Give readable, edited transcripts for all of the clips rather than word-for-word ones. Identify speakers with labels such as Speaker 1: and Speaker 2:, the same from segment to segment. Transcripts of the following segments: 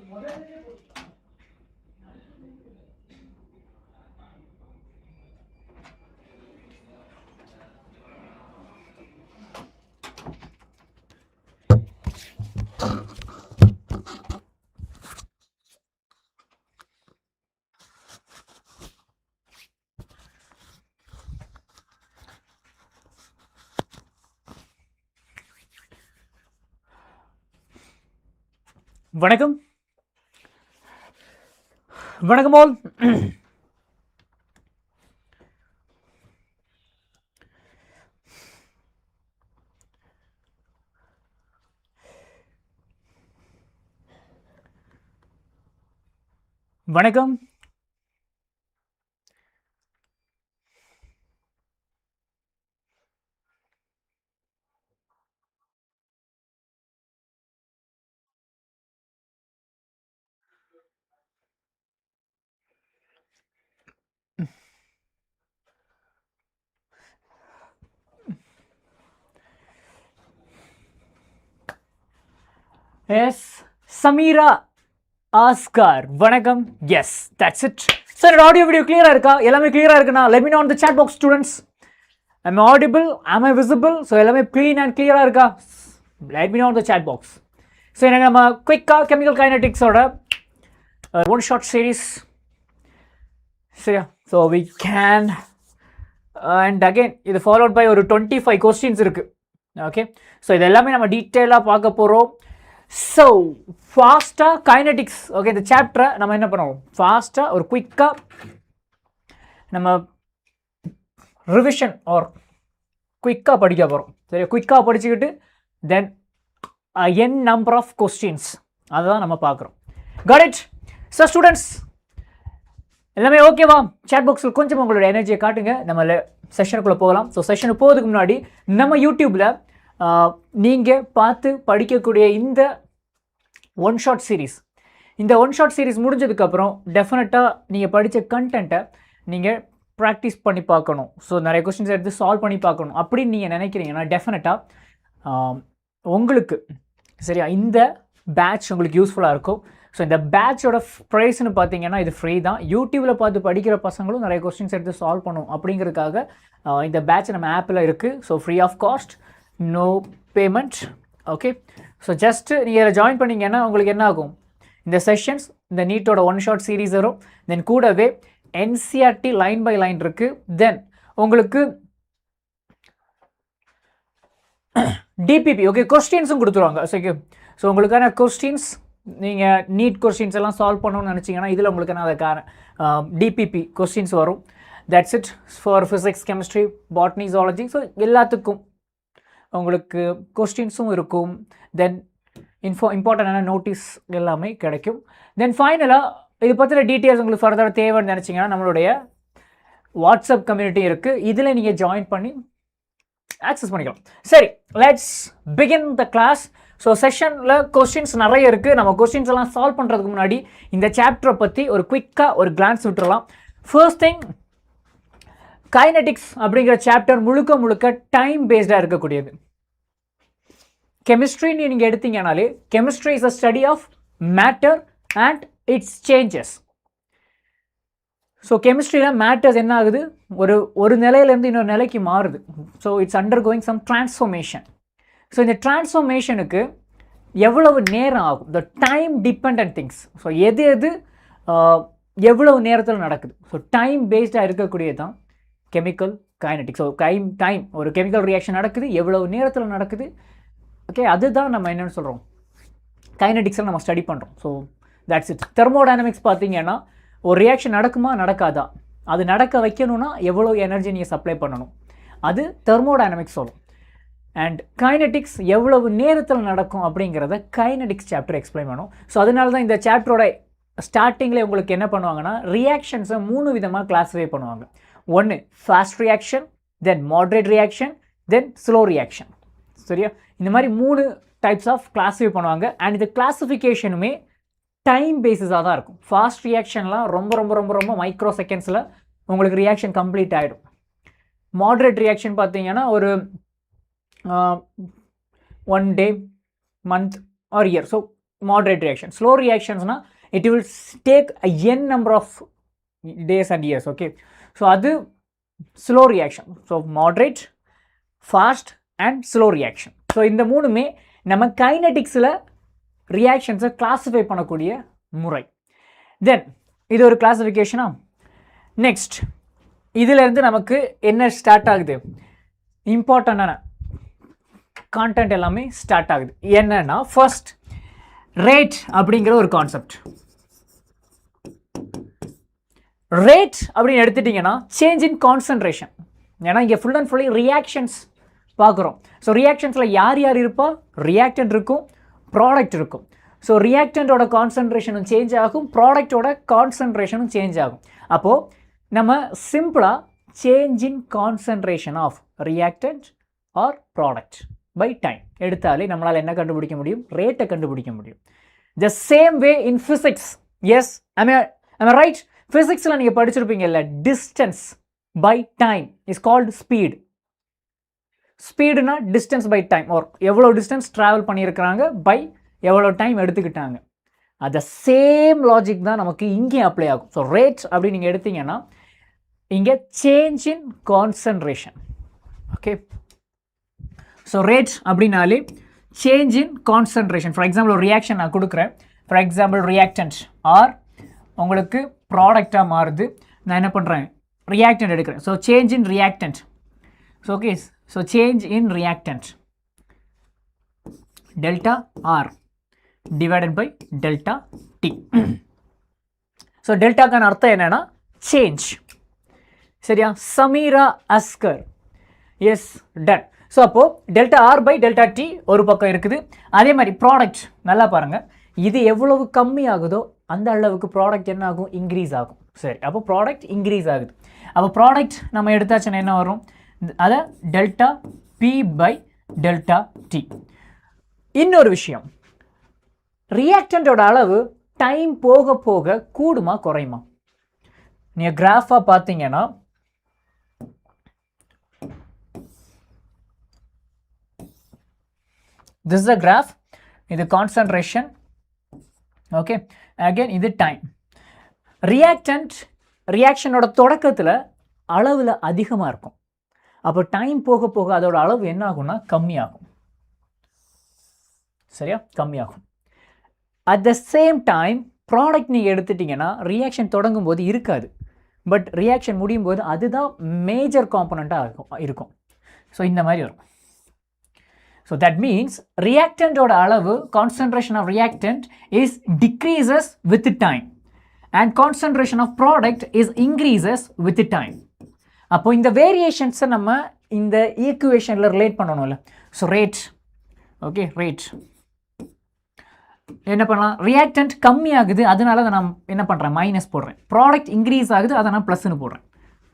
Speaker 1: வணக்கம் வணக்கம் ஆல். வணக்கம். எஸ் சமீரா ஆஸ்கார் வணக்கம். Yes that's it. Sir audio video கிளியரா இருக்கா? எல்லாமே கிளியரா இருக்குண்ணா. Let me know on the chat box students. am I audible? am I visible? So எல்லாமே க்ளீன் அண்ட் கிளியரா இருக்கா? Let me know on the chat box. So எனக்கு நம்ம குயிக்காக கெமிக்கல் கைனடிக்ஸோட ஒன் ஷார்ட் சீரீஸ் சரியா? So we can and again இது followed by ஒரு 25 கொஸ்டின்ஸ் இருக்கு. ஓகே, ஸோ இது எல்லாமே நம்ம டீட்டெயிலாக பார்க்க போகிறோம். ஸோ ஃபாஸ்ட்டாக கைனடிக்ஸ் ஓகே இந்த சாப்டரை நம்ம என்ன பண்ணுவோம், ஃபாஸ்ட்டாக ஒரு குயிக்காக நம்ம ரிவிஷன் ஆர் குயிக்காக படிக்க போகிறோம். சரி, குயிக்காக படிச்சுக்கிட்டு தென் n நம்பர் ஆஃப் கொஸ்டின்ஸ் அதை தான் நம்ம பார்க்குறோம். Got it? ஸோ ஸ்டூடெண்ட்ஸ் எல்லாமே ஓகேவா? சாட் பாக்ஸில் கொஞ்சம் உங்களோட எனர்ஜியை காட்டுங்க. நம்ம செஷனுக்குள்ளே போகலாம். ஸோ செஷனுக்கு போகிறதுக்கு முன்னாடி நம்ம யூடியூப்பில் நீங்கள் பார்த்து படிக்கக்கூடிய இந்த ஒன் ஷார்ட் சீரீஸ், இந்த ஒன் ஷார்ட் சீரீஸ் முடிஞ்சதுக்கப்புறம் டெஃபினட்டாக நீங்கள் படித்த கண்டென்ட்டை நீங்கள் ப்ராக்டிஸ் பண்ணி பார்க்கணும். ஸோ நிறைய கொஸ்டின்ஸ் எடுத்து சால்வ் பண்ணி பார்க்கணும் அப்படின்னு நீங்கள் நினைக்கிறீங்கன்னா டெஃபினட்டாக உங்களுக்கு சரியா இந்த பேட்ச் உங்களுக்கு யூஸ்ஃபுல்லாக இருக்கும். ஸோ இந்த பேட்சோட ப்ரைஸ்னு பார்த்தீங்கன்னா இது ஃப்ரீ தான். யூடியூப்பில் பார்த்து படிக்கிற பசங்களும் நிறைய கொஸ்டின்ஸ் எடுத்து சால்வ் பண்ணும் அப்படிங்கிறதுக்காக இந்த பேட்ச் நம்ம ஆப்பில் இருக்குது. So free of cost, no payment. Okay, so just நீங்கள் இதில் ஜாயின் பண்ணிங்கன்னா உங்களுக்கு என்ன ஆகும், இந்த செஷன்ஸ் இந்த நீட்டோட ஒன் ஷார்ட் சீரீஸ் வரும். தென் கூடவே என்சிஆர்டி லைன் பை லைன் இருக்குது. தென் உங்களுக்கு டிபிபி ஓகே கொஸ்டின்ஸும் கொடுத்துருவாங்க. ஓகே, ஸோ உங்களுக்கான கொஸ்டின்ஸ் நீங்கள் நீட் கொஸ்டின்ஸ் எல்லாம் சால்வ் பண்ணணும்னு நினச்சிங்கன்னா இதில் உங்களுக்கான அதுக்கான டிபிபி கொஸ்டின்ஸ் வரும். That's it for physics, chemistry, botany, zoology. So எல்லாத்துக்கும் உங்களுக்கு கொஸ்டின்ஸும் இருக்கும். தென் இம்பார்ட்டண்டான நோட்டீஸ் எல்லாமே கிடைக்கும். தென் ஃபைனலாக இது பற்றின டீட்டெயில்ஸ் உங்களுக்கு ஃபர்தராக தேவைன்னு நினச்சிங்கன்னா நம்மளுடைய வாட்ஸ்அப் கம்யூனிட்டி இருக்குது. இதில் நீங்கள் ஜாயின் பண்ணி ஆக்சஸ் பண்ணிக்கலாம். சரி, let's begin the class. So செஷனில் கொஸ்டின்ஸ் நிறைய இருக்குது. நம்ம கொஸ்டின்ஸ் எல்லாம் சால்வ் பண்ணுறதுக்கு முன்னாடி இந்த சாப்டரை பற்றி ஒரு குயிக்காக ஒரு கிளான்ஸ் விட்டுறலாம். ஃபர்ஸ்ட் திங், கைனடிக்ஸ் அப்படிங்கிற சாப்டர் முழுக்க முழுக்க டைம் பேஸ்டாக இருக்கக்கூடியது. கெமிஸ்ட்ரின்னு நீங்கள் எடுத்தீங்கனாலே chemistry is a study of matter and it's changes. So கெமிஸ்ட்ரியில் மேட்டர்ஸ் என்ன ஆகுது, ஒரு நிலையிலேருந்து இன்னொரு நிலைக்கு மாறுது. So it's undergoing some transformation. So இந்த டிரான்ஸ்ஃபர்மேஷனுக்கு எவ்வளவு நேரம் ஆகும், the time depend things. So எது எவ்வளவு நேரத்தில் நடக்குது. ஸோ டைம் பேஸ்டாக இருக்கக்கூடியது தான் கெமிக்கல் கைனடிக்ஸ். ஸோ டைம் ஒரு கெமிக்கல் ரியாக்ஷன் நடக்குது, எவ்வளவு நேரத்தில் நடக்குது. ஓகே, அதுதான் நம்ம என்னென்னு சொல்கிறோம், கைனடிக்ஸில் நம்ம ஸ்டடி பண்ணுறோம். So that's it. தெர்மோடைனமிக்ஸ் பார்த்தீங்கன்னா ஒரு ரியாக்ஷன் நடக்குமா நடக்காதா, அது நடக்க வைக்கணும்னா எவ்வளோ எனர்ஜி நீங்கள் சப்ளை பண்ணணும், அது தெர்மோடைனமிக்ஸ் சொல்லும். அண்ட் கைனடிக்ஸ் எவ்வளவு நேரத்தில் நடக்கும் அப்படிங்கிறத கைனடிக்ஸ் சாப்டர் எக்ஸ்பிளைன் பண்ணும். ஸோ அதனால தான் இந்த சாப்டரோட ஸ்டார்டிங்கில் உங்களுக்கு என்ன பண்ணுவாங்கன்னா ரியாக்ஷன்ஸை 3 விதமாக கிளாஸிஃபை பண்ணுவாங்க. ஒன்று ஃபாஸ்ட் ரியாக்ஷன், தென் மாட்ரேட் ரியாக்ஷன், தென் ஸ்லோ ரியாக்ஷன். சரியா, இந்த மாதிரி 3 டைப்ஸ் ஆஃப் கிளாஸிஃபை பண்ணுவாங்க. அண்ட் இந்த கிளாஸிஃபிகேஷனுமே டைம் பேஸஸாக தான் இருக்கும். ஃபாஸ்ட் ரியாக்ஷன்லாம் ரொம்ப ரொம்ப ரொம்ப ரொம்ப மைக்ரோ செகண்ட்ஸில் உங்களுக்கு ரியாக்ஷன் கம்ப்ளீட் ஆகிடும். மாட்ரேட் ரியாக்ஷன் பார்த்தீங்கன்னா ஒரு 1 day, month or year. So moderate reaction. Slow reactions na it will take a n number of days and years. Okay, so adu slow reaction. So moderate, fast and slow reaction. So இந்த மூணுமே நம்ம கைனடிக்ஸில் ரியாக்ஷன்ஸை classify பண்ணக்கூடிய முறை. தென் இது ஒரு கிளாஸிஃபிகேஷனா. Next இதிலேருந்து நமக்கு என்ன ஸ்டார்ட் ஆகுது, இம்பார்ட்டண்டான கான்டென்ட் எல்லாமே ஸ்டார்ட் ஆகுது. என்னன்னா ஃபர்ஸ்ட் ரேட் அப்படிங்கிற ஒரு கான்செப்ட். ரேட் அப்படின்னு எடுத்துட்டிங்கன்னா சேஞ்ச் இன் கான்சன்ட்ரேஷன். ஏன்னா இங்கே ஃபுல் அண்ட் ஃபுல்லி ரியாக்ஷன்ஸ் பார்க்குறோம். ஸோ ரியாக்ஷன்ஸில் யார் யார் இருப்பா, ரியாக்டன்ட் இருக்கும், ப்ராடக்ட் இருக்கும். ஸோ ரியாக்டண்ட்டோட கான்சன்ட்ரேஷனும் சேஞ்ச் ஆகும், ப்ராடக்டோட கான்சன்ட்ரேஷனும் சேஞ்ச் ஆகும். அப்போது நம்ம சிம்பிளாக change in concentration of reactant or product by time எடுத்தாலே நம்மளால் என்ன கண்டுபிடிக்க முடியும், ரேட்டை கண்டுபிடிக்க முடியும். The same way in physics. Yes, I right? ஃபிசிக்ஸில் நீங்கள் படிச்சிருப்பீங்கல்ல, distance by time is called speed. ஸ்பீடுனா டிஸ்டன்ஸ் பை டைம், ஒரு எவ்வளோ டிஸ்டன்ஸ் ட்ராவல் பண்ணியிருக்கிறாங்க பை எவ்வளோ டைம் எடுத்துக்கிட்டாங்க. அந்த சேம் லாஜிக் தான் நமக்கு இங்கே அப்ளை ஆகும். ஸோ ரேட் அப்படி நீங்கள் எடுத்தீங்கன்னா இங்கே change in concentration. Okay, so rate அப்படின்னாலே change in concentration. For example ஒரு ரியாக்ஷன் நான் கொடுக்குறேன். ஃபார் எக்ஸாம்பிள் ரியாக்டன்ட் ஆர் உங்களுக்கு ப்ராடக்டாக மாறுது, நான் என்ன பண்ணுறேன், ரியாக்டன்ட் எடுக்கிறேன். So change in reactant. So okay, so change in reactant delta R divided by delta t. So டெல்டாக்கான அர்த்தம் என்னன்னா சேஞ்ச். சரியா? Sameera Asgar. Yes, done. So அப்போது delta R by delta T ஒரு பக்கம் இருக்குது. அதே மாதிரி ப்ராடக்ட் நல்லா பாருங்கள், இது எவ்வளவு கம்மி ஆகுதோ அந்த அளவுக்கு ப்ராடக்ட் என்ன ஆகும், இன்க்ரீஸ் ஆகும். சரி, அப்போ ப்ராடக்ட் இன்க்ரீஸ் ஆகுது. அப்போ ப்ராடக்ட் நம்ம எடுத்தாச்சுன்னா என்ன வரும், அதை delta P by delta T. இன்னொரு விஷயம், ரியாக்டண்டோட அளவு டைம் போக போக கூடுமா குறையுமா? நீங்கள் கிராஃபாக பார்த்தீங்கன்னா this is a graph, இது கான்சன்ட்ரேஷன். ஓகே, அகைன் இது டைம். ரியாக்ஷனோட தொடக்கத்தில் அளவில் அதிகமாக இருக்கும். அப்போ டைம் போக போக அதோட அளவு என்ன ஆகும்னா கம்மியாகும். சரியா? கம்மியாகும். At the same time product நீங்கள் எடுத்துட்டிங்கன்னா ரியாக்ஷன் தொடங்கும் போது இருக்காது, பட் ரியாக்ஷன் முடியும் போது அதுதான் மேஜர் காம்பனண்ட்டாக இருக்கும். ஸோ இந்த மாதிரி வரும். ஸோ தட் மீன்ஸ் ரியாக்டண்டோட அளவு, concentration of reactant is decreases with time and concentration of product is increases with time. அப்போ இந்த வேரியேஷன்ஸை நம்ம இந்த ஈக்குவேஷனில் ரிலேட் பண்ணணும்ல. ஸோ ரேட், ஓகே, ரேட் என்ன பண்ணலாம், ரியாக்டன்ட் கம்மி ஆகுது அதனால அதை நான் என்ன பண்ணுறேன், மைனஸ் போடுறேன். ப்ராடக்ட் இன்க்ரீஸ் ஆகுது அதை நான் ப்ளஸ்ன்னு போடுறேன்.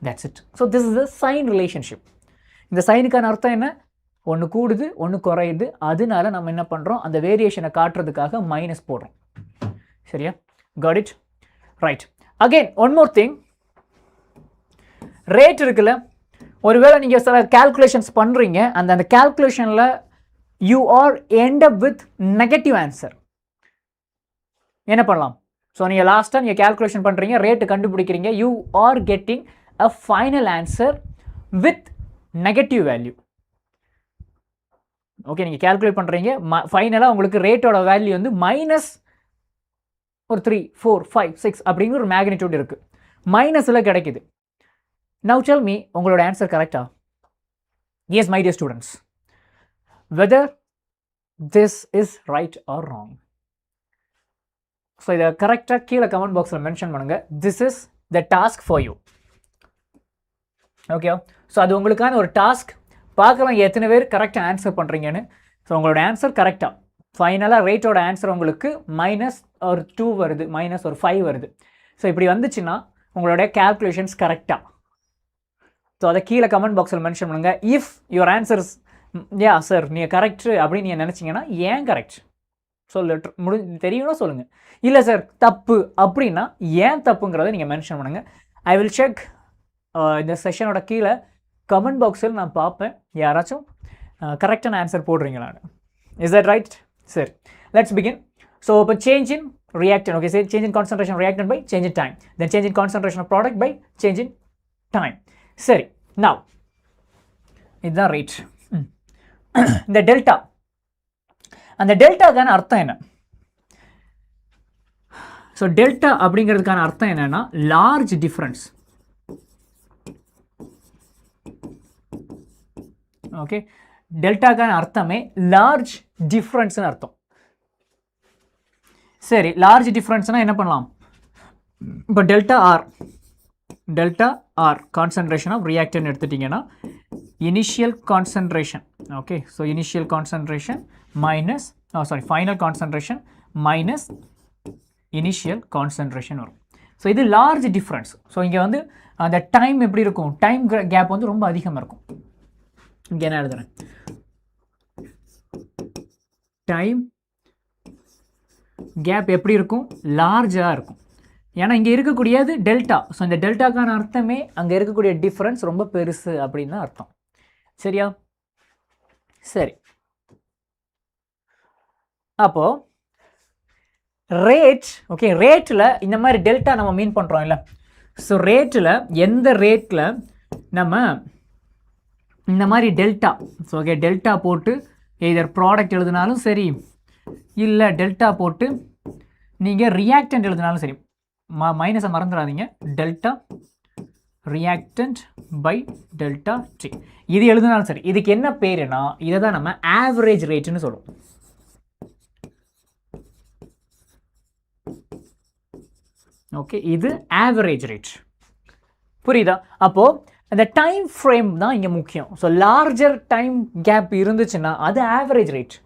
Speaker 1: That's it. So this is the sign relationship. இந்த சைனுக்கான அர்த்தம் என்ன, ஒன்று கூடுது ஒன்று குறையுது, அதனால நம்ம என்ன பண்ணுறோம், அந்த வேரியேஷனை காட்டுறதுக்காக மைனஸ் போடுறோம். சரியா? Got it? Right. Again one more thing, rate இருக்குல்ல, ஒருவேளை நீங்கள் சில கால்குலேஷன்ஸ் பண்ணுறீங்க, அந்த கால்குலேஷனில் you are end up with negative answer. என்ன பண்ணலாம், ஸோ நீங்கள் லாஸ்ட்டாக நீங்கள் கேல்குலேஷன் பண்ணுறீங்க, ரேட்டு கண்டுபிடிக்கிறீங்க, you are getting a final answer with negative value. Okay, நீங்கள் கேல்குலேட் பண்ணுறீங்க, ஃபைனலாக உங்களுக்கு ரேட்டோட வேல்யூ வந்து மைனஸ் ஒரு 3, 4, 5, 6 அப்படிங்கிற ஒரு மேக்னிடியூட் இருக்குது, மைனஸில் கிடைக்குது. நவ் டெல் மீ, உங்களோட ஆன்சர் கரெக்டா? Yes my dear students, whether this is right or wrong. So இதை கரெக்டாக கீழே கமெண்ட் பாக்ஸில் மென்ஷன் பண்ணுங்கள். This is the task for you. Okay, so அது உங்களுக்கான ஒரு டாஸ்க். பார்க்கலாம் எத்தனை பேர் கரெக்டாக ஆன்சர் பண்ணுறீங்கன்னு. ஸோ உங்களோட ஆன்சர் கரெக்டாக, ஃபைனலாக ரேட்டோட ஆன்சர் உங்களுக்கு மைனஸ் ஒரு 2 வருது, மைனஸ் ஒரு 5 வருது. ஸோ இப்படி வந்துச்சுன்னா உங்களோட கேல்குலேஷன்ஸ் கரெக்டாக. ஸோ அதை கீழே கமெண்ட் பாக்ஸில் மென்ஷன் பண்ணுங்கள். If your answers yeah sir நீங்கள் கரெக்டு அப்படின்னு நீங்கள் நினச்சிங்கன்னா ஏன் கரெக்ட் தெரியணும் சொல்லுங்கள். இல்லை சார் தப்பு அப்படின்னா ஏன் தப்புங்கிறத நீங்கள் மென்ஷன் பண்ணுங்கள். ஐ வில் செக் இந்த செஷனோட கீழே கமெண்ட் பாக்ஸில் நான் பார்ப்பேன் யாராச்சும் கரெக்டான ஆன்சர் போடுறீங்களான்னு. Is that right? சரி, லெட்ஸ் பிகின். So இப்போ change in reactant, okay, say change in concentration of reactant by change in time, then change in concentration of product by change in time. சரி, now இதுதான் rate. இந்த delta, அந்த டெல்டாக்கான அர்த்தம் என்ன? So delta அப்படிங்கிறதுக்கான அர்த்தம் என்னன்னா லார்ஜ் டிஃப்ரென்ஸ். ஓகே, டெல்டாக்கான அர்த்தமே லார்ஜ் டிஃப்ரென்ஸ்னு அர்த்தம். சரி, லார்ஜ் டிஃப்ரென்ஸ்னா என்ன பண்ணலாம்? இப்போ delta R concentration of reactant எடுத்துட்டிங்கன்னா initial concentration, okay, so initial concentration minus final concentration minus initial concentration வரும். ஸோ இது லார்ஜ் டிஃப்ரென்ஸ். ஸோ இங்கே வந்து அந்த டைம் எப்படி இருக்கும்? டைம் கேப் வந்து ரொம்ப அதிகமாக இருக்கும். இங்கே என்ன எழுதுறேன்? டைம் கேப் எப்படி இருக்கும்? லார்ஜாக இருக்கும். ஏன்னா இங்கே இருக்கக்கூடியது டெல்டா. ஸோ இந்த டெல்டாக்கான அர்த்தமே அங்கே இருக்கக்கூடிய டிஃப்ரென்ஸ் ரொம்ப பெருசு அப்படின்னு தான் அர்த்தம். சரியா? சரி, அப்போது ரேட், ஓகே, ரேட்டில் இந்த மாதிரி டெல்டா நம்ம மீன் பண்ணுறோம் இல்லை? ஸோ ரேட்டில் எந்த ரேட்டில் நம்ம இந்த மாதிரி டெல்டா, ஸோ ஓகே, டெல்டா போட்டு எதர் ப்ராடக்ட் எழுதினாலும் சரி, இல்லை டெல்டா போட்டு நீங்கள் ரியாக்டன்ட் எழுதினாலும் சரி, மைனஸை மறந்துடாதீங்க, delta reactant by delta t, இது எழுதினாலும் சரி. இதுக்கு என்ன பேருனா இதை தான் நம்ம ஆவரேஜ் ரேட்டுன்னு சொல்லுவோம். ஓகே, இது ஆவரேஜ் ரேட். புரியுதா? அப்போது அந்த டைம் ஃப்ரேம் தான் இங்கே முக்கியம். ஸோ லார்ஜர் டைம் கேப் இருந்துச்சுன்னா அது average rate.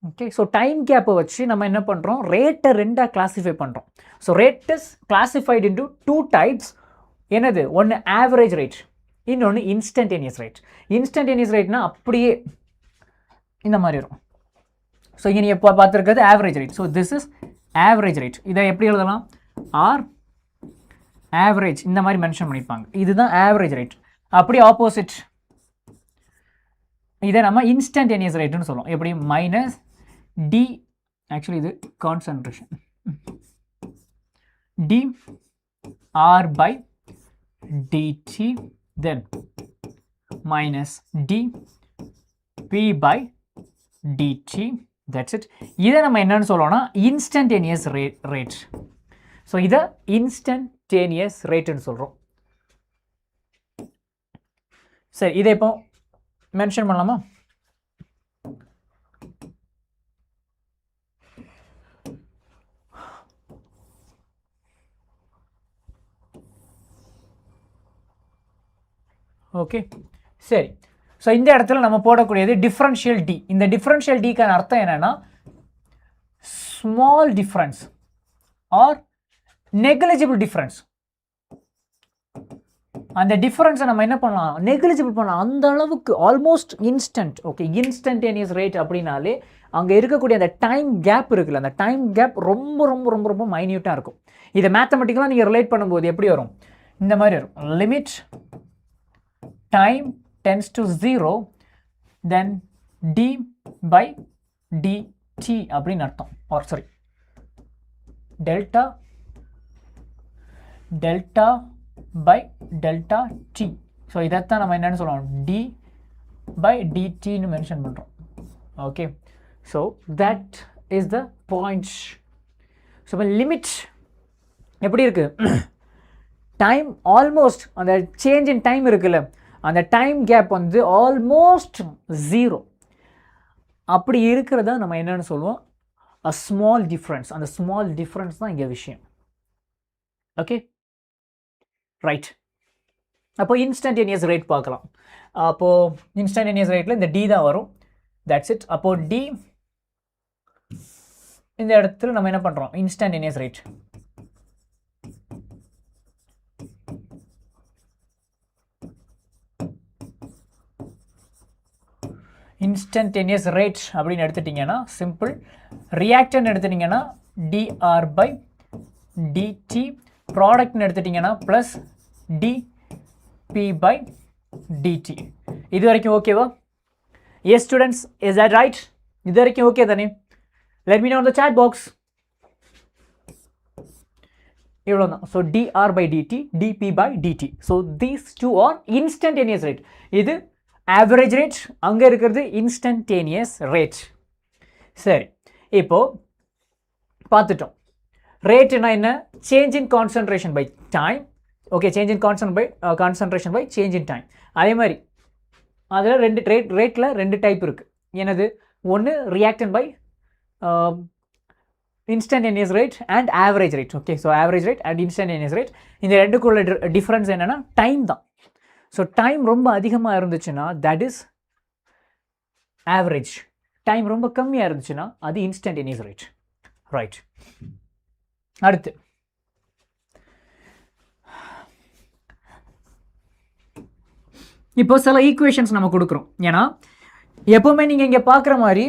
Speaker 1: Okay, so time கேப்பை வச்சு நம்ம என்ன பண்ணுறோம்? ரேட்டை ரெண்டாக கிளாஸிஃபை பண்ணுறோம். So rate is classified into 2 types. என்னது? ஒன்று ஆவரேஜ் ரேட், இன்னொன்று இன்ஸ்டன்டேனியஸ் ரேட். இன்ஸ்டன்டேனியஸ் ரேட்னா அப்படியே இந்த மாதிரி வரும். ஸோ இங்கே நீங்கள் இப்போ பார்த்துருக்கிறது average rate. So this is average rate. இதை எப்படி எழுதலாம்? ஆர் ஆவரேஜ் இந்த மாதிரி மென்ஷன் பண்ணியிருப்பாங்க. இதுதான் ஆவரேஜ் ரேட். அப்படி ஆப்போசிட் இதை நம்ம இன்ஸ்டன்டேனியஸ் ரேட்டுன்னு சொல்லுவோம். எப்படி? மைனஸ் டி, ஆக்சுவலி இது concentration, d R by dt, then minus d P by dt, that's it. இதை நம்ம என்னன்னு சொல்லுவோம்னா இன்ஸ்டன்டேனியஸ் ரேட். ஸோ இதை இன்ஸ்டன்டேனியஸ் ரேட்டுன்னு சொல்கிறோம். சரி, இதை இப்போ மென்ஷன் பண்ணலாமா? ஓகே, சரி. ஸோ இந்த இடத்துல நம்ம போடக்கூடியது டிஃப்ரென்ஷியல் டி. இந்த டிஃப்ரென்ஷியல் டிக்கான அர்த்தம் என்னன்னா small difference or negligible difference. அந்த டிஃப்ரென்ஸை நம்ம என்ன பண்ணலாம்? நெக்லிஜிபிள் பண்ணலாம். அந்த அளவுக்கு almost instant. Okay, instantaneous rate அப்படின்னாலே அங்கே இருக்கக்கூடிய அந்த டைம் கேப் இருக்குல்ல, அந்த டைம் கேப் ரொம்ப ரொம்ப ரொம்ப ரொம்ப மைன்யூட்டாக இருக்கும். இதை மேத்தமெட்டிக்கலாக நீங்கள் ரிலேட் பண்ணும்போது எப்படி வரும்? இந்த மாதிரி வரும். Limit time tends to 0, then d by dt அப்படின்னு அர்த்தம். Or sorry, delta by delta t. So இதைத்தான் நம்ம என்னன்னு சொல்லுவோம்? d by dtன்னு மென்ஷன் பண்ணுறோம். Okay, so that is the point. So இப்போ லிமிட் எப்படி இருக்கு? டைம் ஆல்மோஸ்ட், அந்த சேஞ்ச் இன் டைம் இருக்குல்ல, அந்த டைம் கேப் வந்து ஆல்மோஸ்ட் 0. அப்படி இருக்கிறத நம்ம என்னன்னு சொல்லுவோம்? A small difference. அந்த ஸ்மால் டிஃப்ரென்ஸ் தான் இங்கே விஷயம். Okay, right. அப்போ இன்ஸ்டன்டேனியஸ் ரேட் பார்க்கலாம். அப்போது இன்ஸ்டன்டேனியஸ் ரேட்டில் இந்த டி தான் வரும். That's it. அப்போது டி இந்த இடத்துல நம்ம என்ன பண்ணுறோம்? Instantaneous rate. இன்ஸ்டன்டேனியஸ் ரேட் அப்படின்னு எடுத்துட்டிங்கன்னா சிம்பிள். ரியாக்டன் எடுத்துட்டிங்கன்னா dr by dt, ப்ராடக்ட்னு எடுத்துட்டிங்கன்னா ப்ளஸ் dp by dt. இது வரைக்கும் ஓகேவா? S students, is that right? இது வரைக்கும் ஓகே தானே? let me know in the chat box. So dr by dt, dp by dt. So these two are instantaneous rate. இது average rate, அங்க இருக்கிறது instantaneous rate. சரி, இப்போ பார்த்துட்டோம். ரேட்னா என்ன? change in concentration by time. Okay, change in concentration by change in time. அதே மாதிரி அதில் ரெண்டு ரேட்டில் ரெண்டு டைப் இருக்குது. என்னது? ஒன்று reactant by instantaneous rate and average rate. Okay, so average rate and instantaneous rate, இந்த ரெண்டுக்குள்ள டிஃபரன்ஸ் என்னன்னா டைம் தான். ஸோ டைம் ரொம்ப அதிகமாக இருந்துச்சுன்னா that is average. டைம் ரொம்ப கம்மியாக இருந்துச்சுன்னா அது instantaneous rate. ரைட், அடுத்து இப்போ சில ஈக்குவேஷன்ஸ் நம்ம கொடுக்குறோம். ஏன்னா எப்போவுமே நீங்கள் இங்கே பார்க்குற மாதிரி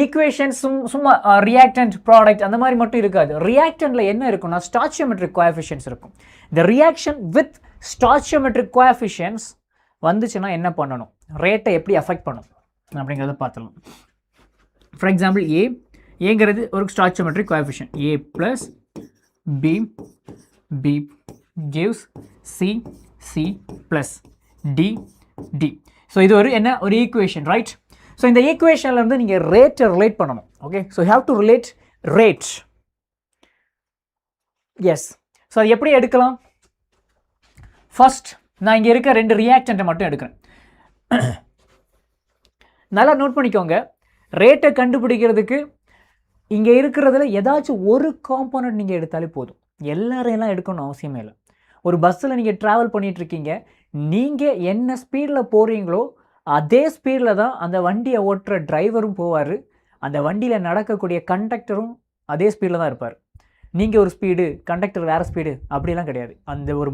Speaker 1: ஈக்குவேஷன்ஸ் சும்மா ரியாக்டன்ட் ப்ராடக்ட் அந்த மாதிரி மட்டும் இருக்காது. ரியாக்டன்ட்ல என்ன இருக்கும்னா ஸ்டாய்ச்சியோமெட்ரிக் கோஎஃபிஷியன்ட்ஸ் இருக்கும். இந்த ரியாக்ஷன் வித் ஸ்டாய்ச்சியோமெட்ரிக் கோஎஃபிஷியன்ட்ஸ் வந்துச்சுன்னா என்ன பண்ணணும், ரேட்டை எப்படி அஃபெக்ட் பண்ணும் அப்படிங்கிறத பார்த்துடலாம். ஃபார் எக்ஸாம்பிள் ஏங்கிறது ஒரு stoichiometric coefficient. A plus B, B gives C, C plus D, D. So இது ஒரு என்ன ஒரு ஈக்குவேஷன், ரைட்? ஸோ இந்த ஈக்குவேஷன்லேருந்து நீங்கள் ரேட்டை ரிலேட் பண்ணணும். Okay, so have to relate rate. Yes, so அது எப்படி எடுக்கலாம்? ஃபர்ஸ்ட் நான் இங்கே இருக்க ரெண்டு ரியாக்டண்ட்டை மட்டும் எடுக்கிறேன். நல்லா நோட் பண்ணிக்கோங்க, ரேட்டை கண்டுபிடிக்கிறதுக்கு இங்கே இருக்கிறதுல ஏதாச்சும் ஒரு காம்போனன்ட் நீங்கள் எடுத்தாலே போதும். எல்லாரையெல்லாம் எடுக்கணும் அவசியமே இல்லை. ஒரு பஸ்ஸில் நீங்கள் ட்ராவல் பண்ணிகிட்ருக்கீங்க, நீங்கள் என்ன ஸ்பீடில் போகிறீங்களோ அதே ஸ்பீடில் தான் அந்த வண்டியை ஓட்டுற டிரைவரும் போவார், அந்த வண்டியில் நடக்கக்கூடிய கண்டக்டரும் அதே ஸ்பீடில் தான் இருப்பார். நீங்கள் ஒரு ஸ்பீடு, கண்டக்டர் வேறு ஸ்பீடு அப்படிலாம் கிடையாது. அந்த ஒரு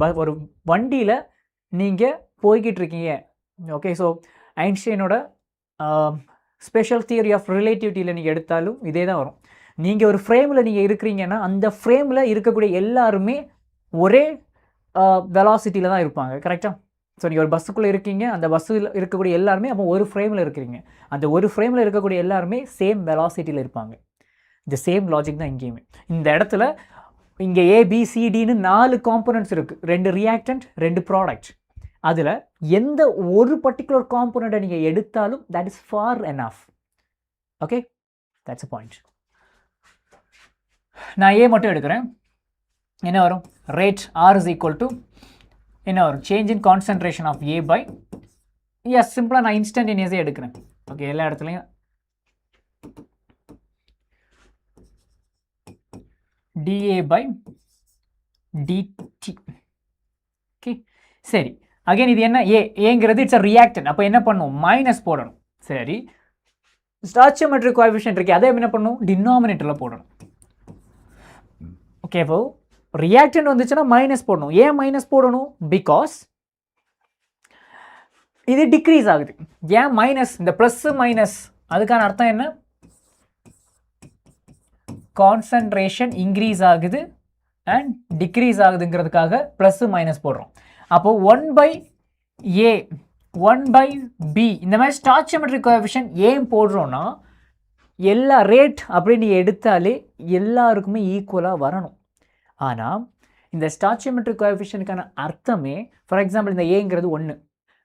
Speaker 1: வண்டியில் நீங்கள் போய்கிட்டு இருக்கீங்க. ஓகே, ஸோ ஐன்ஸ்டைனோட ஸ்பெஷல் தியரி ஆஃப் ரிலேட்டிவிட்டியில் நீங்கள் எடுத்தாலும் இதே தான் வரும். நீங்கள் ஒரு ஃப்ரேமில் நீங்கள் இருக்கிறீங்கன்னா அந்த ஃப்ரேமில் இருக்கக்கூடிய எல்லாருமே ஒரே வெலாசிட்டியில் தான் இருப்பாங்க. கரெக்டாக? ஸோ நீங்கள் ஒரு பஸ்ஸுக்குள்ளே இருக்கீங்க, அந்த பஸ்ஸில் இருக்கக்கூடிய எல்லாருமே அப்போ ஒரு ஃப்ரேமில் இருக்கிறீங்க, அந்த ஒரு ஃப்ரேமில் இருக்கக்கூடிய எல்லாருமே சேம் வெலாசிட்டியில் இருப்பாங்க. இந்த சேம் லாஜிக் தான் இங்கேயுமே. இந்த இடத்துல இங்கே ஏபிசிடின்னு 4 காம்போனன்ட்ஸ் இருக்குது, 2 ரியாக்டன்ட் 2 ப்ராடக்ட். அதில் எந்த ஒரு பர்டிகுலர் காம்போனண்ட்டை நீங்கள் எடுத்தாலும் that is for enough. Okay, that's a point. நான் ஏ மட்டும் எடுக்கிறேன். என்ன வரும்? Rate R is equal to என்ன வரும்? Change in concentration of A by, yes சிம்பிளாக நான் இன்ஸ்டன்டேனியஸே எடுக்கிறேன். ஓகே, எல்லா இடத்துலையும் dA by dt. ஓகே, சரி. அகைன் இது என்ன? ஏங்கிறது இட்ஸ் அ ரியாக்டன்ட். அப்போ என்ன பண்ணும்? மைனஸ் போடணும். சரி, ஸ்டாய்ச்சியோமெட்ரிக் கோஎஃபிஷியன்ட் இருக்கு, அதே என்ன பண்ணும்? டினாமினேட்டரில் போடணும். ஓகே, இப்போ ரியாக்டன்ட் வந்துச்சுன்னா மைனஸ் போடணும். ஏன் மைனஸ் போடணும்? பிகாஸ் இது டிக்ரீஸ் ஆகுது. ஏன் மைனஸ்? இந்த ப்ளஸ் மைனஸ் அதுக்கான அர்த்தம் என்ன? கான்சன்ட்ரேஷன் இன்க்ரீஸ் ஆகுது அண்ட் டிக்ரீஸ் ஆகுதுங்கிறதுக்காக ப்ளஸ் மைனஸ் போடுறோம். அப்போ 1/a 1/b இந்த மாதிரி ஸ்டாய்ச்சியோமெட்ரிக் கோஎஃபிஷியன்ட் ஏன் போடுறோன்னா எல்லா ரேட் அப்படின்னு எடுத்தாலே எல்லாருக்குமே ஈக்குவலாக வரணும். ஆனால் இந்த ஸ்டாய்ச்சியோமெட்ரிக் கோஎஃபிஷியன்ட்கான அர்த்தமே, ஃபார் எக்ஸாம்பிள் இந்த ஏங்கிறது 1,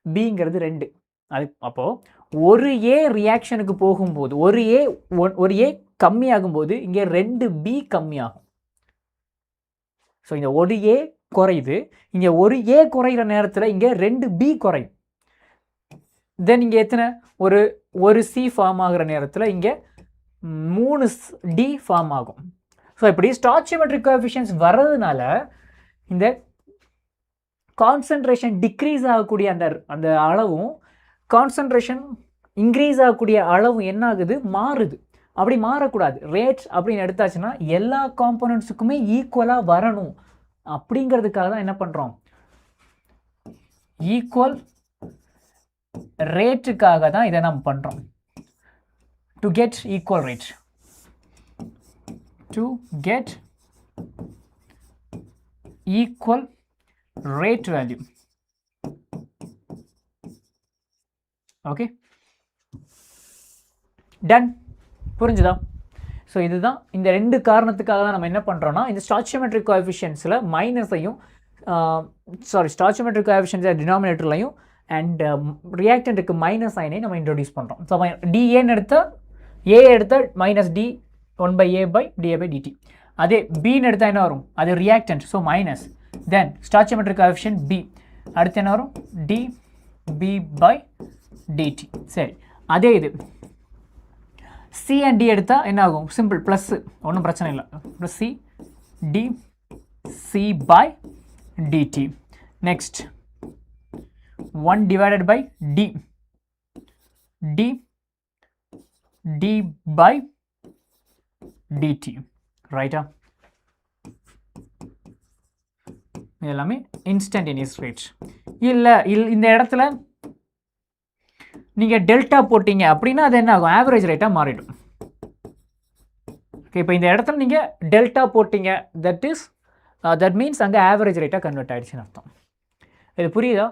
Speaker 1: பிங்கிறது 2. அது அப்போது ஒரு ஏ ரியாக்ஷனுக்கு போகும்போது ஒரு ஏ கம்மியாகும்போது இங்கே 2b கம்மியாகும். ஸோ இந்த ஒரு ஏ குறையுது, இங்கே ஒரு ஏ குறைகிற நேரத்தில் இங்கே 2b குறையும். தென் இங்கே எத்தனை? ஒரு சி ஃபார்ம் ஆகிற நேரத்தில் இங்கே 3d ஃபார்ம் ஆகும். ஸோ இப்படி ஸ்டாய்ச்சியோமெட்ரிக் கோஎஃபிஷியன்ட்ஸ் வர்றதுனால இந்த கான்சன்ட்ரேஷன் டிக்ரீஸ் ஆகக்கூடிய அந்த அளவும் கான்சன்ட்ரேஷன் இன்க்ரீஸ் ஆகக்கூடிய அளவும் என்ன ஆகுது? மாறுது. அப்படி மாறக்கூடாது. ரேட் அப்படின்னு எடுத்தாச்சுன்னா எல்லா காம்போனன்ட்ஸுக்குமே ஈக்குவலாக வரணும். அப்படிங்கிறதுக்காக தான் என்ன பண்ணுறோம்? ஈக்குவல் ரேட்டுக்காக தான் இதை நம்ம பண்ணுறோம். To get equal rate, to get equal rate value. Okay, done. புரிஞ்சுதா? ஸோ இதுதான் இந்த ரெண்டு காரணத்துக்காக தான் நம்ம என்ன பண்ணுறோம்னா இந்த stoichiometric கோஎஃபிஷியன்ஸில் மைனஸையும் stoichiometric coefficients டினாமினேட்டர்லையும் and ரியாக்டன்ட்டுக்கு minus சைனையும் நம்ம இன்ட்ரோடியூஸ் பண்ணுறோம். ஸோ டிஏன்னு எடுத்தால் ஏ எடுத்தால் மைனஸ் டி 1/a/dA/dt. அதே பின்னு எடுத்தால் என்ன வரும்? அது ரியாக்டன்ட், ஸோ மைனஸ். தென் ஸ்டாய்ச்சியோமெட்ரிக் கோஎஃபிஷியன்ட் பி, அடுத்து என்ன வரும்? dB/dt. சரி, அதே இது சி அண்ட் டி எடுத்தால் என்ன ஆகும்? சிம்பிள் ப்ளஸ், ஒன்றும் பிரச்சனை இல்லை. Plus C d C/dt. Next 1/d d/dt. ரைட்டா? எல்லாமே இன்ஸ்டன்டேனியஸ் ரேட். இல்லை இந்த இடத்துல நீங்கள் டெல்டா போட்டிங்க அப்படின்னா அது என்ன ஆகும்? ஆவரேஜ் ரேட்டாக மாறிடும். ஓகே, இப்போ இந்த இடத்துல நீங்கள் டெல்டா போட்டிங்க, தட் மீன்ஸ் அங்கே ஆவரேஜ் ரேட்டாக கன்வெர்ட் ஆகிடுச்சுன்னு அர்த்தம். இது புரியுதா?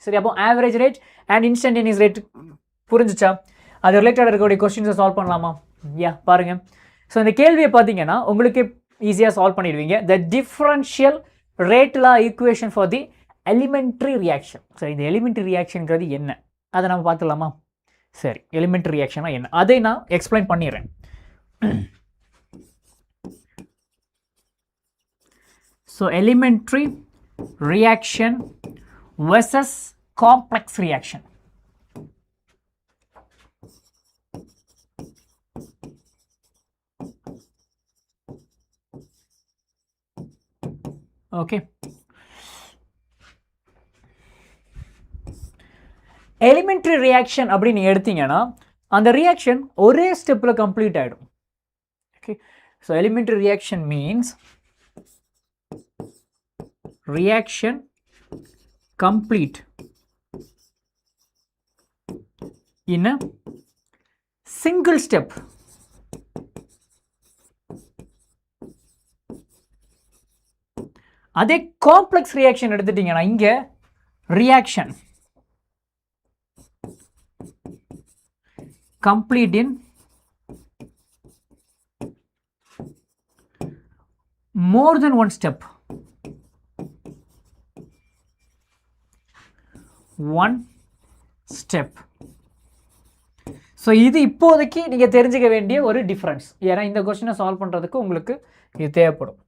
Speaker 1: சரி, அப்போ average rate and instantaneous rate புரிஞ்சிச்சா? அது ரிலேட்டடாக இருக்கக்கூடிய கொஸ்டின்ஸை சால்வ் பண்ணலாமா? பாருங்கள். ஸோ இந்த கேள்வியை பார்த்தீங்கன்னா உங்களுக்கு ஈஸியாக சால்வ் பண்ணிடுவீங்க. த differential rate law equation for the elementary reaction. சரி, இந்த எலிமெண்ட்ரி ரியாக்ஷன்ங்கிறது என்ன, அதை நம்ம பார்த்துடலாமா? சரி, எலிமெண்ட்ரி ரியாக்ஷனா என்ன, அதை நான் எக்ஸ்பிளைன் பண்ணிடுறேன். So elementary reaction versus complex reaction. Okay. Elementary reaction அப்படி நீங்க எடுத்தீங்கன்னா அந்த reaction ஒரே ஸ்டெப்ல கம்ப்ளீட் ஆயிடும். Okay. So elementary reaction means reaction complete in a single step. அதே காம்ப்ளெக்ஸ் ரியாக்ஷன் எடுத்துட்டீங்கன்னா இங்க reaction complete in more than one step. One step. So இது இப்போதைக்கு நீங்கள் தெரிஞ்சுக்க வேண்டிய ஒரு டிஃப்ரென்ஸ். ஏன்னா இந்த கொஸ்டினை சால்வ் பண்ணுறதுக்கு உங்களுக்கு இது தேவைப்படும்.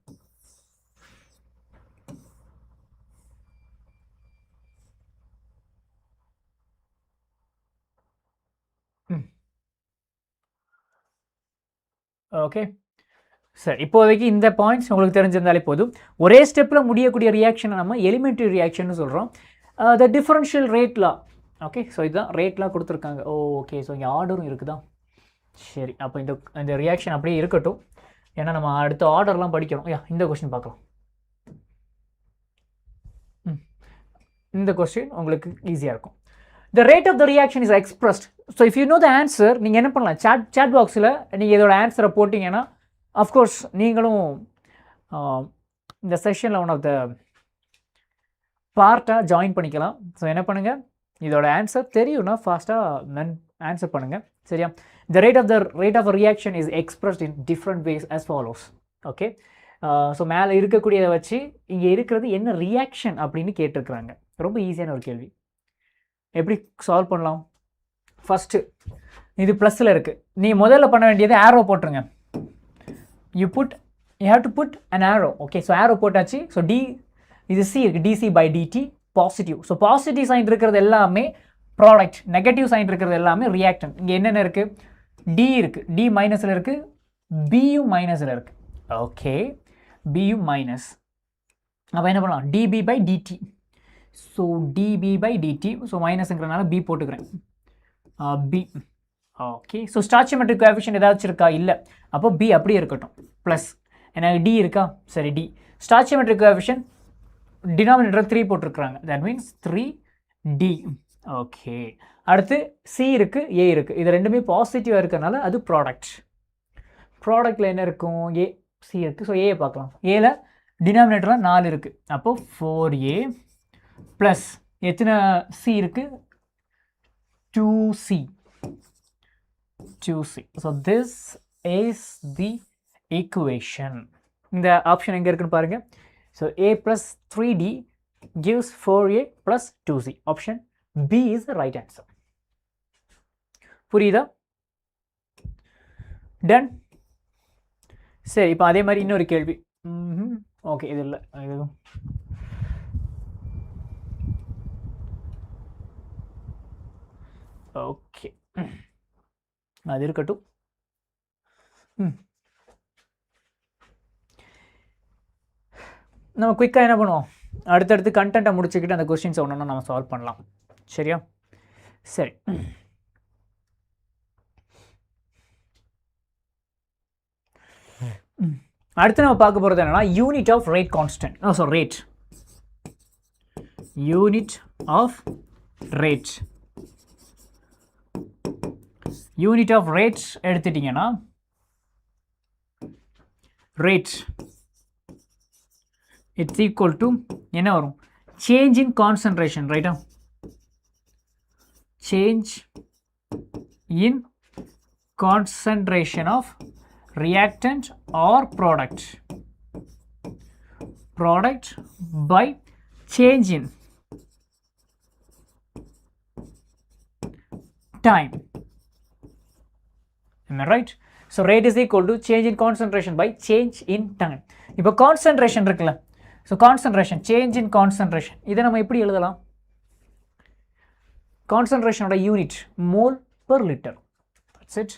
Speaker 1: ஓகே சார், இப்போதைக்கு இந்த பாயிண்ட்ஸ் உங்களுக்கு தெரிஞ்சிருந்தாலே போதும். ஒரே ஸ்டெப்பில் முடியக்கூடிய ரியாக்ஷனை நம்ம எலிமெண்ட்ரி ரியாக்ஷன் சொல்கிறோம். த டிஃபரன்ஷியல் ரேட் லா. ஓகே, ஸோ இதுதான் ரேட் லா கொடுத்துருக்காங்க. ஓகே, ஸோ இங்கே ஆர்டரும் இருக்குதா? சரி, அப்போ இந்த ரியாக்ஷன் அப்படியே இருக்கட்டும். ஏன்னா நம்ம அடுத்த ஆர்டர்லாம் படிக்கிறோம். இந்த கொஸ்டின் பார்க்கலாம். இந்த கொஸ்டின் உங்களுக்கு ஈஸியாக இருக்கும். The rate of the reaction is expressed. So if you know the answer, நீங்கள் என்ன பண்ணலாம், chat பாக்ஸில் நீங்கள் இதோட ஆன்சரை போட்டிங்கன்னா அஃப்கோர்ஸ் நீங்களும் இந்த செஷனில் ஒன் ஆஃப் த பார்ட்டாக ஜாயின் பண்ணிக்கலாம். ஸோ என்ன பண்ணுங்கள், இதோட ஆன்சர் தெரியும்னா ஃபாஸ்ட்டாக ஆன்சர் பண்ணுங்கள். சரியா? The rate of a reaction is expressed in different ways as follows. Okay, so மேலே இருக்கக்கூடியதை வச்சு இங்கே இருக்கிறது என்ன ரியாக்ஷன் அப்படின்னு கேட்டிருக்கிறாங்க. ரொம்ப ஈஸியான ஒரு கேள்வி. எப்படி சால்வ் பண்ணலாம்? ஃபஸ்ட்டு இது ப்ளஸில் இருக்குது. நீ முதல்ல பண்ண வேண்டியது ஆரோ போட்டுருங்க. You have to put an arrow. Okay, so arrow போட்டாச்சு. ஸோ இது சி இருக்குது, dC/dt positive. So positive sign இருக்கிறது எல்லாமே ப்ராடக்ட், நெகட்டிவ் சைன் இருக்கிறது எல்லாமே ரியாக்டன். இங்கே என்னென்ன இருக்குது? டி இருக்குது, டி மைனஸில் இருக்குது, பியும் மைனஸில் இருக்குது. ஓகே, பியும் மைனஸ். அப்போ என்ன பண்ணலாம்? dB/dt. So dB/dt. ஸோ மைனஸ்ங்கிறனால பி போட்டுக்கிறேன். B. Okay, so stoichiometric coefficient ஏதாச்சும் இருக்கா? இல்லை. அப்போ பி அப்படியே இருக்கட்டும். ப்ளஸ் எனக்கு டி இருக்கா? சரி, டி. ஸ்டாய்ச்சியோமெட்ரிக் கோஎஃபிஷியன்ட் டினாமினேட்டர் 3 போட்டிருக்கிறாங்க. That means 3D. ஓகே, அடுத்து சி இருக்குது, ஏ இருக்குது. இது ரெண்டுமே பாசிட்டிவாக இருக்கிறனால அது ப்ராடக்ட். ப்ராடக்டில் என்ன இருக்கும்? ஏ, சி இருக்குது. ஸோ ஏயை பார்க்கலாம். ஏல டினாமினேட்டரில் 4 இருக்குது. அப்போது 4A ப்ளஸ் எத்தனை சி இருக்குது? 2C. So this is the equation. இந்த ஆப்ஷன் எங்கே இருக்குன்னு பாருங்க. So a plus 3d gives 4a plus 2c. Option B is the right answer. புரியுதா? டன். சரி, இப்போ அதே மாதிரி இன்னொரு கேள்வி. ஓகே, இது இல்லை, இது ஓகே, அது இருக்கட்டும். நம்ம குயிக்காக என்ன பண்ணுவோம், அடுத்தடுத்து கண்டென்ட்டை முடிச்சுக்கிட்டு அந்த கொஸ்டின்ஸை ஒன்று நம்ம சால்வ் பண்ணலாம். சரியா? சரி, அடுத்து நம்ம பார்க்க போகிறது என்னன்னா unit of rate constant. Rate, unit of rate. Unit of rate எடுத்துட்டீங்கன்னா ரேட் இட்ஸ் ஈக்குவல் டு என்ன வரும், சேஞ்ச் இன் கான்சன்ட்ரேஷன், ரைட்டா? Change in concentration of reactant or product by change in time. Am I right? So rate is equal to change in concentration by change in time. இப்போ concentration இருக்குல்ல, so concentration, change in concentration, இதை நம்ம எப்படி எழுதலாம்? concentration ஓட unit mole per liter. That's it.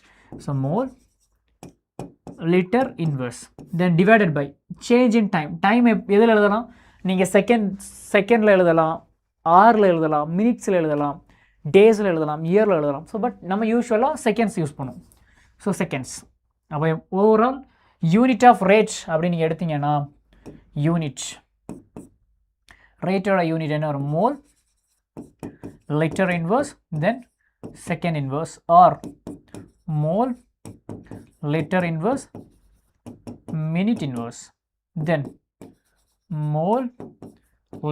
Speaker 1: So mole liter inverse, then divided by change in time. time எதில் எழுதலாம்? நீங்கள் செகண்டில் எழுதலாம், ஹவரில் எழுதலாம், மினிட்ஸில் எழுதலாம், டேஸில் எழுதலாம், இயரில் எழுதலாம். ஸோ பட் நம்ம யூஸ்வலாக செகண்ட்ஸ் யூஸ் பண்ணுவோம். So seconds. அப்போ ஓவரால் யூனிட் ஆஃப் ரேட் அப்படின்னு நீங்கள் எடுத்தீங்கன்னா யூனிட் ரேட்டோட யூனிட் என்ன வரும்? Mole litre inverse then second inverse, or mole liter inverse minute inverse, then mole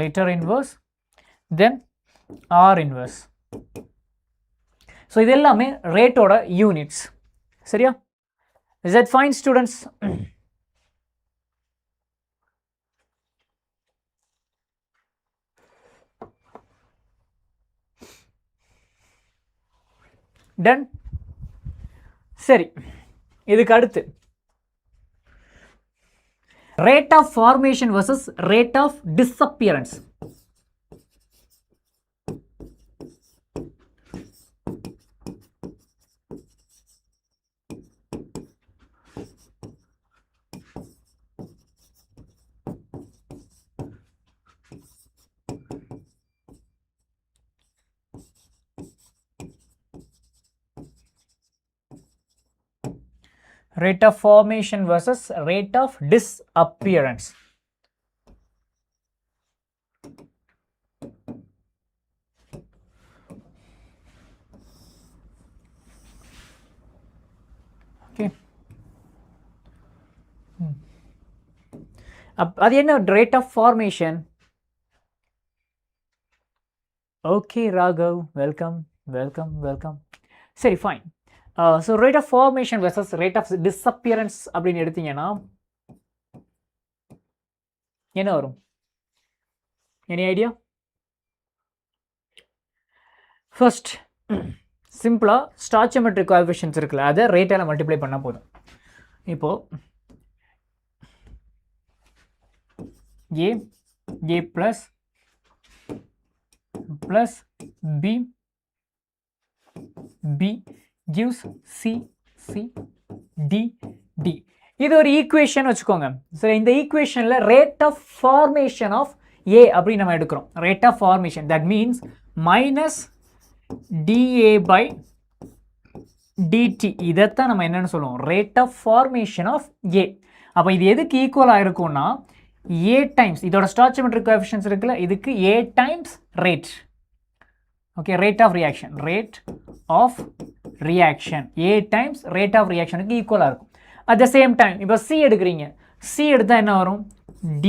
Speaker 1: liter inverse, then R inverse. So இது எல்லாமே ரேட்டோட யூனிட்ஸ். சரியா? Is that fine, students? Done? சரி, இதுக்கு அடுத்து rate of formation versus rate of disappearance. Rate of formation versus rate of disappearance. Okay. அது என்ன rate of formation? Okay, Raghav, welcome. சரி, fine. So rate of formation versus rate of disappearance அப்படின்னு எடுத்தீங்கன்னா என்ன வரும்? Any idea? First, சிம்பிளா stoichiometric coefficients இருக்குல்ல, அதை ரேட்டால மல்டிப்ளை பண்ணா போதும். இப்போ a plus b gives c d. இது ஒரு ஈக்குவேஷன் வச்சுக்கோங்க. சரி, இந்த ஈக்குவேஷன்ல rate of formation of a அப்படி நம்ம எடுக்கிறோம். Rate of formation, that means minus dA by dt. இதைத்தான் நம்ம என்னன்னு சொல்லுவோம்? Rate of formation of a. அப்போ இது எதுக்கு ஈக்குவலாக இருக்கும்னா a டைம்ஸ் இதோட ஸ்டாய்ச்சியோமெட்ரிக் கோஎஃபிஷியன்ட்ஸ் இருக்குல்ல, இதுக்கு a times rate. Okay, rate of reaction, a times rate of ரியாக்ஷனுக்கு ஈக்குவலாக இருக்கும். அட் த சேம் டைம் இப்போ c எடுக்கிறீங்க, c எடுத்தால் என்ன வரும்? d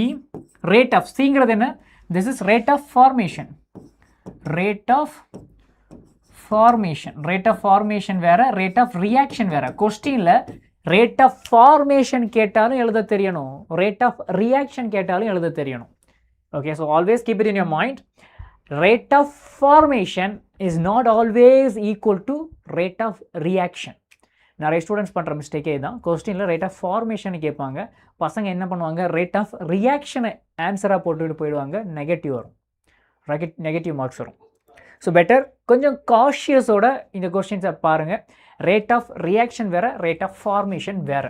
Speaker 1: ரேட் ஆஃப் cங்கிறது என்ன? This is rate of formation. Rate of formation வேற, ரேட் ஆஃப் ரியாக்ஷன் வேற. கொஸ்டினில் ரேட் ஆஃப் ஃபார்மேஷன் கேட்டாலும் எழுத தெரியணும், ரேட் ஆஃப் ரியாக்ஷன் கேட்டாலும் எழுத தெரியணும். Okay, so always keep it in your mind. Rate of formation is not always equal to rate of reaction. நிறைய ஸ்டூடெண்ட்ஸ் பண்ணுற மிஸ்டேக்கே தான். கொஸ்டினில் ரேட் ஆஃப் ஃபார்மேஷன் கேட்பாங்க, பசங்க என்ன பண்ணுவாங்க, ரேட் ஆஃப் ரியாக்ஷனை ஆன்சராக போட்டுவிட்டு போயிடுவாங்க, நெகட்டிவ் வரும், நெகட்டிவ் மார்க்ஸ் வரும். ஸோ பெட்டர் கொஞ்சம் காஷியஸோட இந்த கொஸ்டின்ஸை பாருங்கள். ரேட் ஆஃப் ரியாக்ஷன் வேறு, ரேட் ஆஃப் ஃபார்மேஷன் வேறு.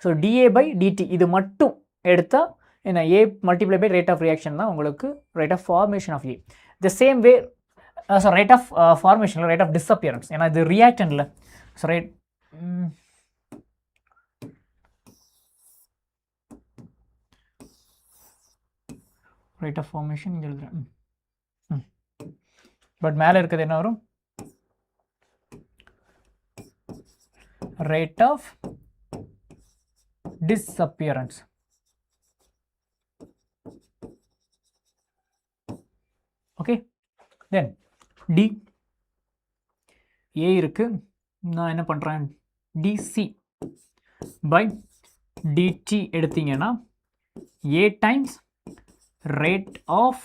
Speaker 1: ஸோ dA/dt இது மட்டும் எடுத்தால் என்ன, A multiply by rate of reaction தான் உங்களுக்கு rate of formation of A. The same way so rate of ஃபார்மேஷனில் ரேட் ஆஃப் டிஸப்பியரன்ஸ், ஏன்னா இது ரியாக்டன்ல. So rate rate of formation இங்கே எழுதுறேன், பட் மேலே இருக்கிறது என்ன வரும், rate of disappearance. Okay, then D A இருக்கு, நான் என்ன பண்ணுறேன், dC by dt எடுத்தீங்கன்னா A times rate of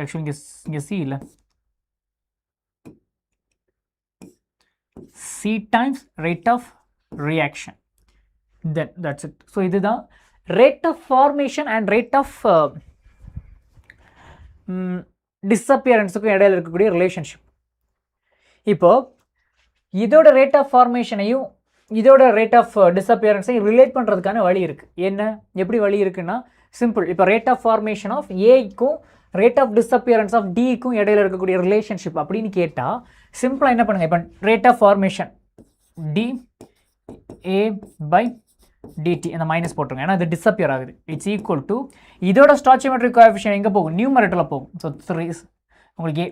Speaker 1: actually இங்கே C இல்லை, C times rate of reaction, then that's it. So இதுதான் rate of formation and rate of disappearanceக்கும் இடையில இருக்கக்கூடிய ரிலேஷன்ஷிப். இப்போ இதோட ரேட் ஆஃப் ஃபார்மேஷனையும் இதோட ரேட் ஆஃப் டிஸப்பியரன்ஸையும் ரிலேட் பண்ணுறதுக்கான வழி இருக்குது. என்ன, எப்படி வழி இருக்குன்னா, சிம்பிள். இப்போ ரேட் ஆஃப் ஃபார்மேஷன் ஆஃப் ஏக்கும் ரேட் ஆஃப் டிஸப்பியரன்ஸ் ஆஃப் டிக்கும் இடையில இருக்கக்கூடிய ரிலேஷன்ஷிப் அப்படின்னு கேட்டால் சிம்பிளாக என்ன பண்ணுங்கள், இப்போ ரேட் ஆஃப் ஃபார்மேஷன் dA/dt அந்த மைனஸ் போட்டுருங்க, ஏன்னா அது டிஸப்பியர் ஆகுது. இட்ஸ் ஈக்குவல் டு இதோட ஸ்டாய்ச்சியோமெட்ரிக் கோஎஃபிஷியன்ட் எங்கே போகும், நியூமரேட்டரில் போகும். ஸோ 3 உங்களுக்கு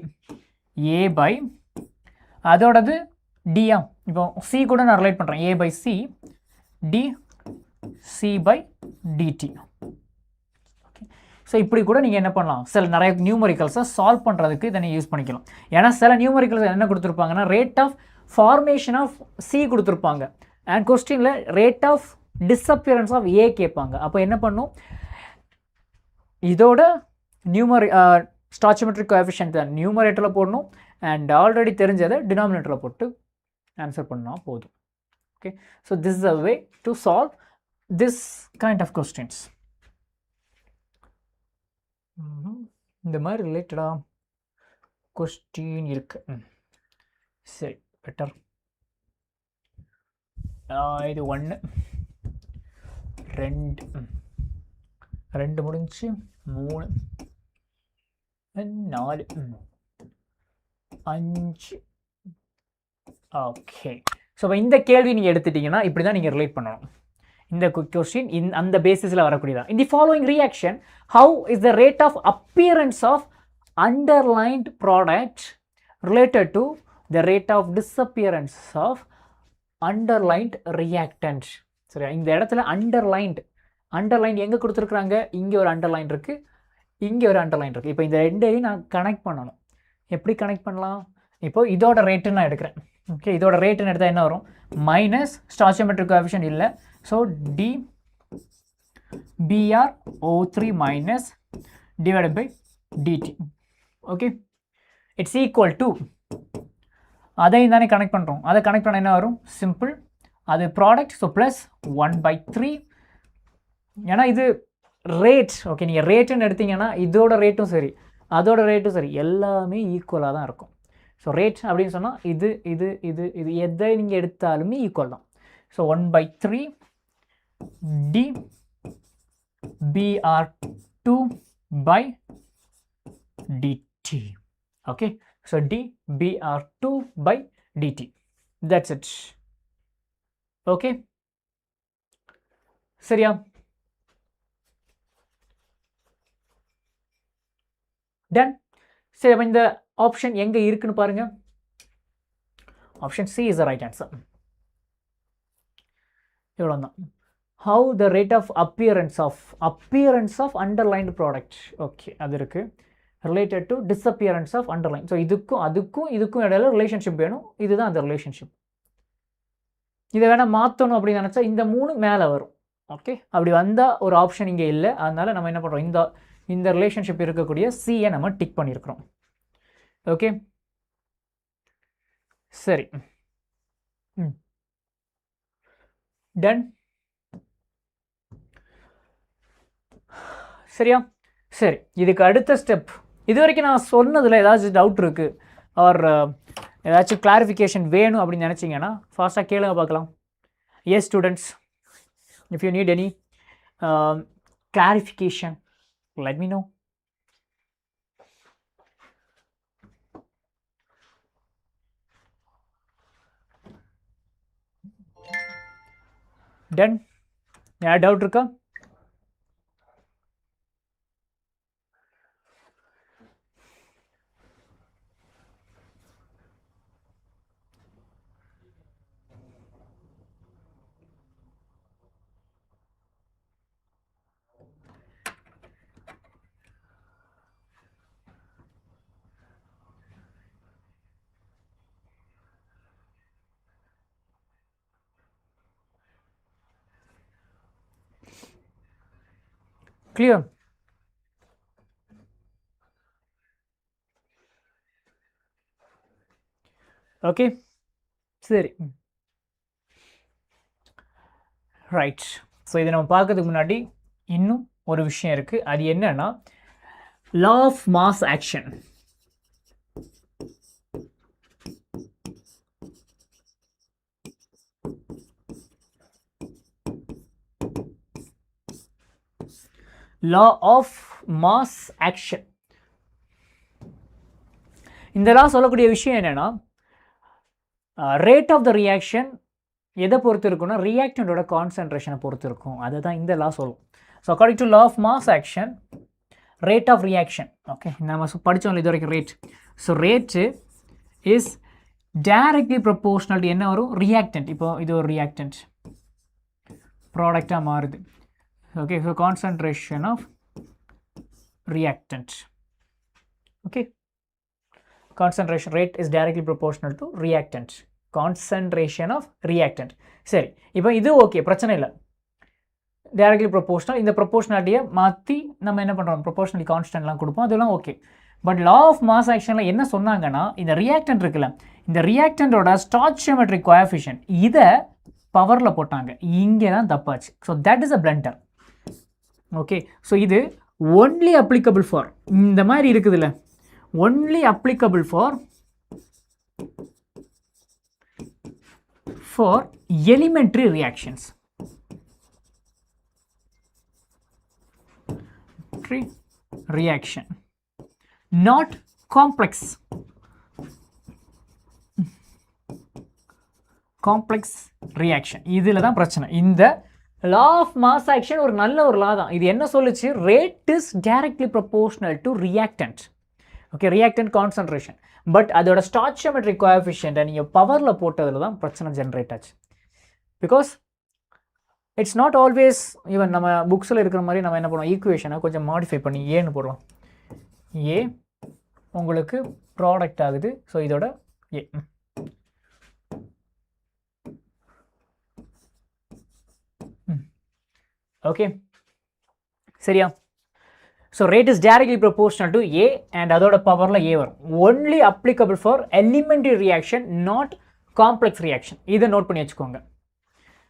Speaker 1: A பை அதோடது டியா, இப்போ சி கூட நான் ரிலேட் பண்ணுறேன், A/C dC/dt. ஓகே, ஸோ இப்படி கூட நீங்கள் என்ன பண்ணலாம், சில நிறைய நியூமரிக்கல்ஸை சால்வ் பண்ணுறதுக்கு இதை நீங்கள் யூஸ் பண்ணிக்கலாம். ஏன்னா சில நியூமரிக்கல்ஸ் என்ன கொடுத்துருப்பாங்கன்னா, rate of formation of C கொடுத்துருப்பாங்க, அண்ட் கொஸ்டினில் rate of disappearance of A கேட்பாங்க. அப்போ என்ன பண்ணும், இதோட ஸ்டாய்ச்சியோமெட்ரிக் கோஎஃபிஷியன்ட் நியூமரேட்டரில் போடணும், அண்ட் ஆல்ரெடி தெரிஞ்சதை டினாமினேட்டரில் போட்டு ஆன்சர் பண்ணால் போதும். Okay, so this is a way to solve this kind of questions. இந்த மாதிரி ரிலேட்டடாக கொஸ்டின் இருக்கு. சரி, பெட்டர். இது 1 2 முடிஞ்சு 3 4 5. ஓகே, ஸோ இப்போ இந்த கேள்வி நீங்கள் எடுத்துட்டிங்கன்னா இப்படி தான் நீங்கள் ரிலேட் பண்ணணும். இந்த கொஸ்டின் அந்த பேசிஸில் வரக்கூடியதான். In the following reaction how is the rate of appearance of underlined product related to the rate of disappearance of underlined reactant. சரியா, இந்த இடத்துல அண்டர்லைன் எங்கே கொடுத்துருக்குறாங்க, இங்கே ஒரு அண்டர்லைன் இருக்குது, இங்கே ஒரு அண்டர்லைன் இருக்குது. இப்போ இந்த ரெண்டையும் நான் கனெக்ட் பண்ணணும். எப்படி கனெக்ட் பண்ணலாம், இப்போ இதோட ரேட்டுன்னு நான் எடுக்கிறேன். ஓகே, இதோட ரேட்டுன்னு எடுத்தால் என்ன வரும், மைனஸ் ஸ்டாய்ச்சியோமெட்ரிக் கோஎஃபிஷியன்ட் இல்லை, so dBr/O3 minus divided by dt. Okay, it's equal to அதையும் தானே கனெக்ட் பண்ணுறோம், அதை கனெக்ட் பண்ண என்ன வரும், சிம்பிள், அது ப்ராடக்ட், ஸோ ப்ளஸ் 1/3. ஏன்னா இது ரேட். ஓகே, நீங்கள் ரேட்டுன்னு எடுத்தீங்கன்னா இதோட ரேட்டும் சரி அதோட ரேட்டும் சரி எல்லாமே ஈக்குவலாக தான் இருக்கும். ஸோ ரேட் அப்படின்னு சொன்னால் இது இது இது இது எதை நீங்கள் எடுத்தாலுமே ஈக்குவல் தான். So 1/3 dBr/2/dt. Okay, so dBr/2/dt. That's it. Okay, சரியா? டன். சரி, அப்போ இந்த ஆப்ஷன் எங்கே இருக்குன்னு பாருங்க. Option C is the right answer. இவ்வளோ தான். How the rate of appearance of underlined product. Okay, அது இருக்குது. Related to disappearance of underline. So இதுக்கும் இதுக்கும் இடையில ரிலேஷன்ஷிப் வேணும். இதுதான் அந்த ரிலேஷன்ஷிப். இதை வேணால் மாற்றணும் அப்படின்னு நினச்சா இந்த 3 மேலே வரும். ஓகே, அப்படி வந்தால் ஒரு ஆப்ஷன் இங்கே இல்லை. அதனால் நம்ம என்ன பண்ணுறோம், இந்த ரிலேஷன்ஷிப் இருக்கக்கூடிய சியை நம்ம டிக் பண்ணியிருக்கிறோம். ஓகே, சரி, டன். சரியா? சரி, இதுக்கு அடுத்த ஸ்டெப். இது வரைக்கும் நான் சொன்னதில் ஏதாச்சும் டவுட் இருக்குது ஆர் ஏதாச்சும் கிளாரிஃபிகேஷன் வேணும் அப்படின்னு நினச்சிங்கன்னா ஃபாஸ்ட்டாக கேளுங்க பார்க்கலாம். S students, if you need any clarification, let me know. Done? Yeah, doubt இருக்கா? Clear? ஓகே, சரி, ரைட். ஸோ இதை நம்ம பார்க்கறதுக்கு முன்னாடி இன்னும் ஒரு விஷயம் இருக்குது. அது என்னன்னா law of mass action. Law of mass action. இந்த லா சொல்லக்கூடிய விஷயம் என்னன்னா ரேட் ஆஃப் த ரியாக்ஷன் எதை பொறுத்து இருக்குன்னா ரியாக்டண்டோட கான்சன்ட்ரேஷனை பொறுத்து இருக்கும். அதுதான் இந்த லா சொல்லும். So according to law of mass action, rate of reaction, okay, நம்ம படித்தோம் இது வரைக்கும் rate. So rate is directly proportional என்ன வரும், ரியாக்டன்ட். இப்போ இது ஒரு ரியாக்டன்ட் ப்ராடக்டாக மாறுது. Okay, so concentration of reactant. Okay, concentration rate is directly proportional to reactant. Concentration of reactant. சரி, இப்போ இது ஓகே, பிரச்சனை இல்லை, டைரக்ட்லி ப்ரொபோர்ஷனல். இந்த ப்ரொபோர்ஷனாலிட்டியை மாற்றி நம்ம என்ன பண்ணுறோம், ப்ரொபோர்ஷனலி கான்ஸ்டன்ட்லாம் கொடுப்போம், அதெல்லாம் okay. But law of mass ஆக்ஷனில் என்ன சொன்னாங்கன்னா இந்த ரியாக்டன்ட் இருக்குல்ல, இந்த ரியாக்டண்டோட ஸ்டாய்ச்சியோமெட்ரிக் கோஎஃபிஷியன்ட் இதை பவரில் போட்டாங்க. இங்கே தான் தப்பாச்சு. So that is a blunder. Okay, so இது ஒன்லி அப்ளிகபிள் ஃபார் இந்த மாதிரி இருக்குதுல்ல, only applicable for elementary reactions. Reaction, not complex. Complex reaction. இதில் தான் பிரச்சனை. இந்த law of mass action ஒரு நல்ல ஒரு law தான். இது என்ன சொல்லுச்சு, rate is directly proportional to reactant. Okay, reactant concentration. But அதோட ஸ்டாய்ச்சியோமெட்ரிக் கோஎஃபிஷியன்ட்டை நீங்கள் பவரில் போட்டதில் தான் பிரச்சனை ஜென்ரேட் ஆச்சு. Because it's not always even நம்ம புக்ஸில் இருக்கிற மாதிரி நம்ம என்ன பண்ணுவோம், ஈக்குவேஷனை கொஞ்சம் மாடிஃபை பண்ணி ஏன்னு போடுவோம். ஏ உங்களுக்கு ப்ராடக்ட் ஆகுது, ஸோ இதோட ஏ. ஓகே, சரியா? So rate is directly proportional to A and அதோட பவரில் A வரும். Only applicable for elementary reaction, not complex reaction. இதை நோட் பண்ணி வச்சுக்கோங்க.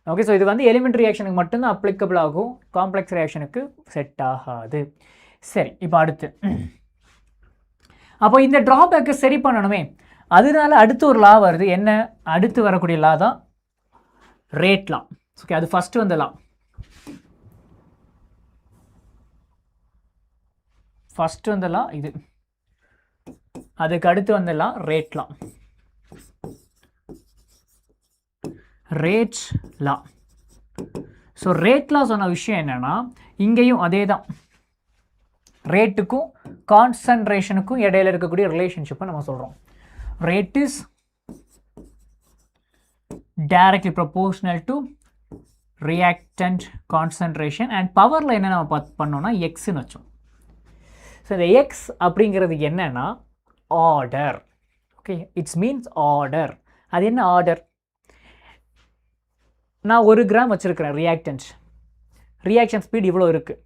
Speaker 1: ஓகே, ஸோ இது வந்து எலிமெண்ட்ரி ரியாக்ஷனுக்கு மட்டும்தான் அப்ளிகபிள் ஆகும், காம்ப்ளெக்ஸ் ரியாக்ஷனுக்கு செட் ஆகாது. சரி, இப்போ அடுத்து அப்போ இந்த ட்ராபேக்கை சரி பண்ணணுமே, அதனால அடுத்து ஒரு லா வருது. என்ன அடுத்து வரக்கூடிய லா தான் ரேட் லா. ஓகே, அது ஃபஸ்ட்டு வந்த லா. ஃபஸ்ட்டு வந்தலாம் இது, அதுக்கு அடுத்து வந்தலாம் ரேட்லாம். Rate law. ஸோ ரேட் லா சொன்ன விஷயம் என்னன்னா இங்கேயும் அதே தான், ரேட்டுக்கும் கான்சன்ட்ரேஷனுக்கும் இடையில இருக்கக்கூடிய ரிலேஷன்ஷிப்பை நம்ம சொல்கிறோம். Rate is directly proportional to reactant concentration and பவரில் என்ன நம்ம பண்ணோம்னா எக்ஸ்ன்னு வச்சோம். ஸோ இந்த எக்ஸ் அப்படிங்கிறது என்னன்னா order. Okay, it's means order. அது என்ன ஆர்டர்? நான் 1 கிராம் வச்சுருக்கிறேன் ரியாக்ஷன் ஸ்பீட் இவ்வளோ இருக்குது.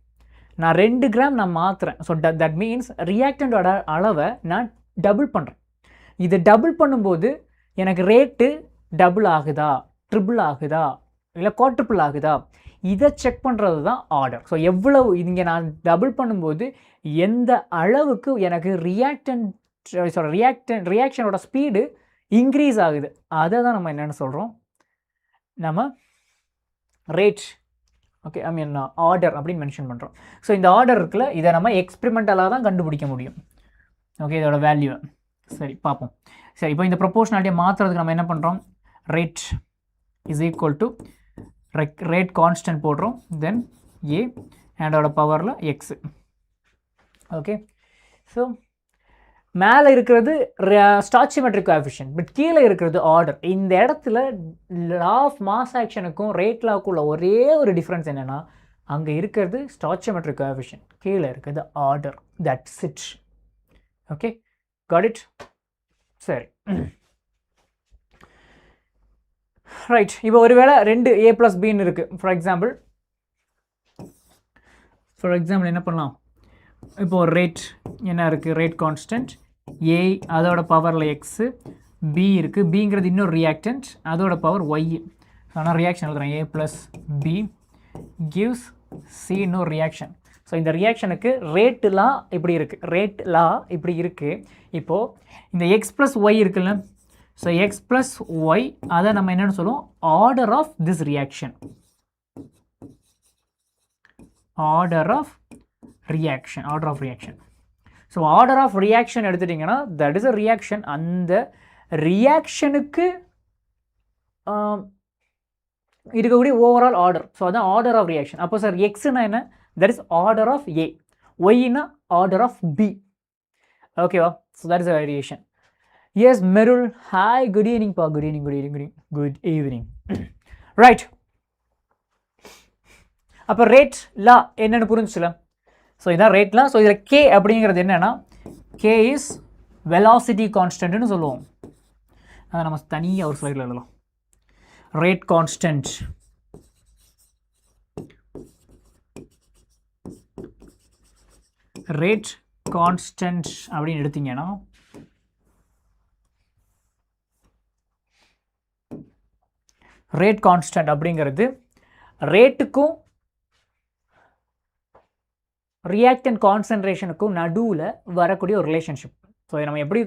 Speaker 1: நான் 2 கிராம் நான் மாற்றுறேன். ஸோ தட் மீன்ஸ் ரியாக்டண்டோட அளவை நான் டபுள் பண்ணுறேன். இது டபுள் பண்ணும்போது எனக்கு ரேட்டு டபுள் ஆகுதா, ட்ரிபிள் ஆகுதா, இல்லை குவாட்ரிபிள் ஆகுதா, இதை செக் பண்ணுறது தான் ஆர்டர். ஸோ எவ்வளவு இங்கே நான் டபுள் பண்ணும்போது எந்த அளவுக்கு எனக்கு ரியாக்ஷனோட ஸ்பீடு இன்க்ரீஸ் ஆகுது, அதை தான் நம்ம என்னென்னு சொல்கிறோம், நம்ம ரேட், ஓகே, ஐ மீன் ஆர்டர் அப்படின்னு மென்ஷன் பண்ணுறோம். ஸோ இந்த ஆர்டர் இருக்குல்ல, இதை நம்ம எக்ஸ்பெரிமெண்டலாக தான் கண்டுபிடிக்க முடியும். ஓகே, இதோட வேல்யூ சரி பார்ப்போம். சரி, இப்போ இந்த ப்ரொபோர்ஷனாலிட்டியை மாற்றுறதுக்கு நம்ம என்ன பண்ணுறோம், rate is equal to rate constant போடுறோம், தென் ஏ அதோட பவரில் எக்ஸு. ஓகே, ஸோ மேலே இருக்கிறது ஸ்டாய்ச்சியோமெட்ரிக் கோஎஃபிஷியன்ட், பட் கீழே இருக்கிறது ஆர்டர். இந்த இடத்துல லா ஆஃப் மாஸ் ஆக்ஷனுக்கும் ரேட் லாக்குள்ள ஒரே ஒரு டிஃப்ரென்ஸ் என்னென்னா, அங்கே இருக்கிறது ஸ்டாய்ச்சியோமெட்ரிக் கோஎஃபிஷியன்ட், கீழே இருக்கிறது order. That's it. Okay, got it. சரி, ரைட். இப்போ ஒருவேளை 2 A + Bன்னு இருக்குது. ஃபார் எக்ஸாம்பிள் என்ன பண்ணலாம், இப்போ ரேட் என்ன இருக்குது, ரேட் கான்ஸ்டன்ட் ஏ அதோட பவரில் எக்ஸு, பி இருக்குது, பிங்கிறது இன்னொரு ரியாக்டன்ட் அதோட பவர் ஒய். ஆனால் ரியாக்ஷன் எழுதுகிறேன், A + B gives C இன்னொரு ரியாக்ஷன். ஸோ இந்த ரியாக்ஷனுக்கு ரேட் லா இப்படி இருக்குது, இப்போது இந்த எக்ஸ் ப்ளஸ் ஒய் இருக்குல்ல, ஸோ எக்ஸ் ப்ளஸ் ஒய் அதை நம்ம என்னென்னு சொல்லுவோம், order of this reaction, order of reaction. So order of reaction எடுத்துட்டிங்கன்னா தட் இஸ் அ ரியாக்ஷன். அந்த ரியாக்ஷனுக்கு இருக்கக்கூடிய ஓவரால் ஆர்டர், ஸோ அதான் ஆர்டர் ஆஃப் ரியாக்ஷன். அப்போ சார் எக்ஸ்னா என்ன, that is order of A, ஒய்னா ஆர்டர் ஆஃப் பி. ஓகேவா, so that is a variation. Yes Merul, hi, good evening பா, குட் ஈவினிங். ரைட், அப்போ ரேட் லா என்னென்னு புரிஞ்சுல. ஸோ இதான் ரேட் லா. ஸோ இதில் கே அப்படிங்கிறது என்னென்னா, கே இஸ் வெலாசிட்டி கான்ஸ்டன்ட்னு சொல்லுவோம். அதை நம்ம தனியாக ஒரு ஸ்லைடில் எழுதலாம். ரேட் கான்ஸ்டன்ட் அப்படின்னு எடுத்தீங்கன்னா ரேட் கான்ஸ்டன்ட் அப்படிங்கிறது ரேட்டுக்கும் ரியாக்டன்ட் கான்சன்ட்ரேஷனுக்கும் நடுவில் வரக்கூடிய ஒரு ரிலேஷன்ஷிப். ஸோ இதை நம்ம எப்படி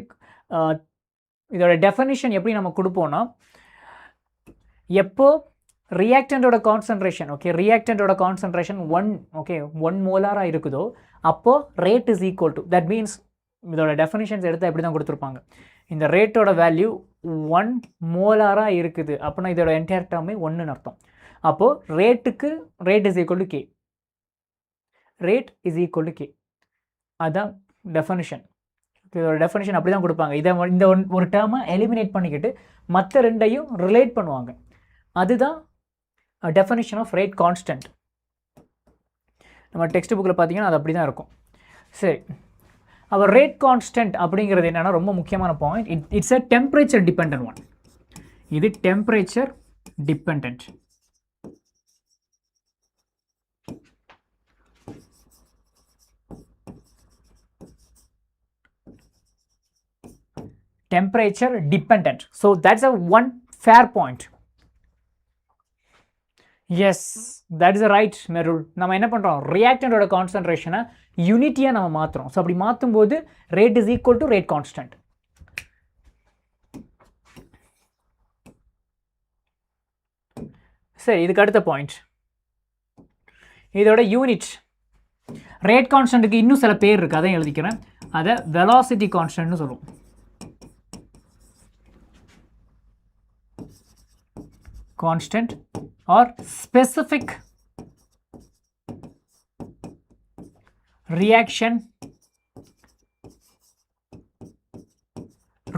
Speaker 1: இதோட டெஃபனிஷன் எப்படி நம்ம கொடுப்போம்னா, எப்போ ரியாக்டண்டோட கான்சன்ட்ரேஷன் 1 மோலாராக இருக்குதோ அப்போது rate is equal to, that means இதோட டெஃபனிஷன்ஸ் எடுத்தால் எப்படி தான் கொடுத்துருப்பாங்க, இந்த ரேட்டோட வேல்யூ 1 மோலாராக இருக்குது அப்படின்னா இதோட என்டையர் டேர்மே 1ன்னு அர்த்தம். அப்போது rate is equal to K, அதுதான் டெஃபனிஷன். இதோட டெஃபனிஷன் அப்படி தான் கொடுப்பாங்க. இந்த ஒரு டேர்மை எலிமினேட் பண்ணிக்கிட்டு மற்ற ரெண்டையும் ரிலேட் பண்ணுவாங்க. அதுதான் டெஃபனிஷன் ஆஃப் ரேட் கான்ஸ்டன்ட். நம்ம டெக்ஸ்ட் புக்கில் பார்த்தீங்கன்னா அது அப்படி தான் இருக்கும். சரி, அப்போ ரேட் கான்ஸ்டன்ட் அப்படிங்கிறது என்னென்னா ரொம்ப முக்கியமான point. It's a temperature dependent one. இது temperature dependent. Temperature dependent. So that's a one fair point. Yes, that is a right Merul. நம்ம என்ன பண்றோம், ரியாக்டண்டோட கான்சன்ட்ரேஷனை யூனிட்டியாக நம்ம மாற்றுறோம். ஸோ அப்படி மாற்றும் போது rate is equal to rate constant. சரி, இதுக்கு அடுத்த பாயிண்ட், இதோட யூனிட். ரேட் கான்ஸ்டன்ட்டுக்கு இன்னும் சில பேர் இருக்குது, அதையும் எழுதிக்கிறேன். அதை வெலாசிட்டி கான்ஸ்டன்ட்னு சொல்லுவோம். Constant or specific reaction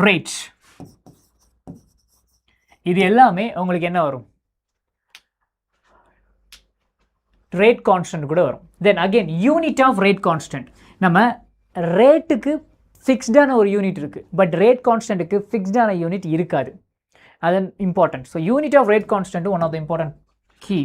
Speaker 1: rate. இது எல்லாமே உங்களுக்கு என்ன வரும், ரேட் கான்ஸ்டன்ட் கூட வரும். Then again unit of rate constant. நம்ம ரேட்டுக்கு ஃபிக்ஸ்டான ஒரு யூனிட் இருக்குது, பட் ரேட் கான்ஸ்டன்ட்டுக்கு ஃபிக்ஸ்டான யூனிட் இருக்காது. அது important. So unit of rate constant one of the important key.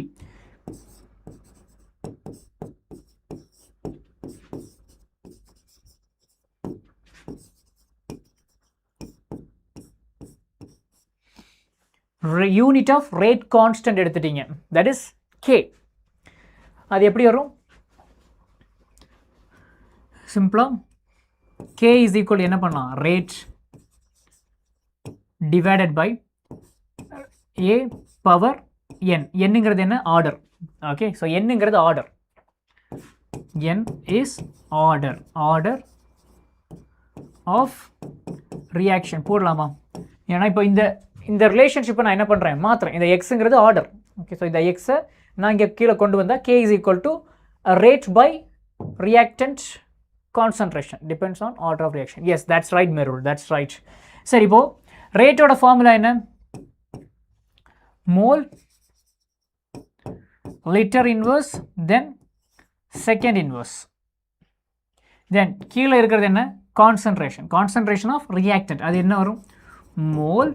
Speaker 1: Unit of rate constant எடுத்துட்டீங்க, that is k. அது எப்படி வரும்? சிம்பிளா k is equal என்ன பண்ணலாம், rate divided by a power n. nங்கிறது என்ன, ஆர்டர். ஓகே, ஸோ nங்கிறது order, n is order of reaction போடலாமா? ஏன்னா இப்போ இந்த ரிலேஷன்ஷிப்பை நான் என்ன பண்ணுறேன், மாத்திரம். இந்த எக்ஸுங்கிறது ஆர்டர். ஓகே, ஸோ இந்த எக்ஸை நான் இங்கே கீழே கொண்டு வந்தால் k is equal to rate by reactant concentration depends on order of reaction. Yes, that's right Merul, that's right. சரி, இப்போ ரேட்டோட ஃபார்முலா என்ன, mole liter inverse then second inverse, then கீழே இருக்கிறது என்ன, concentration of reactant. அது என்ன வரும், mole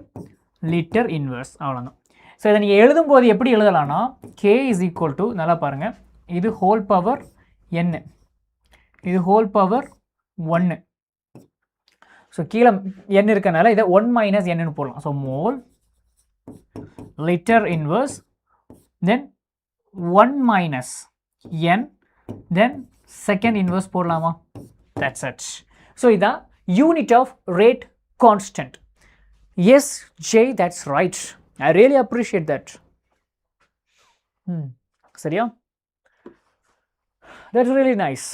Speaker 1: liter inverse. அவ்வளோதான். ஸோ இதை நீங்கள் எழுதும்போது எப்படி எழுதலாம்னா, k is equal to, நல்லா பாருங்கள், இது ஹோல் பவர் n, இது ஹோல் பவர் 1. ஸோ கீழே n இருக்கனால இதை 1 மைனஸ் n போடலாம். So mole litre inverse then 1 minus n then second inverse போடலாமா? That's it. ஸோ இதான் unit of rate constant. Yes J, that's right. I really appreciate that. சரியா? That's really nice.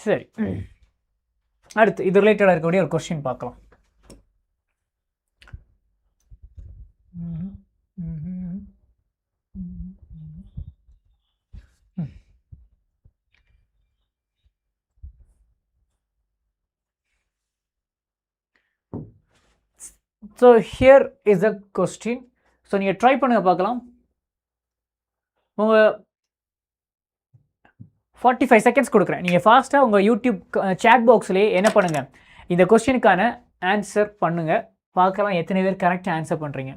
Speaker 1: சரி, அடுத்து இது ரிலேட்டடாக இருக்கக்கூடிய ஒரு கொஸ்டின் பார்க்கலாம். So here is a question. So நீங்கள் ட்ரை பண்ணுங்க பார்க்கலாம். உங்கள் 45 செகண்ட்ஸ் கொடுக்குறேன். நீங்கள் ஃபாஸ்ட்டாக உங்கள் யூடியூப் சேட் பாக்ஸ்லேயே என்ன பண்ணுங்கள், இந்த கொஸ்டினுக்கான ஆன்சர் பண்ணுங்கள். பார்க்கலாம் எத்தனை பேர் கரெக்டாக ஆன்சர் பண்ணுறீங்க.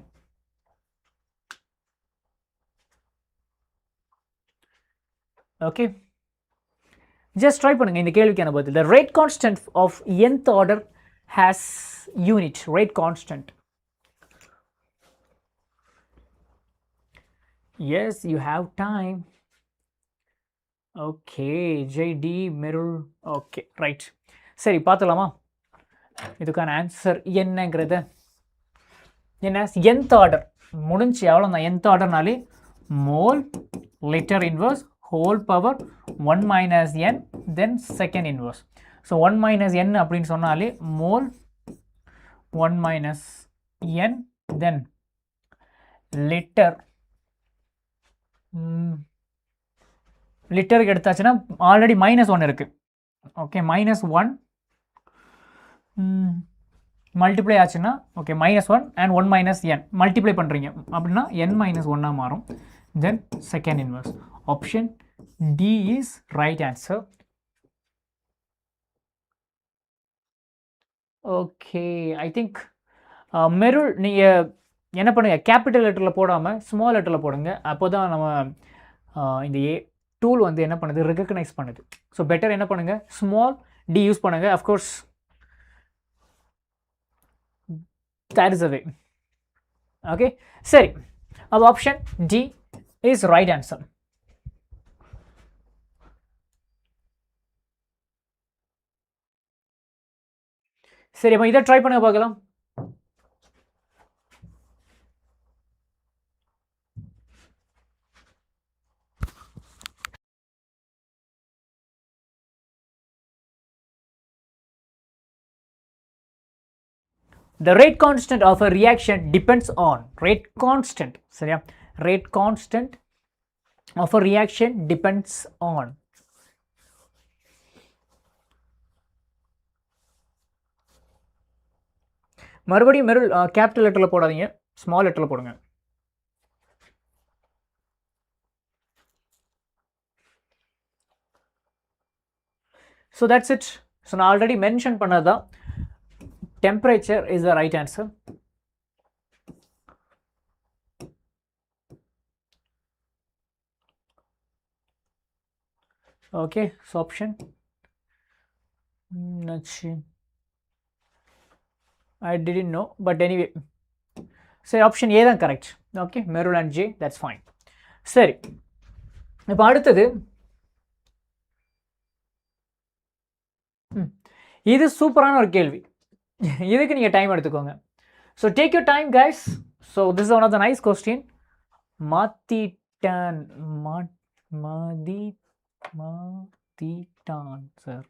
Speaker 1: ஓகே, ஜஸ்ட் ட்ரை பண்ணுங்கள் இந்த கேள்விக்கான பதில். The rate constant of nth order has unit, rate constant. Yes, you have time. Okay, JD Merul. Okay, right. சரி, பார்த்துலாமா இதுக்கான ஆன்சர் என்னங்கிறத. என்ன, nth ஆர்டர் முடிஞ்சு, எவ்வளோதான் nth ஆர்டர்னாலே mole litre inverse whole power 1 minus n then second inverse. So 1 minus n அப்படின்னு சொன்னாலே mole 1 minus n then litre. லிட்டருக்கு எடுத்தாச்சுன்னா ஆல்ரெடி -1 இருக்குது. ஓகே, -1 மல்டிப்ளை ஆச்சுன்னா okay -1 and 1 minus n multiply பண்ணுறீங்க அப்படின்னா n-1 மாறும். Then second inverse. Option D is right answer. Okay, I think Merul நீங்கள் என்ன பண்ணுங்கள், கேபிட்டல் லெட்டரில் போடாமல் ஸ்மால் லெட்டரில் போடுங்க. அப்போ தான் நம்ம இந்த டூல் வந்து என்ன பண்ணுது, ரெகக்னைஸ் பண்ணுது. ஸோ பெட்டர் என்ன பண்ணுங்கள், ஸ்மால் டி யூஸ் பண்ணுங்கள். Of course that is a way. Okay, சரி, அப்போ option D is right answer. சரி, அப்போ இதை ட்ரை பண்ண பார்க்கலாம். The rate constant of a reaction depends on rate constant. சரியா, rate constant of a reaction depends on. மறுபடியும் மெருள் கேபிட்டல் லெட்டரில் போடாதீங்க, ஸ்மால் லெட்டரில் போடுங்க. So that's it. ஸோ நான் ஆல்ரெடி மென்ஷன் பண்ணது தான், temperature is the right answer. Okay, so option I didn't know, but anyway, so option A தான் correct. Okay, Merul and J, that's fine. சரி, இப்போ அடுத்தது இது சூப்பரான ஒரு கேள்வி. இதுக்கு நீங்கள் டைம் எடுத்துக்கோங்க. So take your time guys. So this is one of the nice question. மாத்திட்டான் சார்.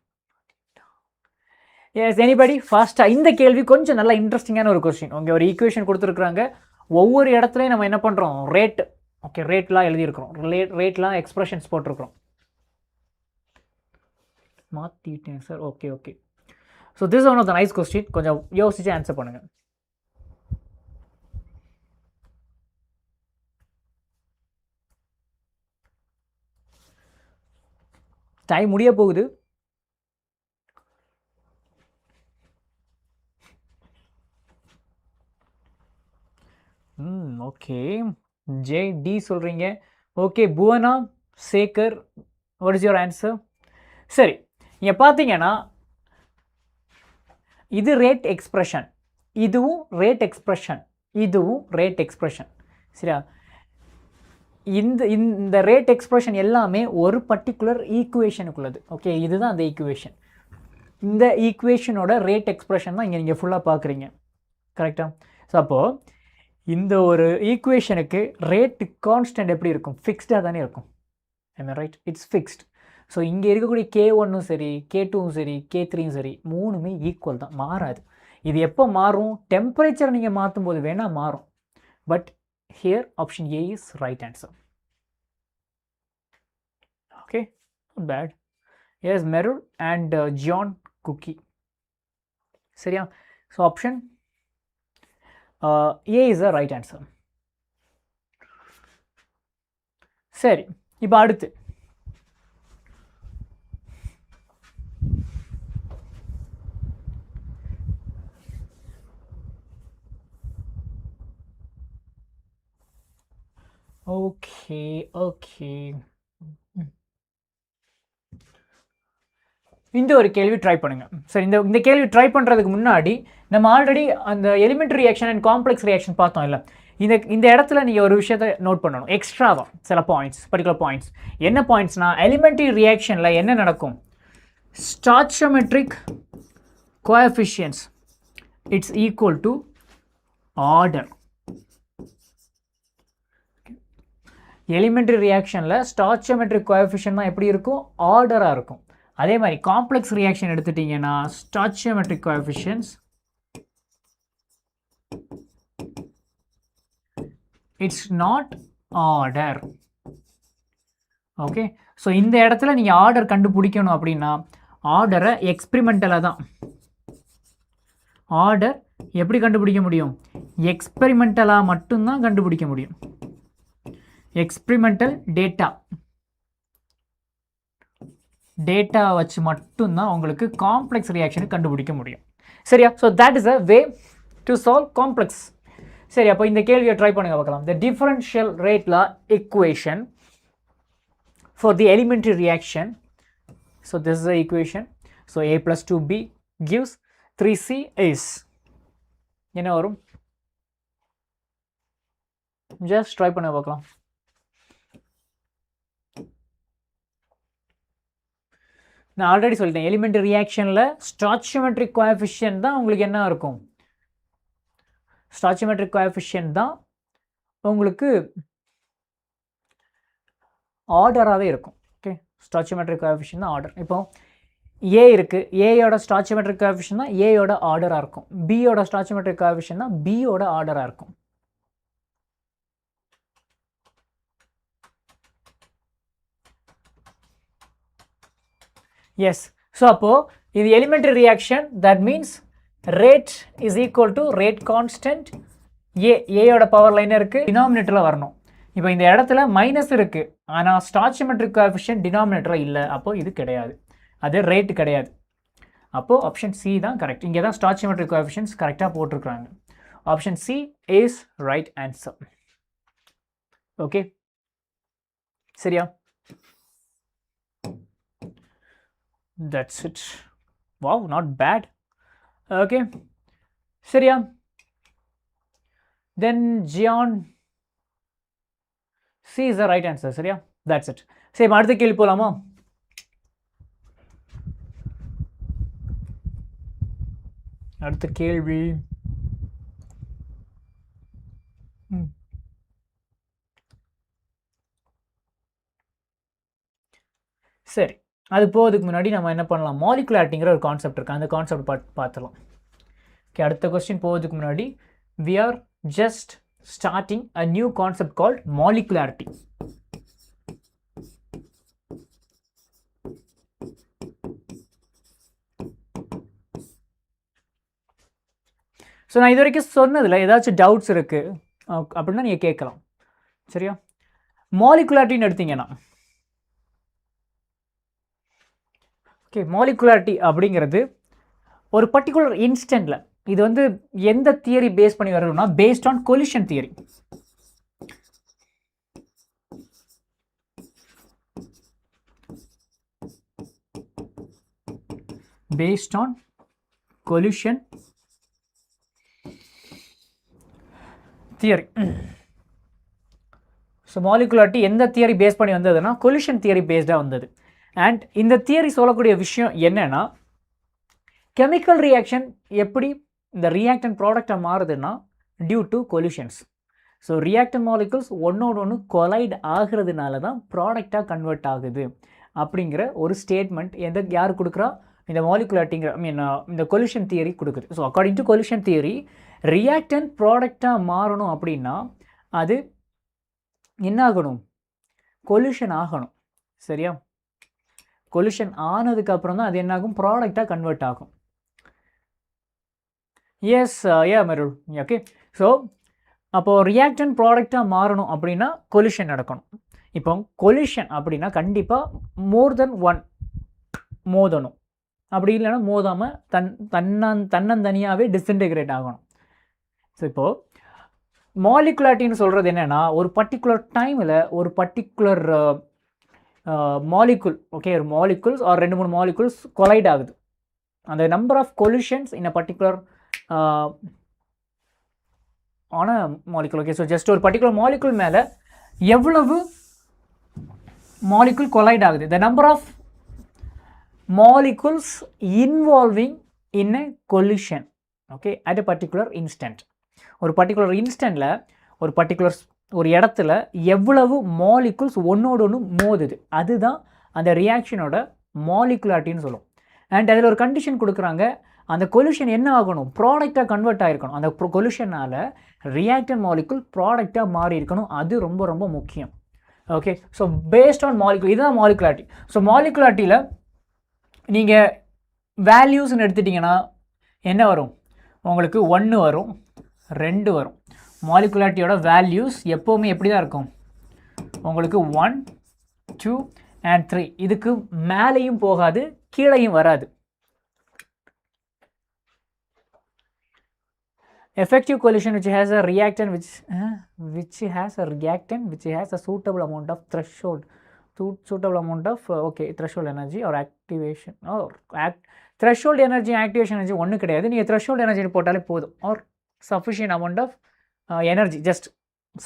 Speaker 1: எஸ், எனிபடி ஃபாஸ்ட்டாக? இந்த கேள்வி கொஞ்சம் நல்லா இன்ட்ரெஸ்டிங்கான ஒரு கொஸ்டின். உங்கள் ஒரு ஈக்குவேஷன் கொடுத்துருக்குறாங்க. ஒவ்வொரு இடத்துலையும் நம்ம என்ன பண்ணுறோம், ரேட், ஓகே, ரேட்லாம் எழுதியிருக்கிறோம், ரேட்லாம் எக்ஸ்பிரஷன்ஸ் போட்டிருக்கிறோம். மாற்றிட்டேன் sir. Okay okay. So this one of the nice question. கொஞ்சம் யோசிச்சு ஆன்சர் பண்ணுங்கள். டைம் முடிய போகுது. ஓகே, JD சொல்கிறீங்க. Okay, Bhuvana Sekar, what is your answer? சரி, இங்கே பார்த்தீங்கன்னா இது ரேட் எக்ஸ்பிரஷன், இதுவும் ரேட் எக்ஸ்பிரஷன், இதுவும் ரேட் எக்ஸ்பிரஷன். சரியா? இந்த ரேட் எக்ஸ்பிரஷன் எல்லாமே ஒரு பர்டிகுலர் ஈக்குவேஷனுக்குள்ளது. ஓகே, இதுதான் அந்த ஈக்குவேஷன். இந்த ஈக்குவேஷனோட ரேட் எக்ஸ்பிரஷன் தான் இங்கே நீங்கள் ஃபுல்லாக பார்க்குறீங்க. கரெக்டாக? ஸோ அப்போது இந்த ஒரு ஈக்குவேஷனுக்கு ரேட் கான்ஸ்டன்ட் எப்படி இருக்கும்? ஃபிக்ஸ்டாக தானே இருக்கும். Right, it's fixed. ஸோ இங்கே இருக்கக்கூடிய K1ம் சரி, K2ம் சரி, K3யும் சரி, மூணுமே ஈக்குவல் தான், மாறாது. இது எப்போ மாறும்? டெம்பரேச்சர் நீங்கள் மாற்றும் போது வேணால் மாறும். But here option A is right answer. Okay, not bad. Yes, Merul and John Cookie. சரியா? So option A is the right answer. சரி, இப்போ அடுத்து ஓகே ஓகே இந்த ஒரு கேள்வி ட்ரை பண்ணுங்கள். சரி, இந்த கேள்வி ட்ரை பண்ணுறதுக்கு முன்னாடி நம்ம ஆல்ரெடி அந்த elementary reaction and complex reaction பார்த்தோம் இல்லை? இந்த இடத்துல நீங்கள் ஒரு விஷயத்தை நோட் பண்ணணும், எக்ஸ்ட்ராவாக சில பாயிண்ட்ஸ், பர்டிகுலர் பாயிண்ட்ஸ். என்ன பாயிண்ட்ஸ்னா, எலிமெண்ட்ரி ரியாக்ஷனில் என்ன நடக்கும்? Stoichiometric coefficients it's equal to order. Elementary ரியாக்ஷனில் ஸ்டாய்ச்சியோமெட்ரிக் கோஎஃபிஷியன்ட் தான் எப்படி இருக்கும்? ஆர்டராக இருக்கும். அதே மாதிரி காம்ப்ளெக்ஸ் ரியாக்ஷன் எடுத்துட்டிங்கன்னா stoichiometric coefficients it's not order. Okay, so இந்த இடத்துல நீங்கள் ஆர்டர் கண்டுபிடிக்கணும் அப்படின்னா ஆர்டரை எக்ஸ்பெரிமெண்டலாக தான். ஆர்டர் எப்படி கண்டுபிடிக்க முடியும்? எக்ஸ்பெரிமெண்டலாக மட்டும்தான் கண்டுபிடிக்க முடியும். எக்ஸ்பெரிமெண்டல் டேட்டா வச்சு மட்டும்தான் உங்களுக்கு காம்ப்ளெக்ஸ் ரியாக்ஷனை கண்டுபிடிக்க முடியும். சரியா? So that is a way to solve complex. சரி, அப்போ இந்த கேள்வியை ட்ரை பண்ணுங்க பார்க்கலாம். த differential rate law equation for the elementary reaction. So this is the equation. So a plus 2b gives 3c is என்ன வரும்? ஜஸ்ட் ட்ரை பண்ண பார்க்கலாம். நான் ஆல்ரெடி சொல்லிட்டேன், எலிமெண்ட்ரி ரியாக்ஷனில் ஸ்டாய்ச்சியோமெட்ரிக் கோஎஃபிஷியன்ட் தான் உங்களுக்கு என்ன இருக்கும்? ஸ்டாய்ச்சியோமெட்ரிக் கோஎஃபிஷியன்ட் தான் உங்களுக்கு ஆர்டராகவே இருக்கும். ஓகே, ஸ்டாய்ச்சியோமெட்ரிக் கோஎஃபிஷியன்ட் தான் ஆர்டர். இப்போ ஏ இருக்குது, ஏயோட ஸ்டாய்ச்சியோமெட்ரிக் கோஎஃபிஷியன்ட் தான் ஏயோட ஆர்டராக இருக்கும். பியோட ஸ்டாய்ச்சியோமெட்ரிக் கோஎஃபிஷியன்ட் தான் பியோட ஆர்டராக இருக்கும். எஸ், ஸோ அப்போது இது elementary reaction, that means rate is equal to rate constant. ஏயோட பவர் லைன் இருக்குது, டினாமினேட்டரில் வரணும். இப்போ இந்த இடத்துல மைனஸ் இருக்குது, ஆனால் ஸ்டாய்ச்சியோமெட்ரிக் கோஎஃபிஷியன்ட் டினாமினேட்டரில் இல்லை. அப்போது இது கிடையாது, அது ரேட் கிடையாது. அப்போ ஆப்ஷன் சி தான் கரெக்ட். இங்கே தான் ஸ்டாய்ச்சியோமெட்ரிக் கோஎஃபிஷியன்ட்ஸ் கரெக்டாக போட்டிருக்காங்க. Option C is right answer. Okay, சரியா? That's it. Wow, not bad. Okay, சரியா? Then John, C is the right answer. சரியா? That's it. சரி, அடுத்த கேள்வி போலாமா? அடுத்த கேள்வி சரி, அது போகிறதுக்கு முன்னாடி நம்ம என்ன பண்ணலாம், மாலிகுலாரிட்டிங்கிற ஒரு கான்செப்ட் இருக்குது, அந்த கான்செப்ட் பார்த்துலாம். ஓகே, அடுத்த கொஸ்டின் போகிறதுக்கு முன்னாடி we are just starting a new concept called molecularity. So நான் இது வரைக்கும் சொன்னதில் ஏதாச்சும் டவுட்ஸ் இருக்குது அப்படின்னா நீங்கள் கேட்கலாம். சரியா? மாலிகுலாரிட்டின்னு எடுத்தீங்கன்னா, ஓகே, மாலிகுலாரிட்டி அப்படிங்கிறது ஒரு பர்டிகுலர் இன்ஸ்டன்ட்டில், இது வந்து எந்த தியரி பேஸ் பண்ணி வரணும்னா based on collision theory. Based on collision theory. So molecularity எந்த தியரி பேஸ் பண்ணி வந்ததுன்னா கொலிஷன் தியரி பேஸ்டாக வந்தது. அண்ட் இந்த தியரி சொல்லக்கூடிய விஷயம் என்னென்னா, கெமிக்கல் ரியாக்ஷன் எப்படி இந்த ரியாக்டன் ப்ராடக்டாக மாறுதுன்னா due to collisions. So reactant molecules ஒன்னோட ஒன்று கொலைட் ஆகிறதுனால தான் ப்ராடக்டாக கன்வெர்ட் ஆகுது அப்படிங்கிற ஒரு ஸ்டேட்மெண்ட் யார் கொடுக்குறா? இந்த மாலிகுலாரிட்டிங்கிற இந்த கொலிஷன் தியரி கொடுக்குது. So according to collision theory, reactant ப்ராடக்டாக மாறணும் அப்படின்னா அது என்ன ஆகணும்? கொலிஷன் ஆகணும். சரியா? கொலிஷன் ஆனதுக்கப்புறம் தான் அது என்னாகும்? ப்ராடக்டாக கன்வெர்ட் ஆகும். எஸ், மெருள். ஓகே, ஸோ அப்போது ரியாக்டன் ப்ராடக்டாக மாறணும் அப்படின்னா கொலிஷன் நடக்கணும். இப்போ கொலிஷன் அப்படின்னா கண்டிப்பாக மோர் தென் ஒன் மோதணும். அப்படி இல்லைன்னா மோதாமல் தன்னந்தனியாகவே டிஸ்இன்டெகிரேட் ஆகணும். ஸோ இப்போது மாலிகுலாரிட்டின்னு சொல்கிறது என்னென்னா, ஒரு பர்டிகுலர் டைமில் ஒரு பர்டிகுலர் மாலிகுல், ஓகே, ஒரு மாலிகுல்ஸ் ஆர் 2-3 மாலிகுல்ஸ் கொலைட் ஆகுது. அந்த number of collisions in a particular ஆன மாலிகுல். ஓகே, ஸோ ஜஸ்ட் ஒரு பர்டிகுலர் மாலிகுல் மேலே எவ்வளவு மாலிகுல் கொலைட் ஆகுது, the number of molecules involving in a collision, okay, at a particular instant. ஒரு particular இன்ஸ்டன்ட்டில் ஒரு இடத்துல எவ்வளவு மாலிகுல்ஸ் ஒன்னோடு ஒன்று மோதுது, அதுதான் அந்த ரியாக்ஷனோட மாலிகுலாரிட்டின்னு சொல்லும். அண்ட் அதில் ஒரு கண்டிஷன் கொடுக்குறாங்க, அந்த கொலிஷன் என்ன ஆகணும்? ப்ராடக்டாக கன்வெர்ட் ஆகிருக்கணும். அந்த கொலிஷனால் ரியாக்டன் மாலிகுல் ப்ராடக்டாக மாறி இருக்கணும். அது ரொம்ப ரொம்ப முக்கியம். Okay, so based on molecule, இதுதான் மாலிகுலாரிட்டி. ஸோ மாலிகுலாரிட்டியில் நீங்கள் வேல்யூஸ்ன்னு எடுத்துட்டிங்கன்னா என்ன வரும்? உங்களுக்கு 1 வரும், 2 வரும். மாலிகுலாரிட்டியோட வேல்யூஸ் எப்போவுமே எப்படி தான் இருக்கும்? உங்களுக்கு 1, 2 and 3. இதுக்கு மேலேயும் போகாது, கீழையும் வராது. Effective collision which has a reactant which has a suitable amount of threshold. Suitable amount of threshold energy or activation or threshold energy activation energy ஒன்று கிடையாது. நீங்கள் threshold energy போட்டாலே போதும். or sufficient amount of energy, just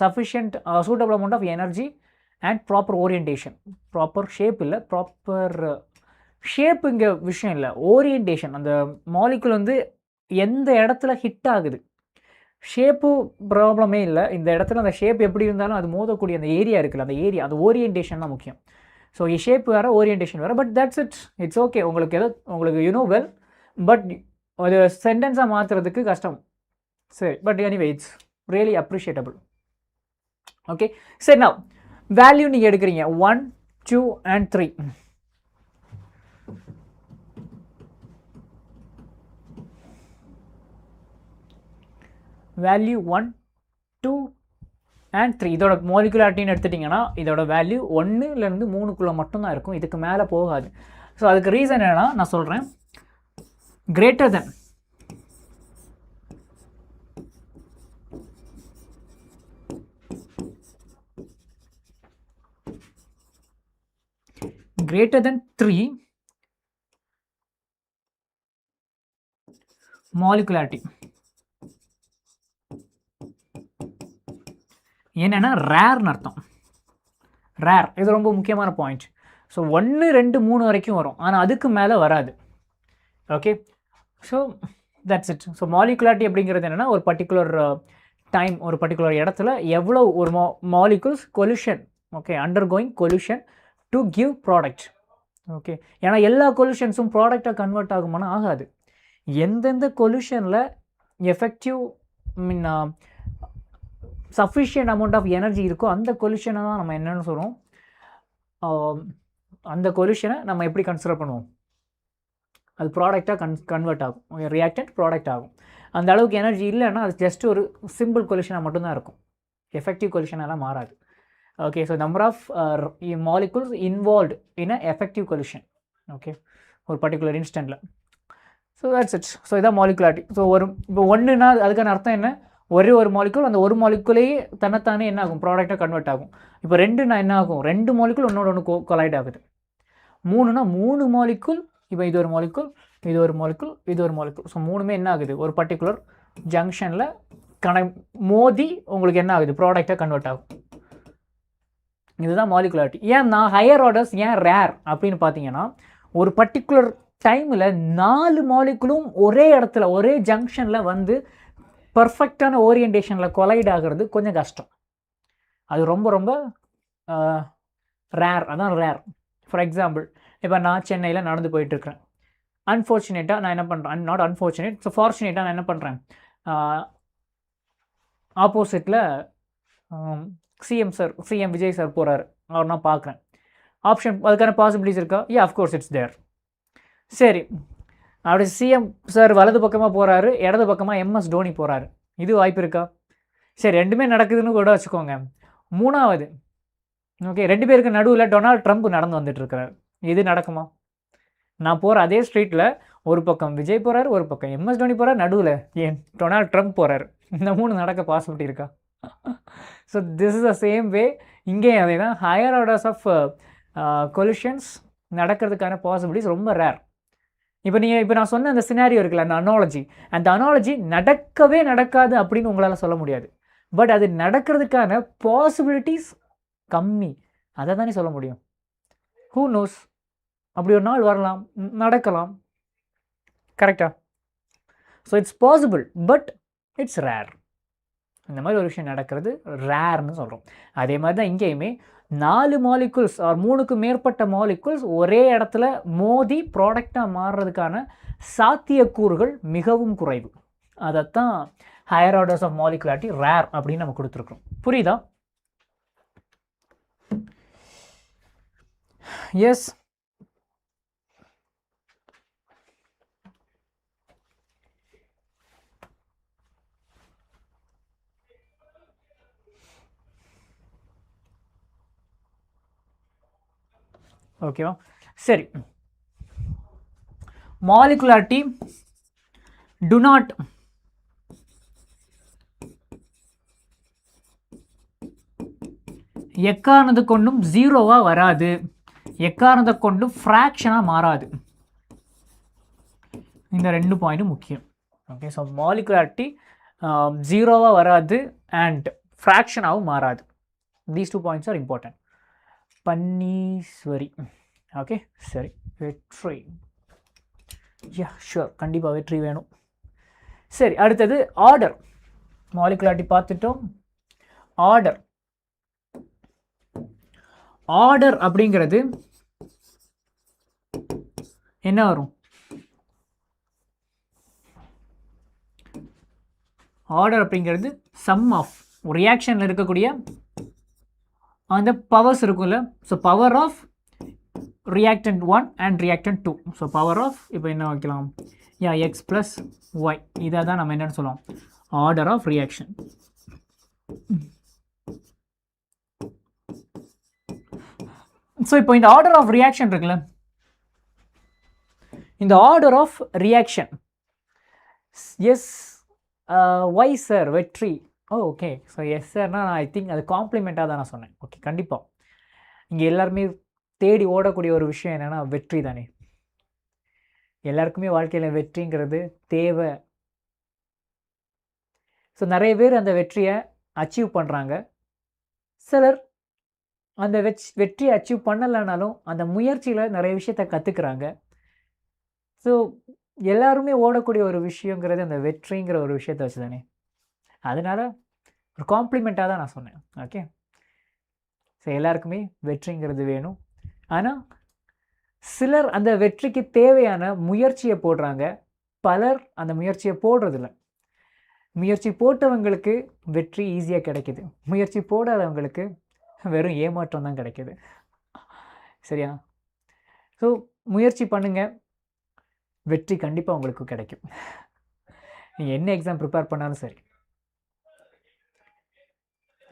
Speaker 1: sufficient suitable amount of energy and proper orientation. proper shape இல்லை, proper shape இங்கே விஷயம் இல்லை, orientation. அந்த மாலிகுல் வந்து எந்த இடத்துல ஹிட் ஆகுது, ஷேப்பு ப்ராப்ளமே இல்லை. இந்த இடத்துல அந்த ஷேப் எப்படி இருந்தாலும் அது மோதக்கூடிய அந்த ஏரியா இருக்குல்ல, அந்த ஏரியா, அது ஓரியன்டேஷன் தான் முக்கியம். ஸோ ஷேப் வேறு, ஓரியன்டேஷன் வேறு. But that's it's okay. உங்களுக்கு யூ நோ வெல், பட் ஒரு சென்டென்ஸாக மாற்றுறதுக்கு கஷ்டம். சரி, but anyway it's really appreciable. Okay, சரி, நான் வேல்யூ நீங்கள் எடுக்கிறீங்க 1, 2 and 3. Value 1, 2 and 3. இதோட மாலிகுலாரிட்டின்னு எடுத்துட்டிங்கன்னா இதோட வேல்யூ 1லேருந்து 3க்குள்ளே மட்டும்தான் இருக்கும், இதுக்கு மேலே போகாது. ஸோ அதுக்கு ரீசன் என்னென்னா நான் சொல்கிறேன். greater than greater than 3 molecularity. என்னன்னா ரேர்னு அர்த்தம். ரேர் இது ரொம்ப முக்கியமான பாயிண்ட். ஸோ 1 2 3 வரைக்கும் வரும், ஆனால் அதுக்கு மேலே வராது. Okay, so that's it. So molecularity அப்படிங்கிறது என்னென்னா ஒரு பர்டிகுலர் டைம், ஒரு பர்டிகுலர் இடத்துல எவ்வளோ ஒரு molecules collision, okay, undergoing collision to give product. Okay, ஏன்னா எல்லா கொல்யூஷன்ஸும் ப்ராடக்டாக கன்வெர்ட் ஆகுமானா ஆகாது. எந்தெந்த கொல்யூஷனில் effective mean sufficient amount of energy இருக்கோ அந்த கொல்யூஷனை தான் நம்ம என்னென்னு சொல்கிறோம், அந்த கொல்யூஷனை நம்ம எப்படி கன்சிடர் பண்ணுவோம், அது ப்ராடக்டாக கன்வெர்ட் ஆகும், ரியாக்டன்ட் ப்ராடக்ட் ஆகும். அந்த அளவுக்கு எனர்ஜி இல்லைன்னா அது ஜஸ்ட் ஒரு சிம்பிள் கொல்யூஷனாக மட்டும்தான் இருக்கும், எஃபெக்டிவ் கொல்யூஷனெல்லாம் மாறாது. Okay, so number of molecules involved in a effective collision, okay, ஒரு பர்டிகுலர் இன்ஸ்டன்ட்டில். So that's it. ஸோ இதான் மாலிகுலாரிட்டி. ஸோ இப்போ ஒன்றுனா அதுக்கான அர்த்தம் என்ன, ஒரே ஒரு மாலிகுல், அந்த ஒரு மாலிகுலேயே தன்னைத்தானே என்ன ஆகும், ப்ராடக்டாக கன்வெர்ட் ஆகும். இப்போ 2னா என்ன ஆகும், 2 மாலிகுல் ஒன்றோட ஒன்று கொலைட் ஆகுது. 3னா 3 மாலிகுல், இப்போ இது ஒரு மாலிகுல், இது ஒரு மாலிகுல், இது ஒரு மாலிகுல். ஸோ 3மே என்ன ஆகுது, ஒரு பர்டிகுலர் ஜங்ஷனில் மோதி உங்களுக்கு என்ன ஆகுது, ப்ராடக்டாக கன்வெர்ட் ஆகும். இதுதான் மாலிகுலாரிட்டி. ஏன்னா ஹையர் ஆர்டர்ஸ் ஏன் ரேர் அப்படின்னு பார்த்தீங்கன்னா, ஒரு பர்டிகுலர் டைமில் 4 மாலிகுலும் ஒரே இடத்துல ஒரே ஜங்ஷனில் வந்து பர்ஃபெக்டான ஓரியன்டேஷனில் கொலைட் ஆகிறது கொஞ்சம் கஷ்டம். அது ரொம்ப ரொம்ப ரேர், அதான் ரேர். ஃபார் எக்ஸாம்பிள், இப்போ நான் சென்னையில் நடந்து போயிட்டுருக்கிறேன். அன்ஃபார்ச்சுனேட்டாக நான் என்ன பண்ணுறேன், நாட் அன்ஃபார்ச்சுனேட், ஸோ ஃபார்ச்சுனேட்டாக நான் என்ன பண்ணுறேன், ஆப்போசிட்டில் சிஎம் விஜய் சார் போகிறாரு, அவர் நான் பார்க்குறேன். ஆப்ஷன் அதுக்கான பாசிபிலிட்டிஸ் இருக்கா? யா, அஃப்கோர்ஸ் இட்ஸ் தேர். சரி, அப்படி சிஎம் சார் வலது பக்கமாக போகிறாரு, இடது பக்கமாக எம்எஸ் தோனி போகிறாரு, இது வாய்ப்பு இருக்கா? சரி, ரெண்டுமே நடக்குதுன்னு கூட வச்சுக்கோங்க. 3வது, ஓகே, 2 பேருக்கு நடுவில் டொனால்ட் ட்ரம்ப் நடந்து வந்துட்டுருக்கிறார், இது நடக்குமா? நான் போகிற அதே ஸ்ட்ரீட்டில் ஒரு பக்கம் விஜய் போகிறார், ஒரு பக்கம் எம்எஸ் தோனி போகிறார், நடுவில் ஏன் டொனால்ட் ட்ரம்ப் போகிறார், இந்த 3 நடக்க பாசிபிலிட்டி இருக்கா? So this is the same வே. இங்கே அதே தான், ஹையர் ஆர்டர்ஸ் ஆஃப் கொல்யூஷன்ஸ் நடக்கிறதுக்கான பாசிபிலிட்டிஸ் ரொம்ப ரேர். இப்போ நான் சொன்ன அந்த சினாரியோ இருக்குல்ல, அந்த அனாலஜி நடக்கவே நடக்காது அப்படின்னு உங்களால் சொல்ல முடியாது. பட் அது நடக்கிறதுக்கான பாசிபிலிட்டிஸ் கம்மி, அதை தானே சொல்ல முடியும். ஹூ நோஸ், அப்படி ஒரு நாள் வரலாம், நடக்கலாம், கரெக்டா? So it's possible, but it's rare. இந்த மாதிரி ஒரு விஷயம் நடக்கிறது ரேர்னு சொல்கிறோம். அதே மாதிரி தான் இங்கேயுமே 4 மாலிகுல்ஸ் ஆர் 3க்கு மேற்பட்ட மாலிகுல்ஸ் ஒரே இடத்துல மோதி ப்ராடக்டாக மாறுறதுக்கான சாத்தியக்கூறுகள் மிகவும் குறைவு. அதைத்தான் higher orders of molecularity rare அப்படின்னு நம்ம கொடுத்துருக்கோம். புரியுதா? எஸ், ஓகேவா? சரி, மாலிகுலாரிட்டி டு நாட் எக்காரணத்தை கொண்டும் ஜீரோவாக வராது, எக்காரணத்தை கொண்டும் ஃப்ராக்ஷனாக மாறாது. இந்த 2 பாயிண்ட்டும் முக்கியம். ஓகே, ஸோ மாலிகுலாரிட்டி ஜீரோவாக வராது அண்ட் ஃப்ராக்ஷனாகவும் மாறாது. These 2 points are important. Panneeswari, okay, சரி, வெற்றி, யா ஷுர், கண்டிப்பாக வெற்றி வேணும். சரி, அடுத்தது ஆர்டர். மாலிகுலாரிட்டி பார்த்துட்டோம். ஆர்டர் அப்படிங்கிறது என்ன வரும்? ஆர்டர் அப்படிங்கிறது சம் ஆஃப் ரியாக்ஷனில் இருக்கக்கூடிய அந்த பவர்ஸ் இருக்கும்ல. So power of reactant 1 and reactant 2. So power of, இப்போ என்ன வைக்கலாம், யா எக்ஸ் ப்ளஸ் ஒய், இதை தான் நம்ம என்னென்னு சொல்லுவோம், ஆர்டர் ஆஃப் ரியாக்ஷன். ஸோ இப்போ இந்த ஆர்டர் ஆஃப் ரியாக்ஷன் இருக்குல்ல, இந்த order of reaction. Yes why sir Vetri. Okay, so yes சார்னா ஐ திங்க் அது காம்ப்ளிமெண்ட்டாக தான் நான் சொன்னேன். ஓகே, கண்டிப்பாக இங்கே எல்லாருமே தேடி ஓடக்கூடிய ஒரு விஷயம் என்னென்னா வெற்றி தானே. எல்லாருக்குமே வாழ்க்கையில் வெற்றிங்கிறது தேவை. ஸோ நிறைய பேர் அந்த வெற்றியை அச்சீவ் பண்ணுறாங்க. சிலர் அந்த வெற்றியை அச்சீவ் பண்ணலைனாலும் அந்த முயற்சியில் நிறைய விஷயத்த கற்றுக்குறாங்க. ஸோ எல்லாருமே ஓடக்கூடிய ஒரு விஷயங்கிறது அந்த வெற்றிங்கிற ஒரு விஷயத்தை வச்சு தானே. அதனால் ஒரு காம்ப்ளிமெண்ட்டாக தான் நான் சொன்னேன். ஓகே, ஸோ எல்லாருக்குமே வெற்றிங்கிறது வேணும். ஆனால் சிலர் அந்த வெற்றிக்கு தேவையான முயற்சியை போடுறாங்க, பலர் அந்த முயற்சியை போடுறதில்ல. முயற்சி போட்டவங்களுக்கு வெற்றி ஈஸியாக கிடைக்கிது, முயற்சி போடாதவங்களுக்கு வெறும் ஏமாற்றம் தான் கிடைக்கிது. சரியா? ஸோ முயற்சி பண்ணுங்கள், வெற்றி கண்டிப்பாக உங்களுக்கு கிடைக்கும். நீங்கள் என்ன எக்ஸாம் ப்ரிப்பேர் பண்ணாலும் சரி.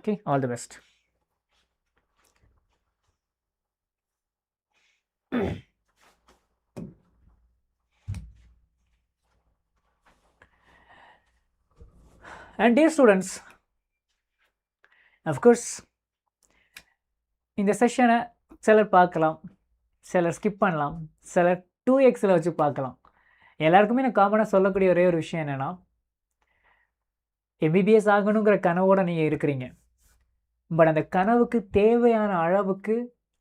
Speaker 1: Okay, all the best. And dear students, of course இந்த செஷனை சிலர் பார்க்கலாம், சிலர் ஸ்கிப் பண்ணலாம், சிலர் 2xல வச்சு பார்க்கலாம். எல்லாருக்குமே நான் காமனாக சொல்லக்கூடிய ஒரே ஒரு விஷயம் என்னென்னா, எம்பிபிஎஸ் ஆகணுங்கிற கனவோடு நீங்கள் இருக்கிறீங்க. பட் அந்த கனவுக்கு தேவையான அளவுக்கு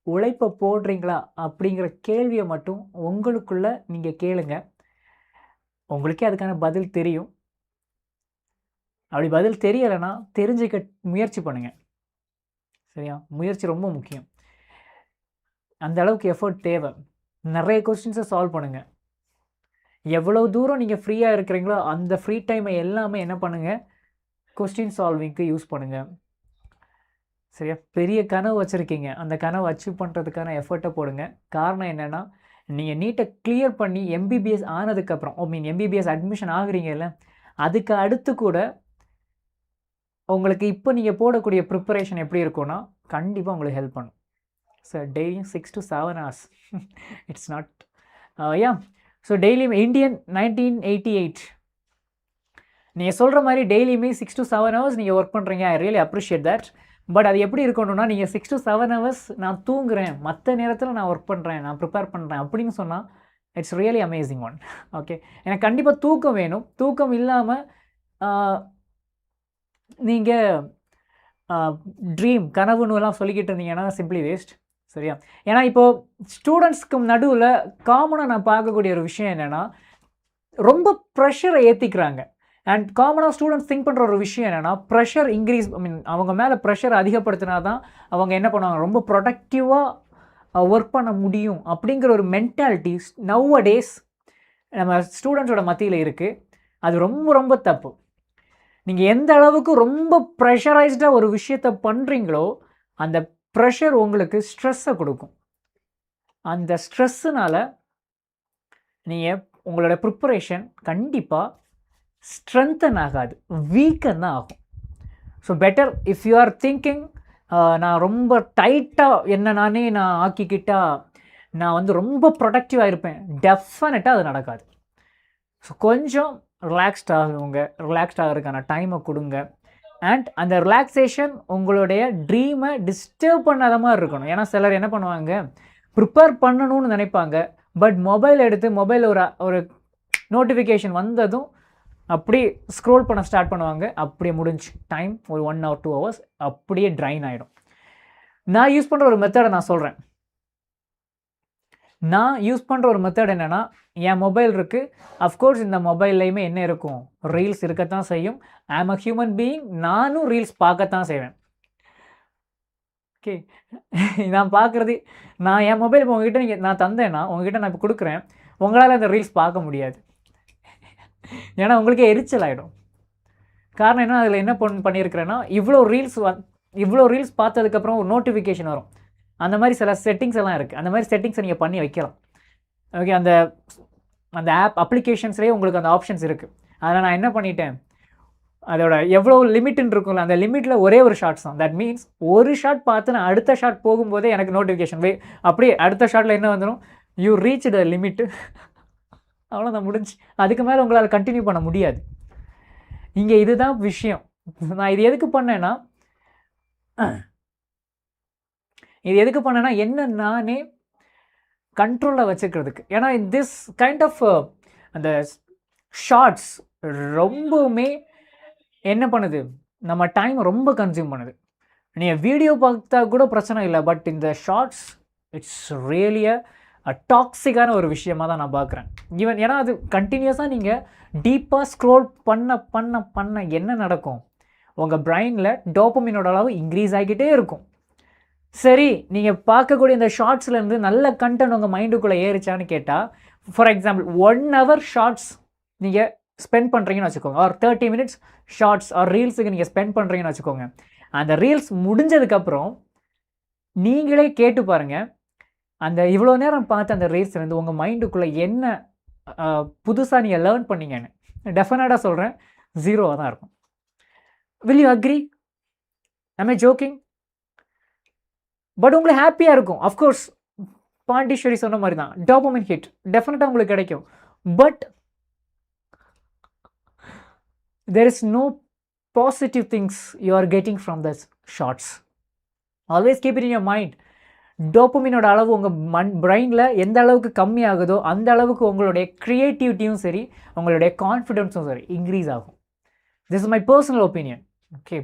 Speaker 1: உழைப்பை போடுறீங்களா அப்படிங்கிற கேள்வியை மட்டும் உங்களுக்குள்ளே நீங்கள் கேளுங்க. உங்களுக்கே அதுக்கான பதில் தெரியும். அப்படி பதில் தெரியலைன்னா தெரிஞ்சுக்க முயற்சி பண்ணுங்கள். சரியா? முயற்சி ரொம்ப முக்கியம். அந்த அளவுக்கு எஃபர்ட் தேவை. நிறைய கொஸ்டின்ஸை சால்வ் பண்ணுங்கள். எவ்வளோ தூரம் நீங்கள் ஃப்ரீயாக இருக்கிறீங்களோ அந்த ஃப்ரீ டைமை எல்லாமே என்ன பண்ணுங்கள், கொஸ்டின் சால்விங்க்கு யூஸ் பண்ணுங்கள். சரியா? பெரிய கனவு வச்சுருக்கீங்க, அந்த கனவை அச்சீவ் பண்ணுறதுக்கான எஃபர்ட்டை போடுங்க. காரணம் என்னென்னா, நீங்கள் நீட்டை கிளியர் பண்ணி எம்பிபிஎஸ் ஆனதுக்கப்புறம், எம்பிபிஎஸ் அட்மிஷன் ஆகுறீங்கல்ல, அதுக்கு அடுத்து கூட உங்களுக்கு இப்போ நீங்கள் போடக்கூடிய ப்ரிப்பரேஷன் எப்படி இருக்கும்னா கண்டிப்பாக உங்களுக்கு ஹெல்ப் பண்ணும். சார் டெய்லியும் 6 to 7 hours it's not so டெய்லியும் இந்தியன் 1988 நீங்கள் சொல்கிற மாதிரி டெய்லியுமே 6 to 7 hours நீங்கள் ஒர்க் பண்ணுறீங்க. ஐ ரியலி அப்ரிஷியேட் தட். பட் அது எப்படி இருக்கணும்னா, நீங்கள் 6 to 7 hours நான் தூங்குறேன், மற்ற நேரத்தில் நான் ஒர்க் பண்ணுறேன், நான் ப்ரிப்பேர் பண்ணுறேன் அப்படின்னு சொன்னால் it's really amazing one. Okay, எனக்கு கண்டிப்பாக தூக்கம் வேணும். தூக்கம் இல்லாமல் நீங்கள் ட்ரீம் கனவுன்னுலாம் சொல்லிக்கிட்டு இருந்தீங்கன்னா சிம்பிளி வேஸ்ட். சரியா? ஏன்னா இப்போது ஸ்டூடெண்ட்ஸ்க்கு நடுவில் காமனாக நான் பார்க்கக்கூடிய ஒரு விஷயம் என்னென்னா, ரொம்ப ப்ரெஷரை ஏற்றிக்கிறாங்க. அண்ட் காமனாக ஸ்டூடெண்ட்ஸ் திங்க் பண்ணுற ஒரு விஷயம் என்னென்னா, ப்ரெஷர் இன்க்ரீஸ் அவங்க மேலே ப்ரெஷர் அதிகப்படுத்தினா தான் அவங்க என்ன பண்ணுவாங்க, ரொம்ப ப்ரொடக்டிவாக ஒர்க் பண்ண முடியும் அப்படிங்கிற ஒரு மென்டாலிட்டி நவ் அ டேஸ் நம்ம ஸ்டூடெண்ட்ஸோட மத்தியில் இருக்குது. அது ரொம்ப ரொம்ப தப்பு. நீங்கள் எந்த அளவுக்கு ரொம்ப ப்ரெஷரைஸ்டாக ஒரு விஷயத்தை பண்ணுறீங்களோ அந்த ப்ரெஷர் உங்களுக்கு ஸ்ட்ரெஸ்ஸை கொடுக்கும். அந்த ஸ்ட்ரெஸ்ஸுனால் நீங்கள் உங்களோட ப்ரிப்பரேஷன் கண்டிப்பாக ஸ்ட்ரென்தன் ஆகாது, வீக்கன் தான் ஆகும். So better if you are thinking நான் ரொம்ப டைட்டாக என்ன நானே நான் ஆக்கிக்கிட்டால் நான் வந்து ரொம்ப ப்ரொடக்டிவாக இருப்பேன், டெஃபினட்டாக அது நடக்காது. ஸோ கொஞ்சம் ரிலாக்ஸ்ட் ஆகிறதுக்கான டைமை கொடுங்க. அண்ட் அந்த ரிலாக்ஸேஷன் உங்களுடைய ட்ரீமை டிஸ்டர்ப் பண்ணாத மாதிரி இருக்கணும். ஏன்னா சிலர் என்ன பண்ணுவாங்க, ப்ரிப்பேர் பண்ணணும்னு நினைப்பாங்க, பட் மொபைல் எடுத்து மொபைலில் ஒரு நோட்டிஃபிகேஷன் வந்ததும் அப்படியே ஸ்க்ரோல் பண்ண ஸ்டார்ட் பண்ணுவாங்க. அப்படியே முடிஞ்சு டைம் ஒரு 1 or 2 hours அப்படியே ட்ரைன் ஆகிடும். நான் யூஸ் பண்ணுற ஒரு மெத்தடை நான் சொல்கிறேன். நான் யூஸ் பண்ணுற ஒரு மெத்தட் என்னென்னா, என் மொபைல் இருக்குது, அஃப்கோர்ஸ் இந்த மொபைல்லையுமே என்ன இருக்கும், ரீல்ஸ் இருக்கத்தான் செய்யும். ஐ ஆம் அ ஹியூமன் பீயிங், நானும் ரீல்ஸ் பார்க்கத்தான் செய்வேன். ஓகே, நான் பார்க்குறது, நான் என் மொபைல் இப்போ உங்ககிட்ட நான் தந்தேன்னா, உங்ககிட்ட நான் இப்போ கொடுக்குறேன், உங்களால் அந்த ரீல்ஸ் பார்க்க முடியாது. ஏன்னா உங்களுக்கே எரிச்சல் ஆகிடும். காரணம் என்ன, அதில் என்ன பண்ணியிருக்கிறேன்னா, இவ்வளோ ரீல்ஸ் பார்த்ததுக்கப்புறம் ஒரு நோட்டிஃபிகேஷன் வரும். அந்த மாதிரி சில செட்டிங்ஸ் எல்லாம் இருக்குது. அந்த மாதிரி செட்டிங்ஸை நீங்கள் பண்ணி வைக்கலாம். ஓகே, அந்த அப்ளிகேஷன்ஸ்லேயே உங்களுக்கு அந்த ஆப்ஷன்ஸ் இருக்குது. அதில் நான் என்ன பண்ணிட்டேன், அதோட எவ்வளோ லிமிட்னு இருக்கும்ல, அந்த லிமிட்டில் ஒரே ஒரு ஷார்ட்ஸ் தான். தட் மீன்ஸ் ஒரு ஷார்ட் பார்த்து நான் அடுத்த ஷார்ட் போகும்போதே எனக்கு நோட்டிஃபிகேஷன் அப்படியே அடுத்த ஷார்ட்டில் என்ன வந்துடும், யூ ரீச் த லிமிட். அவ்வளோதான் முடிஞ்சு. அதுக்கு மேலே உங்களால் கண்டினியூ பண்ண முடியாது. இங்கே இதுதான் விஷயம். நான் இது எதுக்கு பண்ணேன்னா என்ன நானே கண்ட்ரோலில் வச்சுக்கிறதுக்கு. ஏன்னா திஸ் கைண்ட் ஆஃப் அந்த ஷார்ட்ஸ் ரொம்பவுமே என்ன பண்ணுது, நம்ம டைம் ரொம்ப கன்சியூம் பண்ணுது. நீங்கள் வீடியோ பார்த்தா கூட பிரச்சனை இல்லை, பட் இந்த ஷார்ட்ஸ் இட்ஸ் ரியலி டாக்ஸிக்கான ஒரு விஷயமாக தான் நான் பார்க்குறேன். ஈவன் ஏன்னா அது கண்டினியூஸாக நீங்கள் டீப்பாக ஸ்க்ரோல் பண்ண என்ன நடக்கும், உங்கள் பிரெயினில் டோபமினோட அளவு இன்க்ரீஸ் ஆகிக்கிட்டே இருக்கும். சரி, நீங்கள் பார்க்கக்கூடிய இந்த ஷார்ட்ஸ்லேருந்து நல்ல கண்டென்ட் உங்கள் மைண்டுக்குள்ளே ஏறிச்சான்னு கேட்டால், ஃபார் எக்ஸாம்பிள் 1 hour ஷார்ட்ஸ் நீங்கள் ஸ்பெண்ட் பண்ணுறீங்கன்னு வச்சுக்கோங்க, ஒரு 30 minutes ஷார்ட்ஸ் ஆர் ரீல்ஸுக்கு நீங்கள் ஸ்பெண்ட் பண்ணுறீங்கன்னு வச்சுக்கோங்க. அந்த ரீல்ஸ் முடிஞ்சதுக்கப்புறம் நீங்களே கேட்டு பாருங்கள், அந்த இவ்வளோ நேரம் பார்த்து அந்த ரீல்ஸ்லேருந்து உங்கள் மைண்டுக்குள்ளே என்ன புதுசாக நீங்கள் லேர்ன் பண்ணீங்கன்னு. டெஃபினட்டாக சொல்கிறேன், 0 தான் இருக்கும். Will you agree? am I joking? But உங்களுக்கு ஹாப்பியாக இருக்கும். அஃப்கோர்ஸ் பாண்டிச்சேரி சொன்ன மாதிரி தான், டோபமைன் ஹிட் டெஃபினட்டாக உங்களுக்கு கிடைக்கும். But there is no positive things you are getting from the shots. Always keep it in your mind. டோபமினோட அளவு உங்கள் பிரெயினில் எந்த அளவுக்கு கம்மி ஆகுதோ அந்த அளவுக்கு உங்களுடைய க்ரியேட்டிவிட்டியும் சரி, உங்களுடைய கான்ஃபிடென்ஸும் சரி இன்க்ரீஸ் ஆகும். This is my personal opinion. Okay,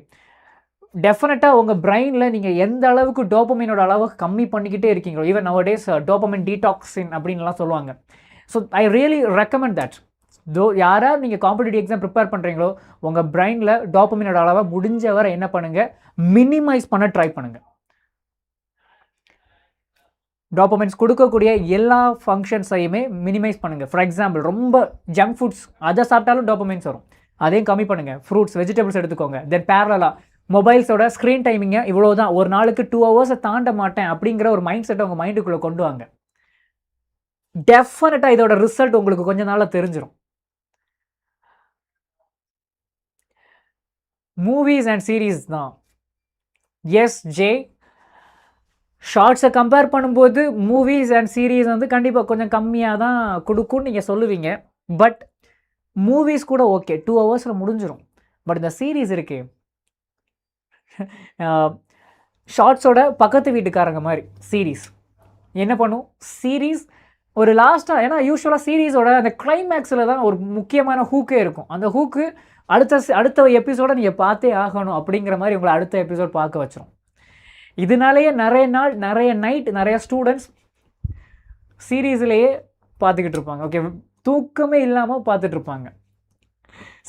Speaker 1: டெஃபினட்டாக உங்கள் பிரெயினில் நீங்கள் எந்த அளவுக்கு டோபமினோட அளவு கம்மி பண்ணிக்கிட்டே இருக்கீங்களோ, ஈவன் நவடேஸ் டோபமைன் டீடாக்ஸின் அப்படின்லாம் சொல்லுவாங்க. So I really recommend that. யாராவது நீங்கள் காம்படிட்டிவ் எக்ஸாம் ப்ரிப்பேர் பண்ணுறீங்களோ, உங்கள் பிரெயினில் டோபமினோட அளவை முடிஞ்ச வரை என்ன பண்ணுங்கள், மினிமைஸ் பண்ண ட்ரை பண்ணுங்கள். டோபமைன்ஸ் கொடுக்கக்கூடிய எல்லா ஃபங்க்ஷன்ஸையுமே மினிமைஸ் பண்ணுங்கள். ஃபார் எக்ஸாம்பிள் ரொம்ப ஜங்க் ஃபுட்ஸ் அதை சாப்பிட்டாலும் டோபமைன்ஸ் வரும், அதையும் கம்மி பண்ணுங்கள். ஃப்ரூட்ஸ் வெஜிடபிள்ஸ் எடுத்துக்கோங்க. தென் பேரலாக மொபைல்ஸோட ஸ்க்ரீன் டைமிங்கை இவ்வளோ தான், ஒரு நாளுக்கு 2 hours தாண்ட மாட்டேன் அப்படிங்கிற ஒரு மைண்ட் செட்டை உங்கள் மைண்டுக்குள்ளே கொண்டு வாங்க. டெஃபினட்டாக இதோட ரிசல்ட் உங்களுக்கு கொஞ்ச நாளில் தெரிஞ்சிடும். மூவிஸ் அண்ட் சீரீஸ் தான். எஸ் ஜே, ஷார்ட்ஸை கம்பேர் பண்ணும்போது மூவிஸ் அண்ட் சீரீஸ் வந்து கண்டிப்பாக கொஞ்சம் கம்மியாக தான் கொடுக்கும்னு நீங்கள் சொல்லுவீங்க. பட் மூவிஸ் கூட ஓகே, 2 hours முடிஞ்சிடும். பட் இந்த சீரீஸ் இருக்கே, ஷார்ட்ஸோட பக்கத்து வீட்டுக்காரங்க மாதிரி சீரீஸ் என்ன பண்ணும், சீரீஸ் ஒரு லாஸ்ட்டாக, ஏன்னா யூஸ்வலாக சீரீஸோட அந்த கிளைமேக்ஸில் தான் ஒரு முக்கியமான ஹூக்கே இருக்கும். அந்த ஹூக்கு அடுத்த எபிசோட நீங்கள் பார்த்தே ஆகணும் அப்படிங்கிற மாதிரி உங்களை அடுத்த எபிசோட் பார்க்க வச்சிரும். இதனாலேயே நிறைய நைட் நிறைய ஸ்டூடெண்ட்ஸ் சீரீஸ்லேயே பார்த்துக்கிட்டு இருப்பாங்க. ஓகே, தூக்கமே இல்லாமல் பார்த்துட்ருப்பாங்க.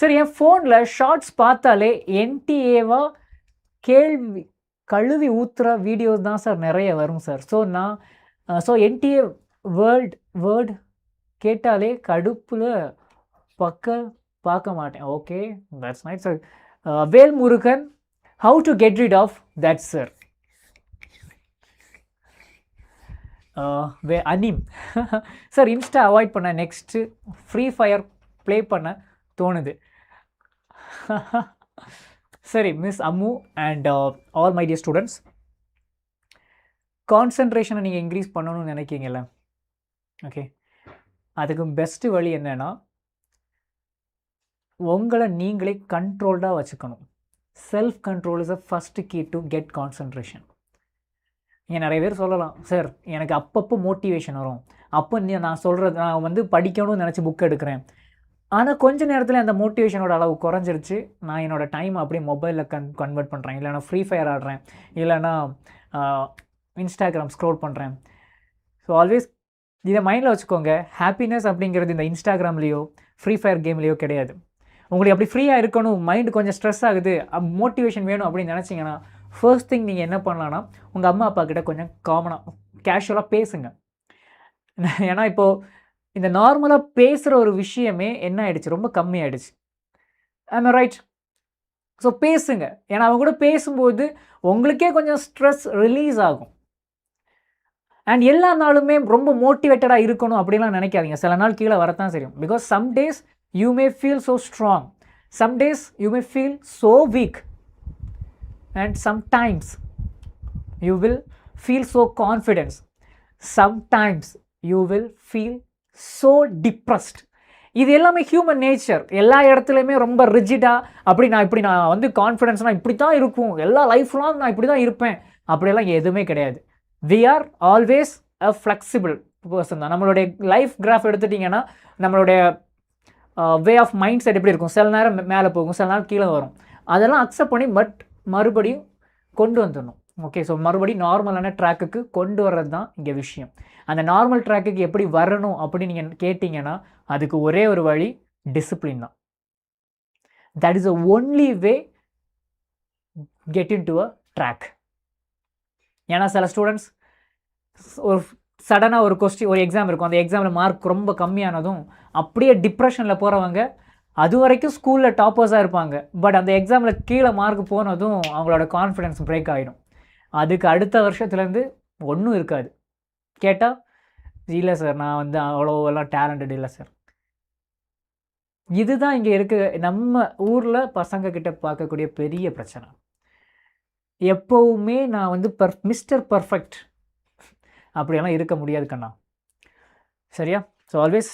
Speaker 1: சரி, என் ஃபோனில் ஷார்ட்ஸ் பார்த்தாலே என்டிஏவாக கழுவி ஊற்றுற வீடியோஸ் தான் சார் நிறைய வரும் சார். ஸோ என்டிஏ வேர்ட் கேட்டாலே கடுப்பில் பார்க்க மாட்டேன். Okay, that's right sir. Vel Murugan, how to get rid of that sir. அனிம் சார், இன்ஸ்டா அவாய்ட் பண்ண, நெக்ஸ்ட்டு ஃப்ரீ ஃபயர் ப்ளே பண்ண தோணுது. சரி, miss Ammu and all my dear students, கான்சன்ட்ரேஷனை நீங்கள் இன்க்ரீஸ் பண்ணணும்னு நினைக்கிங்கல்ல, ஓகே, அதுக்கு பெஸ்ட்டு வழி என்னென்னா உங்களை நீங்களே கண்ட்ரோல்டாக வச்சுக்கணும். Self control is a first key to get concentration. நீங்கள் நிறைய பேர் சொல்லலாம், சார் எனக்கு அப்பப்போ மோட்டிவேஷன் வரும், அப்போ நான் வந்து படிக்கணும்னு நினச்சி புக் எடுக்கிறேன், ஆனால் கொஞ்ச நேரத்தில் அந்த மோட்டிவேஷனோட அளவு குறைஞ்சிருச்சு, நான் என்னோடய டைம் அப்படியே மொபைலில் கன்வெர்ட் பண்ணுறேன், இல்லைனா ஃப்ரீ ஃபயர் ஆடுறேன், இல்லைனா இன்ஸ்டாகிராம் ஸ்க்ரோல் பண்ணுறேன். ஸோ ஆல்வேஸ் இதை மைண்டில் வச்சுக்கோங்க. ஹாப்பினஸ் அப்படிங்கிறது இந்த இன்ஸ்டாகிராம்லேயோ ஃப்ரீ ஃபயர் கேம்லேயோ கிடையாது. உங்களுக்கு அப்படி ஃப்ரீயாக இருக்கணும், மைண்டு கொஞ்சம் ஸ்ட்ரெஸ் ஆகுது, மோட்டிவேஷன் வேணும் அப்படின்னு நினச்சிங்கன்னா ஃபர்ஸ்ட் திங் நீங்கள் என்ன பண்ணலான்னா உங்கள் அம்மா அப்பா கிட்ட கொஞ்சம் காமனாக கேஷுவலாக பேசுங்க. ஏன்னா இப்போது இந்த நார்மலாக பேசுகிற ஒரு விஷயமே என்ன ஆகிடுச்சு, ரொம்ப கம்மியாயிடுச்சு. I'm right? ஸோ பேசுங்க. ஏன்னா அவங்க கூட பேசும்போது உங்களுக்கே கொஞ்சம் ஸ்ட்ரெஸ் ரிலீஸ் ஆகும். அண்ட் எல்லா நாளுமே ரொம்ப மோட்டிவேட்டடாக இருக்கணும் அப்படின்லாம் நினைக்காதீங்க. சில நாள் கீழே வரத்தான் செய்யும். Because some days you may feel so strong, some days you may feel so weak, and sometimes you will feel so confident, sometimes you will feel so depressed. இது எல்லாமே ஹியூமன் நேச்சர். எல்லா இடத்துலையுமே ரொம்ப ரிஜிடாக அப்படி நான் வந்து கான்ஃபிடென்ஸ்னால் இப்படி தான் இருக்கும், எல்லா லைஃப்லாம் நான் இப்படி தான் இருப்பேன் அப்படியெல்லாம் எதுவுமே கிடையாது. We are always a flexible person தான். நம்மளுடைய லைஃப் கிராஃப் எடுத்துட்டிங்கன்னா நம்மளுடைய வே ஆஃப் மைண்ட் செட் எப்படி இருக்கும், சில நேரம் மேலே போகும், சில நேரம் கீழே வரும். அதெல்லாம் அக்செப்ட் பண்ணி பட் மறுபடியும் கொண்டு வந்துடணும். ஓகே, ஸோ மறுபடியும் நார்மலான ட்ராக்குக்கு கொண்டு வர்றது தான் இங்கே விஷயம். அந்த நார்மல் ட்ராக்குக்கு எப்படி வரணும் அப்படின்னு நீங்கள் கேட்டிங்கன்னா அதுக்கு ஒரே ஒரு வழி டிசிப்ளின் தான். That is the only way get in to a track. ஏன்னா சில ஸ்டூடெண்ட்ஸ் ஒரு சடனாக ஒரு ஒரு எக்ஸாம் இருக்கும், அந்த எக்ஸாமில் மார்க் ரொம்ப கம்மியானதும் அப்படியே டிப்ரெஷனில் போகிறவங்க அது வரைக்கும் ஸ்கூலில் டாப்பர்ஸாக இருப்பாங்க. பட் அந்த எக்ஸாமில் கீழே மார்க் போனதும் அவங்களோட கான்ஃபிடென்ஸ் பிரேக் ஆகிடும். அதுக்கு அடுத்த வருஷத்துலேருந்து ஒன்றும் இருக்காது. கேட்டால் இல்லை சார், நான் வந்து அவ்வளோவெல்லாம் டேலண்டட் இல்லை சார். இதுதான் இங்கே இருக்க நம்ம ஊரில் பசங்கக்கிட்ட பார்க்கக்கூடிய பெரிய பிரச்சனை. எப்போவுமே நான் வந்து மிஸ்டர் பர்ஃபெக்ட் அப்படியெல்லாம் இருக்க முடியாது கண்ணா, சரியா? ஸோ ஆல்வேஸ்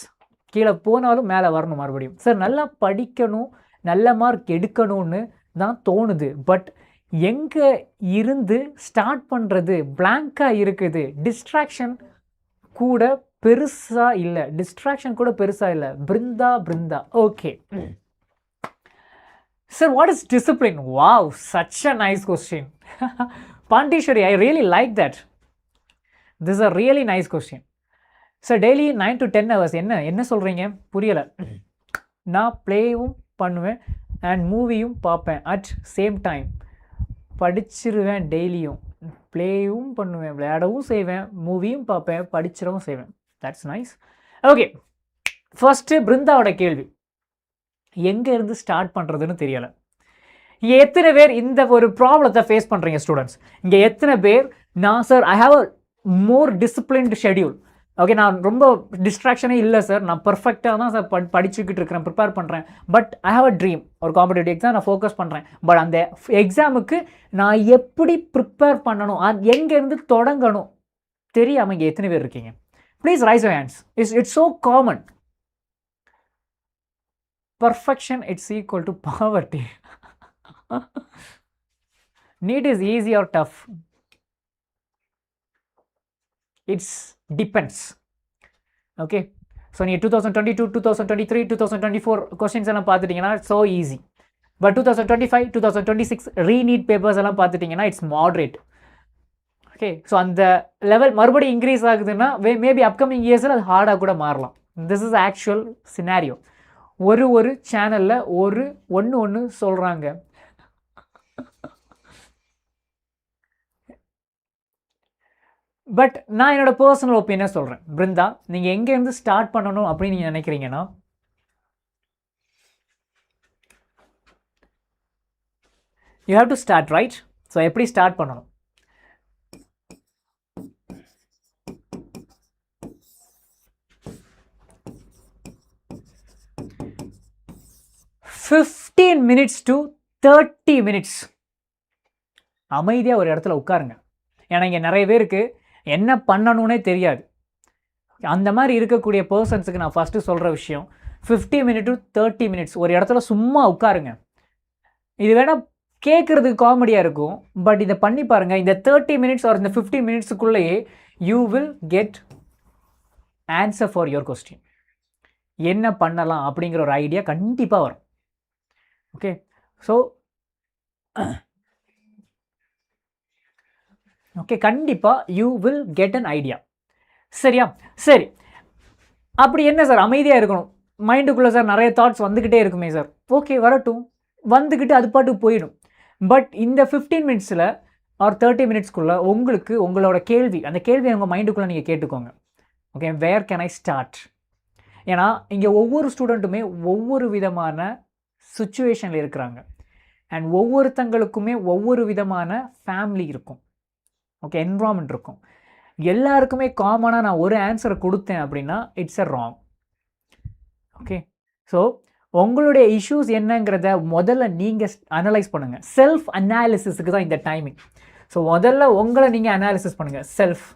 Speaker 1: கீழே போனாலும் மேலே வரணும் மறுபடியும். சார் நல்லா படிக்கணும், நல்ல மார்க் எடுக்கணும்னு தான் தோணுது, பட் எங்கே இருந்து ஸ்டார்ட் பண்ணுறது பிளாங்காக இருக்குது. டிஸ்ட்ராக்ஷன் கூட பெருசாக இல்லை. Brinda okay sir, what is discipline? Wow, such a nice question. Pandeeswari, I really like that. This a really nice question. Sir daily 9 to 10 hours என்ன சொல்கிறீங்க புரியலை. நான் ப்ளேவும் பண்ணுவேன் அண்ட் மூவியும் பார்ப்பேன் அட் சேம் டைம். படிச்சிருவேன், டெய்லியும் ப்ளேயும் பண்ணுவேன், விளையாடவும் செய்வேன், மூவியும் பார்ப்பேன், படிச்சிடவும் செய்வேன். That's nice. ஓகே, ஃபஸ்ட்டு பிருந்தாவோட கேள்வி, எங்கேருந்து ஸ்டார்ட் பண்ணுறதுன்னு தெரியலை. இங்கே எத்தனை பேர் இந்த ஒரு ப்ராப்ளத்தை ஃபேஸ் பண்ணுறீங்க ஸ்டூடெண்ட்ஸ்? இங்கே எத்தனை பேர் sir I have a more disciplined schedule, okay நான் ரொம்ப டிஸ்ட்ராக்ஷனே இல்லை சார், நான் பர்ஃபெக்டாக தான் சார் படிச்சுக்கிட்டு இருக்கிறேன், ப்ரிப்பேர் பண்ணுறேன், but I have a dream, ஒரு காம்படிட்டிவ் எக்ஸாம் நான் ஃபோக்கஸ் பண்ணுறேன், பட் அந்த எக்ஸாமுக்கு நான் எப்படி ப்ரிப்பேர் பண்ணணும், எங்கேருந்து தொடங்கணும் தெரியாமல் இங்கே எத்தனை பேர் இருக்கீங்க? Please raise your hands. It's so common. Perfection it's equal to poverty. NEET is easy or tough? It's depends. Okay, so நீ 2022 2023 2024 questions எல்லாம் பார்த்துட்டீங்கன்னா so easy, but 2025 2026 re-NEET papers எல்லாம் பார்த்துட்டீங்கன்னா it's moderate. Okay, so அந்த level மறுபடியும் increase ஆகுதுன்னா maybe upcoming yearsல அது ஹார்டாக கூட மாறலாம். This is actual scenario. ஒரு சேனலில் ஒன்று சொல்கிறாங்க. பட் நான் என்னோட பர்சனல் ஒப்பீனியன் சொல்கிறேன். பிருந்தா, நீங்கள் எங்கேருந்து ஸ்டார்ட் பண்ணணும் அப்படின்னு நீங்கள் நினைக்கிறீங்கன்னா, you have to start right. So எப்படி ஸ்டார்ட் பண்ணணும்? $15 minutes to 30 minutes அமைதியாக ஒரு இடத்துல உட்காருங்க. ஏன்னா இங்கே நிறைய பேருக்கு என்ன பண்ணணும்னே தெரியாது. அந்த மாதிரி இருக்கக்கூடிய பர்சன்ஸுக்கு நான் ஃபஸ்ட்டு சொல்கிற விஷயம், 50 minutes to 30 minutes ஒரு இடத்துல சும்மா உட்காருங்க. இது வேணால் கேட்குறதுக்கு காமெடியாக இருக்கும், பட் இதை பண்ணி பாருங்கள். இந்த 30 minutes ஒரு இந்த 15 minutesக்குள்ளேயே you will get answer for your question. என்ன பண்ணலாம் அப்படிங்கிற ஒரு ஐடியா கண்டிப்பாக வரும். ஓகே, ஸோ ஓகே, கண்டிப்பாக you will get an idea. சரியா? சரி, அப்படி என்ன சார் அமைதியாக இருக்கணும், மைண்டுக்குள்ளே சார் நிறைய தாட்ஸ் வந்துக்கிட்டே இருக்குமே சார். ஓகே, வரட்டும், வந்துக்கிட்டு அது பாட்டுக்கு போயிடும். பட் இந்த 15 minutesல ஆர் 30 minutesக்குள்ளே உங்களுக்கு உங்களோட கேள்வி, அந்த கேள்வியை உங்கள் மைண்டுக்குள்ளே நீங்கள் கேட்டுக்கோங்க. Okay, where can I start? ஏன்னா இங்கே ஒவ்வொரு ஸ்டூடெண்ட்டுமே ஒவ்வொரு விதமான சுச்சுவேஷனில் இருக்கிறாங்க அண்ட் ஒவ்வொருத்தங்களுக்குமே ஒவ்வொரு விதமான ஃபேமிலி இருக்கும். ஓகே, என்விரான்மெண்ட் இருக்கும். எல்லாருக்குமே காமனாக நான் ஒரு ஆன்சரை கொடுத்தேன் அப்படின்னா it's a wrong. Okay, so உங்களுடைய இஷ்யூஸ் என்னங்கிறத முதல்ல நீங்கள் அனலைஸ் பண்ணுங்கள். செல்ஃப் அனாலிசிஸுக்கு தான் இந்த டைமிங். ஸோ முதல்ல உங்களை நீங்கள் அனாலிசிஸ் பண்ணுங்கள். செல்ஃப்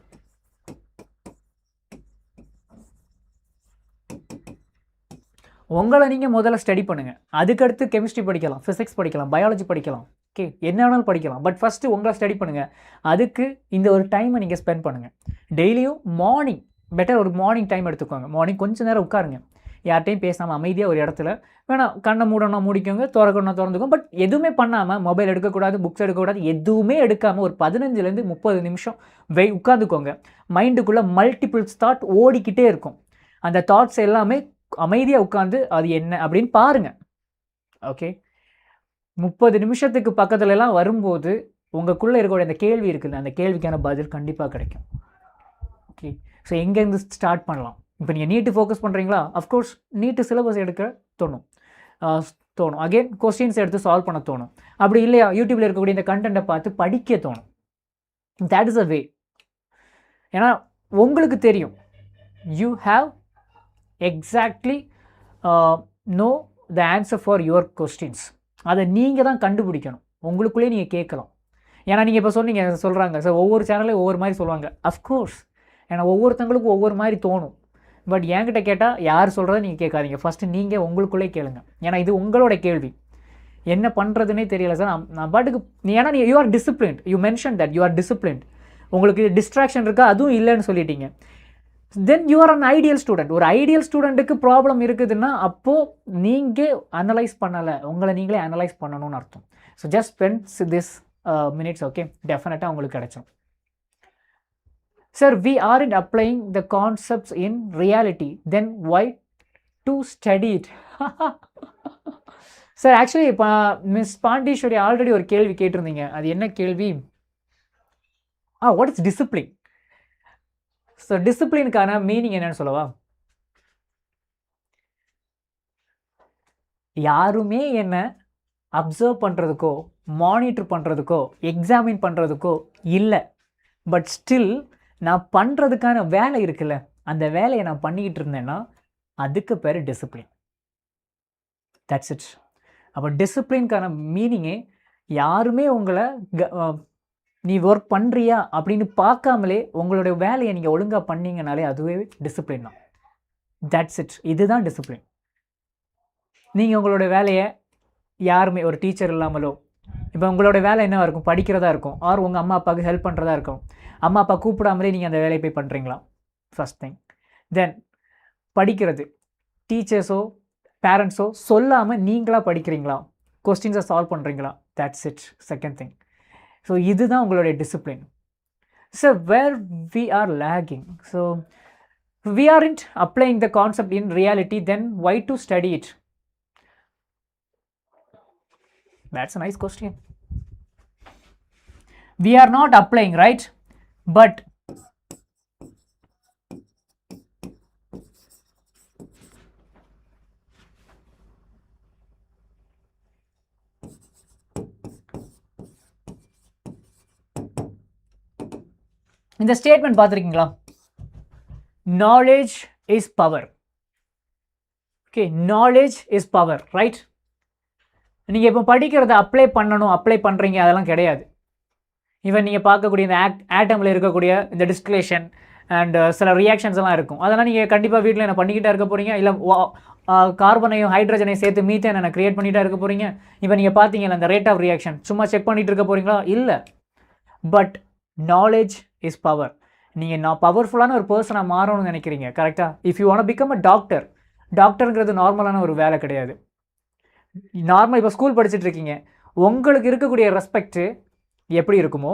Speaker 1: உங்களை நீங்கள் முதல்ல ஸ்டடி பண்ணுங்கள். அதுக்கடுத்து கெமிஸ்ட்ரி படிக்கலாம், ஃபிசிக்ஸ் படிக்கலாம், பயாலஜி படிக்கலாம், ஓகே, என்ன வேணாலும் படிக்கலாம். பட் ஃபஸ்ட்டு உங்களை ஸ்டடி பண்ணுங்கள். அதுக்கு இந்த ஒரு டைமை நீங்கள் ஸ்பெண்ட் பண்ணுங்கள். டெய்லியும் மார்னிங் பெட்டர் ஒரு மார்னிங் டைம் எடுத்துக்கோங்க. மார்னிங் கொஞ்சம் நேரம் உட்காருங்க, யார்ட்டையும் பேசாமல் அமைதியாக ஒரு இடத்துல. வேணாம் கண்ணை மூடணும் மூடிக்கோங்க, திறக்கணும் திறந்துக்கும். பட் எதுவுமே பண்ணாமல், மொபைல் எடுக்கக்கூடாது, புக்ஸ் எடுக்கக்கூடாது, எதுவுமே எடுக்காமல் ஒரு 15லேருந்து 30 நிமிஷம் உட்காந்துக்கோங்க. மைண்டுக்குள்ளே மல்டிபிள்ஸ் தாட் ஓடிக்கிட்டே இருக்கும். அந்த தாட்ஸ் எல்லாமே அமைதியாக உட்காந்து அது என்ன அப்படின்னு பாருங்கள். ஓகே, 30 நிமிஷத்துக்கு பக்கத்துலலாம் வரும்போது உங்களுக்குள்ளே இருக்கக்கூடிய அந்த கேள்வி இருக்குல்ல, அந்த கேள்விக்கான பதில் கண்டிப்பாக கிடைக்கும். ஓகே, ஸோ எங்கேருந்து ஸ்டார்ட் பண்ணலாம்? இப்போ நீங்கள் நீட்டு ஃபோக்கஸ் பண்ணுறீங்களா? அஃப்கோர்ஸ் நீட்டு சிலபஸ் எடுக்க தோணும். அகெயின் கொஸ்டின்ஸ் எடுத்து சால்வ் பண்ண தோணும். அப்படி இல்லையா, யூடியூப்பில் இருக்கக்கூடிய இந்த கண்டென்ட்டை பார்த்து படிக்க தோணும். தேட் இஸ் அ வே. ஏன்னா உங்களுக்கு தெரியும், you have exactly no the answer for your questions. அதை நீங்கள் தான் கண்டுபிடிக்கணும். உங்களுக்குள்ளேயே நீங்கள் கேட்கலாம். ஏன்னா நீங்கள் இப்போ சொன்னீங்க, சொல்கிறாங்க சார் ஒவ்வொரு சேனல்லையும் ஒவ்வொரு மாதிரி சொல்லுவாங்க. அஃப்கோர்ஸ், ஏன்னா ஒவ்வொருத்தங்களுக்கும் ஒவ்வொரு மாதிரி தோணும். பட் என்கிட்ட கேட்டால் யார் சொல்கிறத நீங்கள் கேட்காதீங்க. ஃபஸ்ட்டு நீங்கள் உங்களுக்குள்ளே கேளுங்க. ஏன்னா இது உங்களோட கேள்வி. என்ன பண்ணுறதுனே தெரியல சார், நான் பாட்டுக்கு. ஏன்னா நீங்கள் you are disciplined. You mention that you are disciplined. உங்களுக்கு டிஸ்ட்ராக்ஷன் இருக்கா? அதுவும் இல்லைன்னு சொல்லிட்டீங்க. Then you are an ideal student. ஒரு ஐடியல் ஸ்டூடெண்ட்டுக்கு ப்ராப்ளம் இருக்குதுன்னா அப்போது நீங்கள் அனலைஸ் பண்ணலை, உங்களை நீங்களே அனலைஸ் பண்ணணும்னு அர்த்தம். So just spend this minutes. Okay, டெஃபினட்டாக உங்களுக்கு கிடைக்கும். Sir, we aren't applying the concepts in reality. Then why to study it? Sir, actually, Miss Pandishwari already ஒரு கேள்வி கேட்டிருந்தீங்க. அது என்ன கேள்வி? What is discipline? So, disciplineக்கான மீனிங் என்னன்னு சொல்லவா? யாருமே என்ன அப்சர்வ் பண்ணுறதுக்கோ, மானிட்டர் பண்ணுறதுக்கோ, எக்ஸாமின் பண்ணுறதுக்கோ இல்லை. பட் ஸ்டில் நான் பண்ணுறதுக்கான வேலை இருக்குல்ல, அந்த வேலையை நான் பண்ணிக்கிட்டு இருந்தேன்னா அதுக்கு பேர் டிசிப்ளின். That's it. அப்போ டிசிப்ளின்கான மீனிங்கே யாருமே உங்களை நீ ஒர்க் பண்ணுறியா அப்படின்னு பார்க்காமலே உங்களுடைய வேலையை நீங்கள் ஒழுங்காக பண்ணீங்கனாலே அதுவே டிசிப்ளின் தான். That's it. இதுதான் டிசிப்ளின். நீங்கள் உங்களோட வேலையை யாருமே ஒரு டீச்சர் இல்லாமலோ, இப்போ உங்களோட வேலை என்னவாக இருக்கும்? படிக்கிறதா இருக்கும். ஆர் உங்கள் அம்மா அப்பாவுக்கு ஹெல்ப் பண்ணுறதா இருக்கும். அம்மா அப்பா கூப்பிடாமலே நீங்கள் அந்த வேலையை போய் பண்ணுறீங்களா? First thing. தென் படிக்கிறது, டீச்சர்ஸோ பேரண்ட்ஸோ சொல்லாமல் நீங்களாக படிக்கிறீங்களா? கொஸ்டின்ஸை சால்வ் பண்ணுறீங்களா? That's it. Second thing. So இதுதான் உங்களுடைய discipline. So where we are lagging. So we aren't applying the concept in reality. Then why to study it? That's a nice question. We are not applying, right? But இந்த statement பார்த்துருக்கீங்களா? Knowledge is power. Okay, knowledge is power, right? நீங்கள் இப்போ படிக்கிறத apply பண்ணுறீங்க, அதெல்லாம் கிடையாது. Even நீங்கள் பார்க்கக்கூடிய இந்த ஆட்டமில் இருக்கக்கூடிய இந்த டிஸ்டிலேஷன் அண்ட் சில ரியாக்ஷன்ஸ் எல்லாம் இருக்கும். அதெல்லாம் நீங்கள் கண்டிப்பாக வீட்டில் என்ன பண்ணிக்கிட்டே இருக்க போகிறீங்க? இல்லை கார்பனையும் ஹைட்ரஜனையும் சேர்த்து மீத்தேன் என்ன க்ரியேட் பண்ணிகிட்டே இருக்க போகிறீங்க? இப்போ நீங்கள் பார்த்தீங்கன்னா இந்த ரேட் ஆஃப் ரியாக்ஷன் சும்மா செக் பண்ணிகிட்டு இருக்க போகிறீங்களா? இல்லை. But knowledge is power. நீங்கள் பவர்ஃபுல்லான ஒரு பர்சனாக மாறணும்னு நினைக்கிறீங்க, கரெக்டாக? If you want become a doctor, டாக்டருங்கிறது நார்மலான ஒரு வேலை கிடையாது. நார்மல் இப்போ ஸ்கூல் படிச்சுட்டு இருக்கீங்க, உங்களுக்கு இருக்கக்கூடிய ரெஸ்பெக்ட்டு எப்படி இருக்குமோ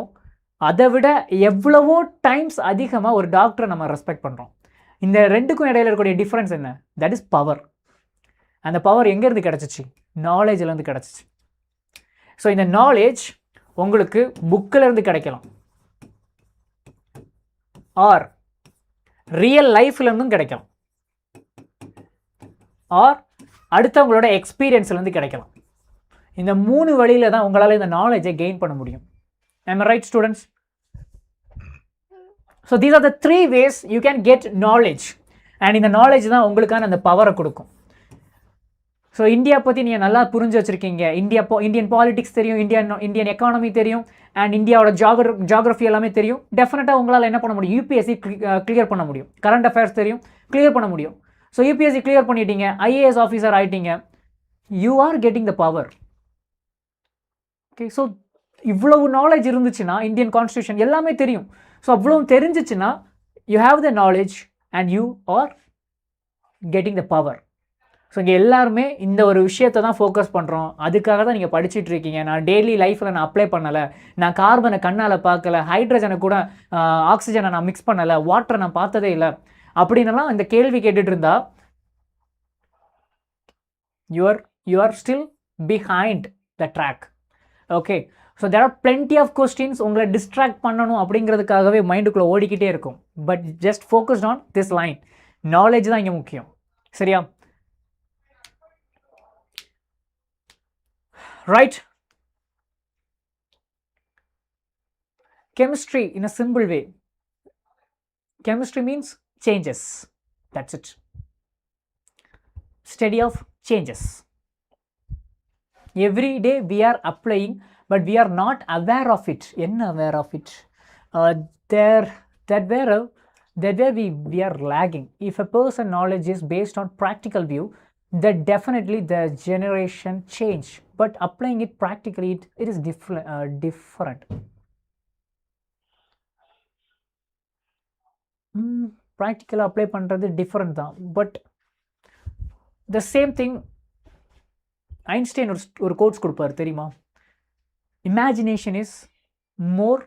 Speaker 1: அதை விட எவ்வளவோ டைம்ஸ் அதிகமாக ஒரு டாக்டரை நம்ம ரெஸ்பெக்ட் பண்ணுறோம். இந்த ரெண்டுக்கும் இடையில இருக்கக்கூடிய டிஃப்ரென்ஸ் என்ன? That is power. அந்த பவர் எங்கேருந்து கிடச்சிச்சு? நாலேஜ்லேருந்து கிடச்சிச்சு. ஸோ இந்த நாலேஜ் உங்களுக்கு புக்கிலேருந்து கிடைக்கலாம், ஆர் ரியல் லைஃப்லேருந்தும் கிடைக்கலாம், ஆர் அடுத்தவங்களோட எக்ஸ்பீரியன்ஸ்லேருந்து கிடைக்கலாம். இந்த 3 வழியில் தான் உங்களால் இந்த நாலேஜை கெயின் பண்ண முடியும். Am I right, students? So these are the 3 ways you can get knowledge. And இந்த நாலேஜ் தான் உங்களுக்கான அந்த பவரை கொடுக்கும். ஸோ இந்தியா பற்றி நீங்கள் நல்லா புரிஞ்சு வச்சுருக்கீங்க. இந்தியன் பாலிடிக்ஸ் தெரியும், இந்தியன் எக்கானமி தெரியும், அண்ட் இந்தியாவோட ஜாகிரஃபி எல்லாமே தெரியும். டெஃபினட்டாக உங்களால் என்ன பண்ண முடியும்? யூபிஎஸ்சி கிளியர் பண்ண முடியும். கரண்ட் அஃபேர்ஸ் தெரியும், கிளியர் பண்ண முடியும். ஸோ யூபிஎஸ்சி கிளியர் பண்ணிட்டீங்க, ஐஏஎஸ் ஆஃபீஸர் ஆகிட்டீங்க, you are getting the power. Okay, so இவ்வளவு நாலேஜ் இருந்துச்சுன்னா, இந்தியன் கான்ஸ்டியூஷன் எல்லாமே தெரியும். ஸோ அவ்வளவு தெரிஞ்சிச்சுன்னா you have the knowledge and you are getting the power. So இங்கே எல்லாருமே இந்த ஒரு விஷயத்தை தான் ஃபோக்கஸ் பண்ணுறோம். அதுக்காக தான் நீங்கள் படிச்சுட்டு இருக்கீங்க. நான் டெய்லி லைஃப்பில் நான் அப்ளை பண்ணலை, நான் கார்பனை கண்ணால் பார்க்கல, ஹைட்ரஜனை கூட ஆக்சிஜனை நான் மிக்ஸ் பண்ணலை, வாட்டரை நான் பார்த்ததே இல்லை அப்படின்னலாம் இந்த கேள்வி கேட்டுட்டு இருந்தா you are still behind the track. Okay, so there are plenty of questions உங்களை டிஸ்ட்ராக்ட் பண்ணணும் அப்படிங்கிறதுக்காகவே மைண்டுக்குள்ளே ஓடிக்கிட்டே இருக்கும். But just focused on this line. Knowledge தான் இங்கே முக்கியம். சரியா? Right. Chemistry in a simple way. Chemistry means changes. That's it. Study of changes. Every day we are applying, but we are not aware of it. Aware of it. That where we are lagging. If a person knowledge is based on practical view, that definitely the generation change. But applying it practically, it is different. Practical apply பண்றது different தான். But the same thing, Einstein ஒரு quotes கொடுப்பார் தெரியுமா? Imagination is more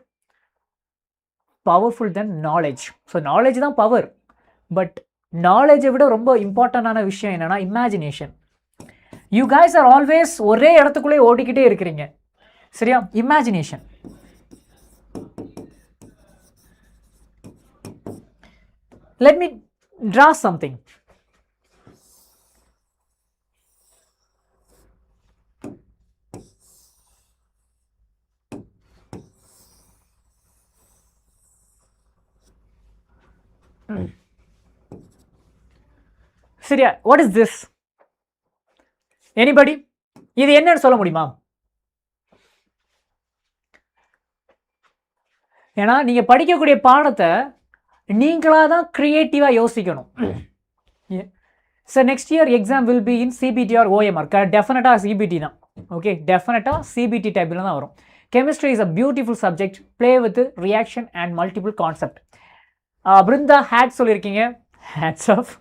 Speaker 1: powerful than knowledge. So knowledge தான் power, but நாலேஜை விட ரொம்ப இம்பார்ட்டண்டான விஷயம் என்னன்னா imagination. You guys are always ஒரே இடத்துக்குள்ளே ஓடிக்கிட்டே இருக்கிறீங்க. சரியா? Imagination. Let me draw something. சரியா? What is this? Anybody? இது என்னன்னு சொல்ல முடியுமா? ஏன்னா நீங்க படிக்கக்கூடிய பாடத்தை நீங்களாக தான் கிரியேட்டிவாக யோசிக்கணும். Sir next year exam will be in CBT or OMR. டெஃபினட்டாக சிபிடி தான். ஓகே, டெஃபினட்டாக சிபிடி டைப்பில் தான் வரும். Chemistry is a beautiful subject. Play with reaction and multiple concept. Brinda hat சொல்லியிருக்கீங்க. Hats off.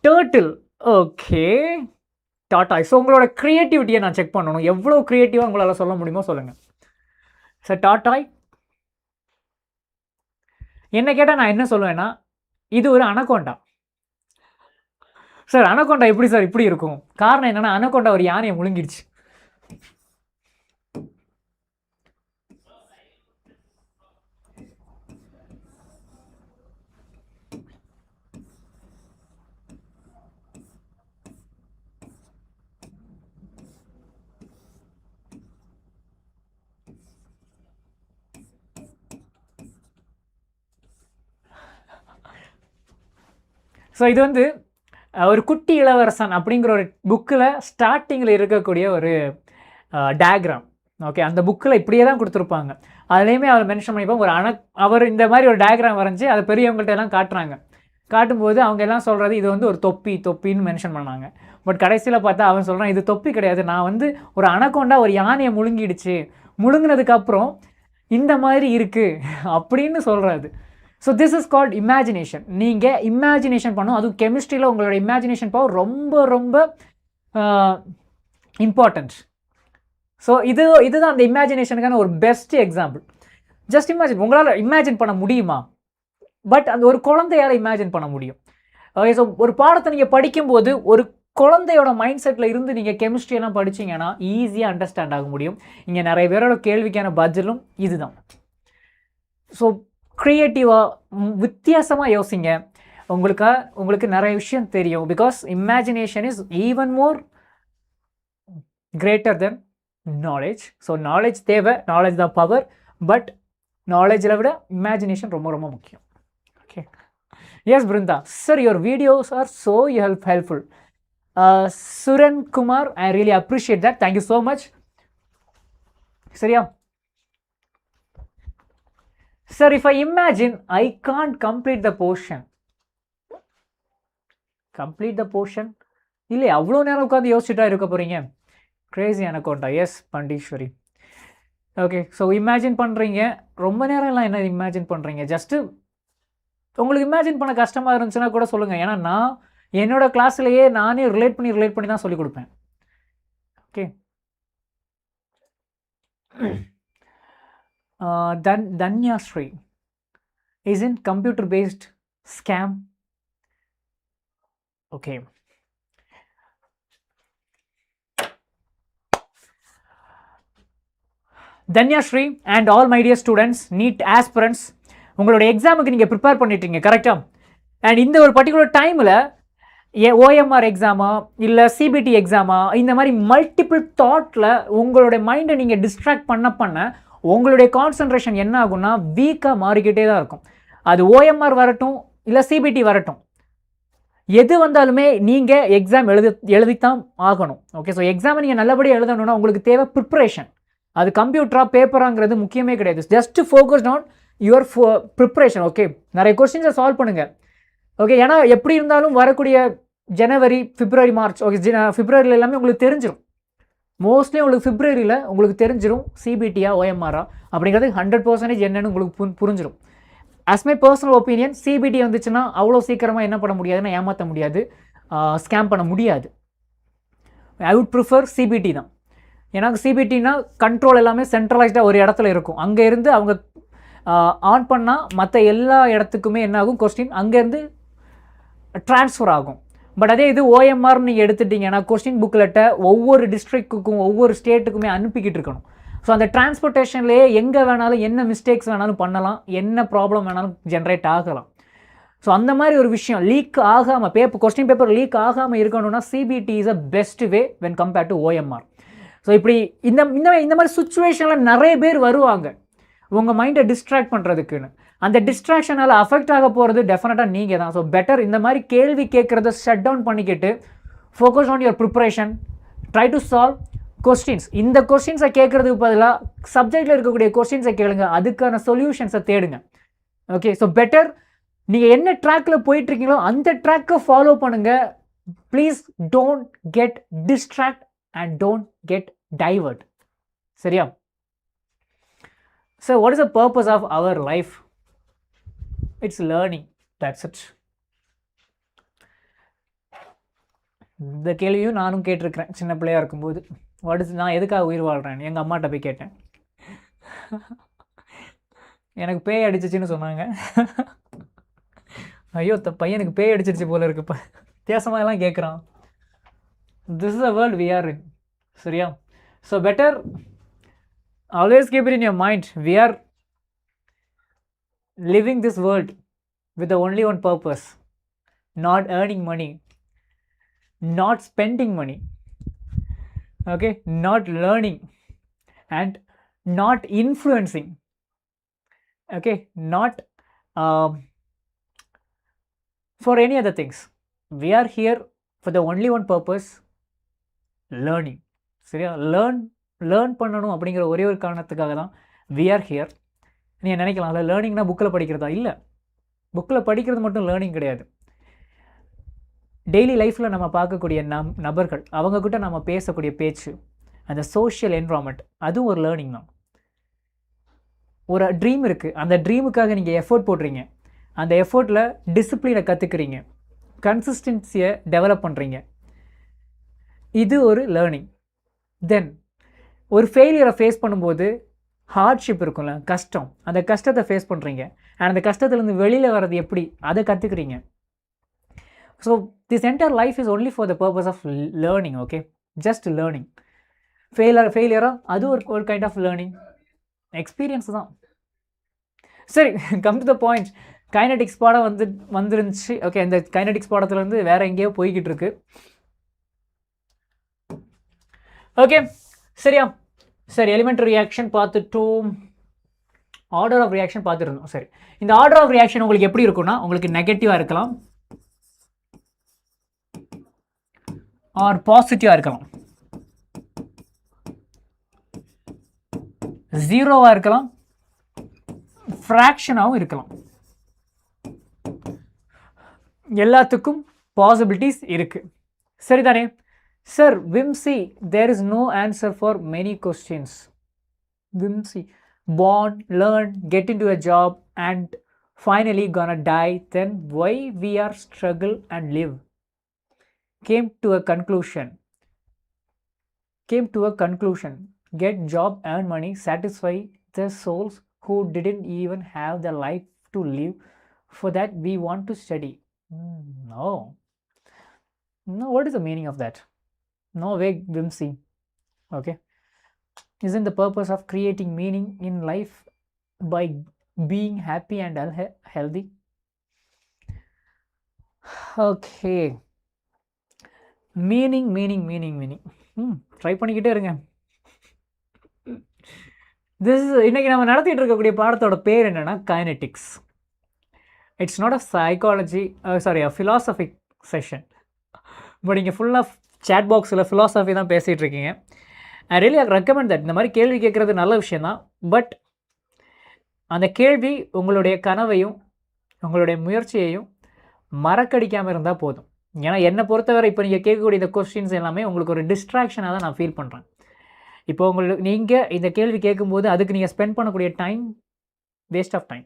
Speaker 1: டர்ட்டில். ஓகே, டாட்டாய். ஸோ உங்களோட க்ரியேட்டிவிட்டியை நான் செக் பண்ணணும். எவ்வளோ க்ரியேட்டிவாக உங்களால் சொல்ல முடியுமோ சொல்லுங்கள். சார் டாட்டாய். என்ன கேட்டால் நான் என்ன சொல்லுவேன்னா, இது ஒரு அனகோண்டா. சார் அனகோண்டா எப்படி சார் இப்படி இருக்கும்? காரணம் என்னன்னா, அனகோண்டா ஒரு யானையை முழுங்கிடுச்சு. ஸோ இது வந்து ஒரு குட்டி இளவரசன் அப்படிங்கிற ஒரு புக்கில் ஸ்டார்டிங்கில் இருக்கக்கூடிய ஒரு டயக்ராம். ஓகே, அந்த புக்கில் இப்படியே தான் கொடுத்துருப்பாங்க. அதுலேயுமே அவர் மென்ஷன் பண்ணிப்போம். அவர் இந்த மாதிரி ஒரு டயக்ராம் வரைஞ்சி அதை பெரியவங்கள்ட்ட எல்லாம் காட்டுறாங்க. காட்டும்போது அவங்க எல்லாம் சொல்கிறது இது வந்து ஒரு தொப்பின்னு மென்ஷன் பண்ணாங்க. பட் கடைசியில் பார்த்தா அவன் சொல்கிறான் இது தொப்பி கிடையாது, நான் வந்து ஒரு அனகோண்டா ஒரு யானையை முழுங்கிடுச்சு, முழுங்கினதுக்கப்புறம் இந்த மாதிரி இருக்குது அப்படின்னு சொல்கிறது. So this is called imagination. நீங்கள் இமேஜினேஷன் பண்ணணும். அதுவும் கெமிஸ்ட்ரியில் உங்களோட இமேஜினேஷன் பவர் ரொம்ப ரொம்ப இம்பார்ட்டன்ட். ஸோ இதுதான் அந்த இமேஜினேஷனுக்கான ஒரு பெஸ்ட் எக்ஸாம்பிள். Just imagine. உங்களால் இமேஜின் பண்ண முடியுமா? பட் அந்த ஒரு குழந்தையால் இமேஜின் பண்ண முடியும். ஓகே, ஸோ ஒரு பாடத்தை நீங்கள் படிக்கும்போது ஒரு குழந்தையோட மைண்ட் செட்டில் இருந்து நீங்கள் கெமிஸ்ட்ரியெல்லாம் படிச்சிங்கன்னா ஈஸியாக அண்டர்ஸ்டாண்ட் ஆக முடியும். இங்கே நிறைய பேரோட கேள்விக்கான பதிலும் இதுதான். ஸோ க்ரியேட்டிவாக வித்தியாசமாக யோசிங்க. உங்களுக்கு நிறைய விஷயம் தெரியும். Because imagination is even more greater than knowledge. So knowledge தேவை, நாலேஜ் தான் பவர். பட் நாலேஜில் விட இமேஜினேஷன் ரொம்ப ரொம்ப முக்கியம். Okay, yes Brinda sir, your videos are so helpful. Suran Kumar, I really appreciate that. Thank you so much. சரியா? Sir, if I imagine I can't complete the portion, complete the portion. இல்லை அவ்வளோ நேரம் உட்காந்து யோசிச்சுட்டா இருக்க போகிறீங்க. Crazy anaconda. Yes Pandeeswari. Okay, so imagine பண்ணுறீங்க. ரொம்ப நேரம்லாம் என்ன இமேஜின் பண்ணுறீங்க? ஜஸ்ட்டு உங்களுக்கு இமேஜின் பண்ண கஷ்டமாக இருந்துச்சுன்னா கூட சொல்லுங்கள். ஏன்னா நான் என்னோட கிளாஸ்லேயே நானே ரிலேட் பண்ணி தான் சொல்லிக் கொடுப்பேன். Okay, Dhanyashree isn't computer based scam. Okay, Dhanyashree and all my dear students, NEET aspirants, உங்களோட எக்ஸாமுக்கு நீங்கள் ப்ரிப்பேர் பண்ணிட்டீங்க கரெக்டாக. அண்ட் இந்த ஒரு பர்டிகுலர் டைமில் ஓஎம்ஆர் எக்ஸாமா இல்லை சிபிடி எக்ஸாமா இந்த மாதிரி மல்டிபிள் தாட்டில் உங்களுடைய மைண்டை நீங்கள் டிஸ்ட்ராக்ட் பண்ண உங்களுடைய கான்சன்ட்ரேஷன் என்ன ஆகும்னா வீக்காக மாறிக்கிட்டே தான் இருக்கும். அது ஓஎம்ஆர் வரட்டும் இல்லை சிபிடி வரட்டும், எது வந்தாலுமே நீங்கள் எக்ஸாம் எழுதித்தான் ஆகணும். ஓகே, ஸோ எக்ஸாமை நீங்கள் நல்லபடியாக எழுதணும்னா உங்களுக்கு தேவை ப்ரிப்பரேஷன். அது கம்ப்யூட்டரா பேப்பராங்கிறது முக்கியமே கிடையாது. Just focused on your preparation. Okay, நிறைய கொஸ்டின்ஸை சால்வ் பண்ணுங்கள். ஓகே, ஏன்னா எப்படி இருந்தாலும் வரக்கூடிய ஜனவரி, பிப்ரவரி, மார்ச், ஓகே பிப்ரவரியில் எல்லாமே உங்களுக்கு தெரிஞ்சிடும். மோஸ்ட்லி உங்களுக்கு பிப்ரவரியில் உங்களுக்கு தெரிஞ்சிடும் சிபிடியா ஓஎம்ஆரா அப்படிங்கிறது 100% என்னன்னு உங்களுக்கு புரிஞ்சிடும். As my personal opinion, CBT வந்துச்சுன்னா அவ்வளோ சீக்கிரமாக என்ன பண்ண முடியாதுன்னா ஏமாற்ற முடியாது, ஸ்கேம் பண்ண முடியாது. ஐ வுட் ப்ரிஃபர் சிபிடி தான். ஏன்னா சிபிடினா கண்ட்ரோல் எல்லாமே சென்ட்ரலைஸ்டாக ஒரு இடத்துல இருக்கும். அங்கே இருந்து அவங்க ஆன் பண்ணால் மற்ற எல்லா இடத்துக்குமே என்ன ஆகும், கொஸ்டின் அங்கேருந்து ட்ரான்ஸ்ஃபர் ஆகும். பட் அதே இது ஓஎம்ஆர்னு நீங்கள் எடுத்துட்டிங்கன்னா கொஸ்டின் புக்லெட்டை ஒவ்வொரு டிஸ்ட்ரிக்ட்டுக்கும் ஒவ்வொரு ஸ்டேட்டுக்குமே அனுப்பிக்கிட்டு இருக்கணும். ஸோ அந்த டிரான்ஸ்போர்ட்டேஷன்லேயே எங்கே வேணாலும் என்ன மிஸ்டேக்ஸ் வேணாலும் பண்ணலாம், என்ன ப்ராப்ளம் வேணாலும் ஜென்ரேட் ஆகலாம். ஸோ அந்த மாதிரி ஒரு விஷயம் லீக் ஆகாமல் கொஸ்டின் பேப்பர் லீக் ஆகாமல் இருக்கணும்னா CBT is a best way when compared to OMR. So இப்படி இந்த மாதிரி சுச்சுவேஷனில் நிறைய பேர் வருவாங்க உங்கள் மைண்டை டிஸ்ட்ராக்ட் பண்ணுறதுக்குன்னு. அந்த டிஸ்ட்ராக்ஷனால் அஃபெக்ட் ஆக போகிறது டெஃபினட்டாக நீங்கள் தான். ஸோ பெட்டர் இந்த மாதிரி கேள்வி கேட்குறத ஷட் டவுன் பண்ணிக்கிட்டு focus on your preparation, try to solve questions. இந்த கொஸ்டின்ஸை கேட்குறதுக்கு பதிலாக சப்ஜெக்டில் இருக்கக்கூடிய கொஸ்டின்ஸை கேளுங்க, அதுக்கான சொல்யூஷன்ஸை தேடுங்க. ஓகே, ஸோ பெட்டர் நீங்கள் என்ன ட்ராக்கில் போயிட்டுருக்கீங்களோ அந்த ட்ராக்கை ஃபாலோ பண்ணுங்கள். Please don't get distract and don't get divert. சரியா? So what is the purpose of our life? It's learning. That's it. இந்த கேள்வியும் நானும் கேட்டிருக்கிறேன் சின்ன பிள்ளையா இருக்கும்போது. நான் எதுக்காக உயிர் வாழ்கிறேன் எங்கள் அம்மாட்ட போய் கேட்டேன். எனக்கு பேய் அடிச்சிச்சின்னு சொன்னாங்க. ஐயோ பையனுக்கு பேய் அடிச்சிருச்சு போல இருக்குப்பா, வித்தியாசமாக எல்லாம் கேட்குறான். This is the world we are in. சரியா? So better always keep it in your mind. We are living this world with the only one purpose. Not earning money, not spending money. Okay? Not learning and not influencing. Okay? Not for any other things. We are here for the only one purpose, learning. சரியா? Learn பண்ணணும் அப்படிங்கிற ஒரே ஒரு காரணத்துக்காக தான் we are here. நீங்கள் நினைக்கலாம்ல லேர்னிங்னா புக்கில் படிக்கிறதா? இல்லை, புக்கில் படிக்கிறது மட்டும் லேர்னிங் கிடையாது. டெய்லி லைஃப்பில் நம்ம பார்க்கக்கூடிய நபர்கள், அவங்கக்கிட்ட நம்ம பேசக்கூடிய பேச்சு, அந்த சோஷியல் என்வரான்மெண்ட், அதுவும் ஒரு லேர்னிங் தான். ஒரு ட்ரீம் இருக்குது, அந்த ட்ரீமுக்காக நீங்கள் எஃபோர்ட் போடுறீங்க, அந்த எஃபோர்ட்டில் டிசிப்ளினை கற்றுக்குறீங்க, கன்சிஸ்டன்சியை டெவலப் பண்ணுறீங்க, இது ஒரு லேர்னிங். தென் ஒரு ஃபெயிலியரை ஃபேஸ் பண்ணும்போது ஹார்ட்ஷிப் இருக்கும்ல, கஷ்டம், அந்த கஷ்டத்தை ஃபேஸ் பண்ணுறீங்க. அண்ட் அந்த கஷ்டத்துலேருந்து வெளியில் வர்றது எப்படி அதை கற்றுக்குறீங்க. So this entire life is only for the purpose of learning. Okay, just learning. ஃபெயிலியராக அது ஒரு கைண்ட் ஆஃப் லேர்னிங், எக்ஸ்பீரியன்ஸ் தான். சரி, come to the point. Kinetics பாடம் வந்துருந்துச்சு. ஓகே, இந்த கைனடிக்ஸ் பாடத்துலேருந்து வேறு எங்கேயோ போய்கிட்டு இருக்கு. ஓகே, சரியா? சரி, எலிமெண்ட்ரி ரியாக்ஷன் பார்த்துட்டோம், ஆர்டர் ஆஃப் ரியாக்ஷன் பார்த்துருந்தோம். சரி, இந்த ஆர்டர் ஆஃப் ரியாக்ஷன் உங்களுக்கு எப்படி இருக்கும்னா, உங்களுக்கு நெகட்டிவாக இருக்கலாம் ஆர் பாசிட்டிவாக இருக்கலாம், ஜீரோவாக இருக்கலாம், ஃப்ராக்ஷனாகவும் இருக்கலாம். எல்லாத்துக்கும் பாசிபிலிட்டிஸ் இருக்கு. சரிதானே sir? Vimsi, there is no answer for many questions. Vimsi, born, learn, get into a job and finally gonna die, then why we are struggle and live? Came to a conclusion, get job, earn money, satisfy the souls who didn't even have the life to live. For that we want to study. No, what is the meaning of that? No way, Vimsi. Okay, isn't the purpose of creating meaning in life by being happy and healthy? Okay, meaning. Try பண்ணிக்கிட்டே இருங்க. இன்னைக்கு நம்ம நடத்திட்டு இருக்கக்கூடிய பாடத்தோட பேர் என்னன்னா kinetics. It's not a psychology, a philosophic session. But இங்கே ஃபுல்லாக சேட் பாக்ஸில் ஃபிலாசபி தான் பேசிகிட்டு இருக்கீங்க. I really recommend that. இந்த மாதிரி கேள்வி கேட்குறது நல்ல விஷயந்தான். பட் அந்த கேள்வி உங்களுடைய கனவையும் உங்களுடைய முயற்சியையும் மறக்கடிக்காமல் இருந்தால் போதும். ஏன்னா என்னை பொறுத்தவரை இப்போ நீங்கள் கேட்கக்கூடிய இந்த கொஸ்டின்ஸ் எல்லாமே உங்களுக்கு ஒரு டிஸ்ட்ராக்ஷனாக தான் நான் ஃபீல் பண்ணுறேன். இப்போ உங்களுக்கு நீங்கள் இந்த கேள்வி கேட்கும்போது அதுக்கு நீங்கள் ஸ்பெண்ட் பண்ணக்கூடிய time waste of time.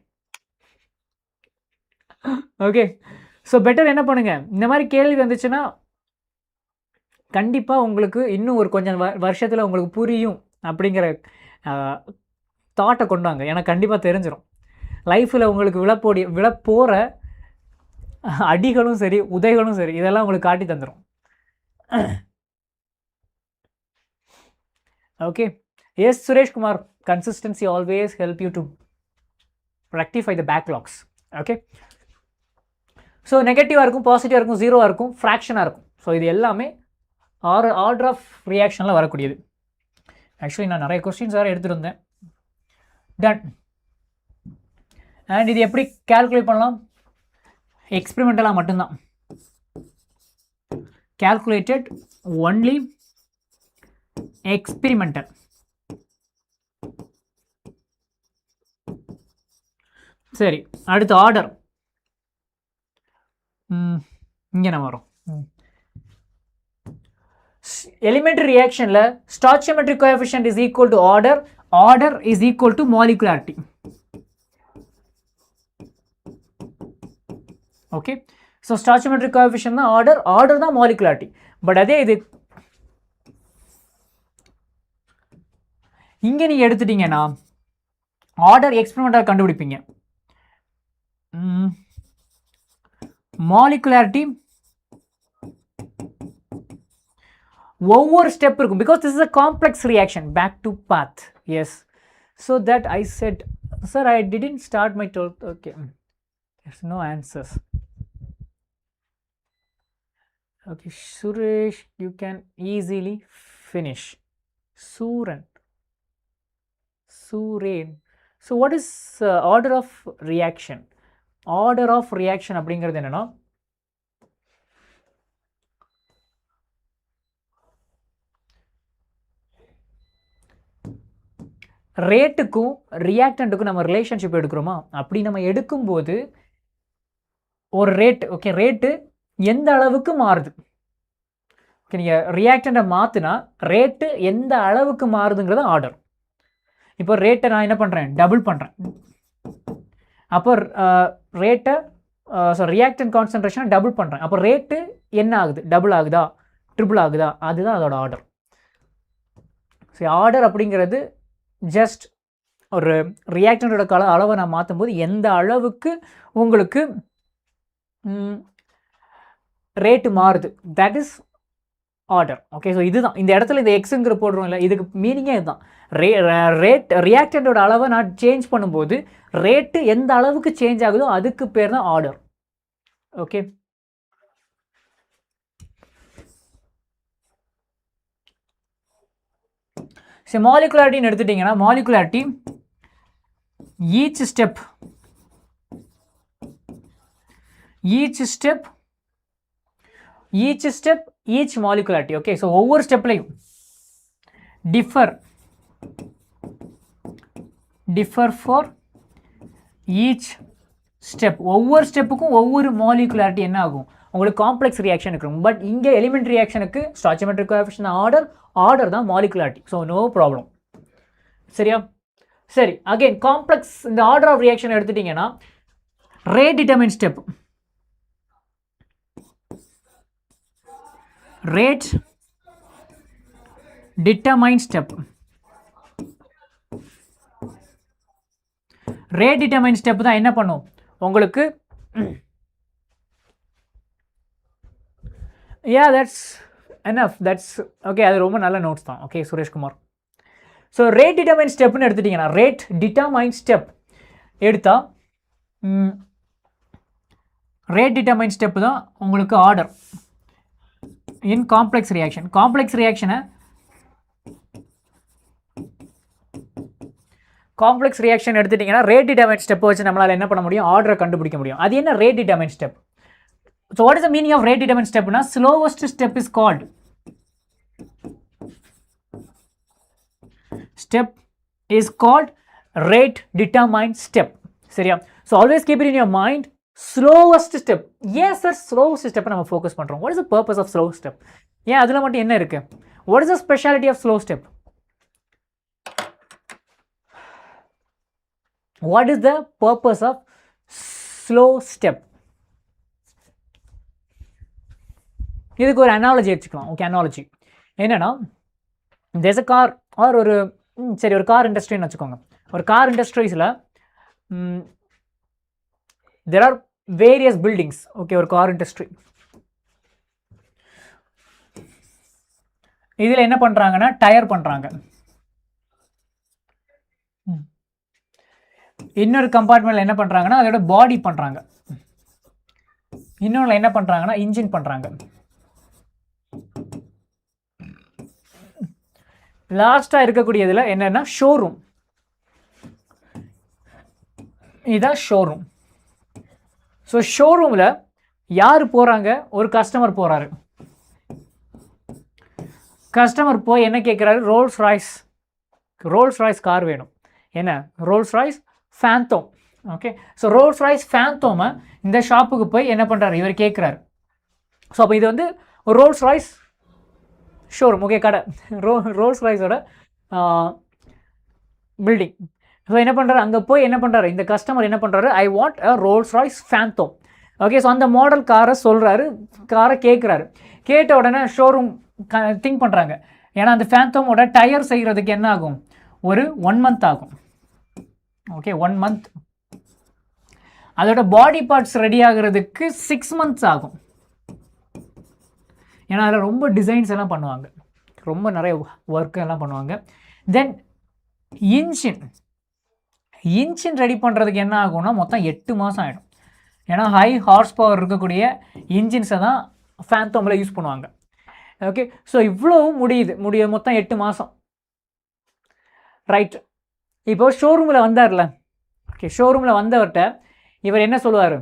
Speaker 1: Okay, so better என்ன பண்ணுங்கள், இந்த மாதிரி கேள்வி வந்துச்சுன்னா கண்டிப்பாக உங்களுக்கு இன்னும் ஒரு கொஞ்சம் வருஷத்தில் உங்களுக்கு புரியும் அப்படிங்கிற தாட்டை கொண்டாங்க. எனக்கு கண்டிப்பாக தெரிஞ்சிடும். லைஃப்பில் உங்களுக்கு விழப்போகிற அடிகளும் சரி உதைகளும் சரி இதெல்லாம் உங்களுக்கு காட்டி தந்துடும். Okay, yes Sureshkumar, consistency always help you to rectify the backlogs. Okay, so நெகட்டிவாக இருக்கும், பாசிட்டிவாக இருக்கும், ஜீரோவாக இருக்கும், ஃப்ராக்ஷனாக இருக்கும். ஸோ இது எல்லாமே ஆர்டர் ஆஃப் ரியாக்ஷனில் வரக்கூடியது. ஆக்சுவலி நான் நிறைய கொஸ்டின்ஸ் வேறு எடுத்துகிட்டு வந்தேன். டன். அண்ட் இது எப்படி கேல்குலேட் பண்ணலாம்? எக்ஸ்பெரிமெண்டலாக மட்டும்தான். calculated only experimental. சரி, அடுத்து ஆர்டர். இங்கே நம்ம வரும். elementary reactionல stoichiometric coefficient is equal to order is equal to molecularity. Okay, so stoichiometric coefficient தான் order தான் molecularity. பட் அதே இது இங்கே நீங்கள் எடுத்துட்டீங்கன்னா ஆர்டர் எக்ஸ்பெரிமெண்டல் கண்டுபிடிப்பீங்க, மாலிகுலாரிட்டி ஒவ்வொரு ஸ்டெப் இருக்கும். Because this is a complex reaction, back to path. Yes, so that I said sir I didn't start my 12th. Okay, there's no answers. Okay, Suresh, you can easily finish. Suren. So what is order of reaction? Order of reaction அப்படிங்கிறது என்னன்னா, ரேட்டுக்கும் ரியாக்டண்ட்டுக்கும் நம்ம relationship எடுக்கிறோமா, அப்படி நம்ம எடுக்கும்போது ஒரு rate, okay, rate எந்த அளவுக்கு மாறுது, ஓகே, நீங்கள் ரியாக்டண்ட்டை மாற்றினா ரேட்டு எந்த அளவுக்கு மாறுதுங்கிறது ஆர்டர். இப்போ ரேட்டை நான் என்ன பண்ணுறேன், டபுள் பண்ணுறேன். அப்போ ரேட்டை ரியாக்டன்ட் கான்சன்ட்ரேஷனை டபுள் பண்ணுறேன். அப்போ ரேட்டு என்ன ஆகுது, டபுள் ஆகுதா, ட்ரிபிள் ஆகுதா, அதுதான் அதோட ஆர்டர். சரி, ஆர்டர் அப்படிங்கிறது ஜஸ்ட் ஒரு ரியாக்டண்டோட அளவை நான் மாற்றும் போது எந்த அளவுக்கு உங்களுக்கு ரேட்டு மாறுது, that is order. Okay, so இதுதான் இந்த இடத்துல இந்த எக்ஸுங்கிற போடுறோம் இல்லை, இதுக்கு மீனிங்கே இதுதான். ரேட் ரியாக்டண்டோட அளவை நான் சேஞ்ச் பண்ணும்போது ரேட்டு எந்த அளவுக்கு சேஞ்ச் ஆகுதோ அதுக்கு பேர் தான் ஆர்டர். ஓகே, சரி, மாலிகுலாரிட்டின்னு எடுத்துட்டிங்கன்னா molecularity each step each molecularity. Okay, so ஒவ்வொரு ஸ்டெப்லையும் டிஃபர் ஃபார் ஈச் ஸ்டெப். ஒவ்வொரு ஸ்டெப்புக்கும் ஒவ்வொரு மாலிகுலாரிட்டி என்ன ஆகும், உங்களுக்கு காம்ப்ளெக்ஸ் ரியாக்ஷன் இருக்கும். பட் இங்கே எலிமெண்ட் ரியாக்ஷனுக்கு ஸ்டாய்ச்சியோமெட்ரிக் கோஎஃபிஷியன்ட் ஆர்டர் தான் மாலிகுலாரிட்டி. So no problem. சரியா? சரி, அகைன் காம்ப்ளெக்ஸ் இந்த ஆர்டர் ஆஃப் ரியாக்ஷன் எடுத்துட்டீங்கன்னா rate determine step. Rate determine step. Rate determine step தான் என்ன பண்ணும் உங்களுக்கு. That's enough, that's okay. அது ரொம்ப நல்ல நோட்ஸ் தான். Okay Sureshkumar. So rate determine ஸ்டெப்னு எடுத்துட்டிங்கன்னா ரேட் டிட்டர்மைன் ஸ்டெப் எடுத்தா ரேட் டிட்டர்மைன் ஸ்டெப் தான் உங்களுக்கு order in complex reaction. Complex ரியாக்ஷனை காம்ப்ளெக்ஸ் ரியாக்ஷன் எடுத்துட்டிங்கன்னா ரேட் டிட்டர்மைன் ஸ்டெப் வச்சு நம்மளால் என்ன பண்ண முடியும், ஆர்டரை கண்டுபிடிக்க முடியும். அது என்ன rate determine step? So what is the meaning of rate determine ஸ்டெப்னா slowest step is called rate determined step. சரியா? So always keep it in your mind, slowest step. Yes sir, slowest step நம்ம focus பண்றோம். What is the purpose of slow step? ஏன் அதுல மட்டும் என்ன இருக்கு? What is the speciality of slow step? What is the purpose of slow step? இதுக்கு ஒரு analogy வச்சுக்கலாம். ஓகே, அனாலஜி என்னன்னா, there's a car or ஒரு சரி ஒரு கார் இண்டஸ்ட்ரின்னு வச்சுக்கோங்க. ஒரு கார் இண்டஸ்ட்ரீஸில் there are various buildings. Okay, ஒரு கார் இண்டஸ்ட்ரி. இதில் என்ன பண்ணுறாங்கன்னா டயர் பண்ணுறாங்க. இன்னொரு கம்பார்ட்மெண்ட்டில் என்ன பண்ணுறாங்கன்னா அதோட பாடி பண்ணுறாங்க. இன்னொன்று என்ன பண்ணுறாங்கன்னா இன்ஜின் பண்ணுறாங்க. லாஸ்ட்டாக இருக்கக்கூடியதில் என்னென்னா ஷோரூம். இதுதான் ஷோரூம். ஸோ ஷோரூமில் யார் போகிறாங்க? ஒரு கஸ்டமர் போகிறாரு. கஸ்டமர் போய் என்ன கேட்குறாரு? ரோல்ஸ் ராய்ஸ் கார் வேணும். என்ன? Rolls Royce Phantom. Okay, so Rolls Royce ஃபேந்தோமை இந்த ஷாப்புக்கு போய் என்ன பண்ணுறாரு? இவர் கேட்குறாரு. ஸோ அப்போ இது வந்து ஒரு ரோல்ஸ் ராய்ஸ் ஷோரூம். ஓகே, கடை ரோல்ஸ் ராய்ஸோட பில்டிங். ஸோ என்ன பண்ணுறாரு? அங்கே போய் என்ன பண்ணுறாரு? இந்த கஸ்டமர் என்ன பண்ணுறாரு? I want a Rolls Royce Phantom. Okay, so அந்த மாடல் காரை சொல்கிறாரு, காரை கேட்குறாரு. கேட்ட உடனே ஷோரூம் திங்க் பண்ணுறாங்க. ஏன்னா அந்த ஃபேந்தோமோட டயர் செய்கிறதுக்கு என்ன ஆகும்? ஒரு 1 month ஆகும். Okay, 1 month. அதோட பாடி பார்ட்ஸ் ரெடி ஆகிறதுக்கு 6 months ஆகும். ஏன்னா அதில் ரொம்ப டிசைன்ஸ் எல்லாம் பண்ணுவாங்க, ரொம்ப நிறைய ஒர்க் எல்லாம் பண்ணுவாங்க. தென் இன்ஜின் ரெடி பண்ணுறதுக்கு என்ன ஆகும்னா மொத்தம் 8 மாதம் ஆகிடும். ஏன்னா ஹை ஹார்ஸ் பவர் இருக்கக்கூடிய இன்ஜின்ஸை தான் ஃபேந்தோமில் யூஸ் பண்ணுவாங்க. ஓகே, ஸோ இவ்வளோ முடிய மொத்தம் 8 மாதம். ரைட். இப்போ ஷோரூமில் வந்தார்ல. ஓகே, ஷோரூமில் வந்தவர்கிட்ட இவர் என்ன சொல்லுவார்?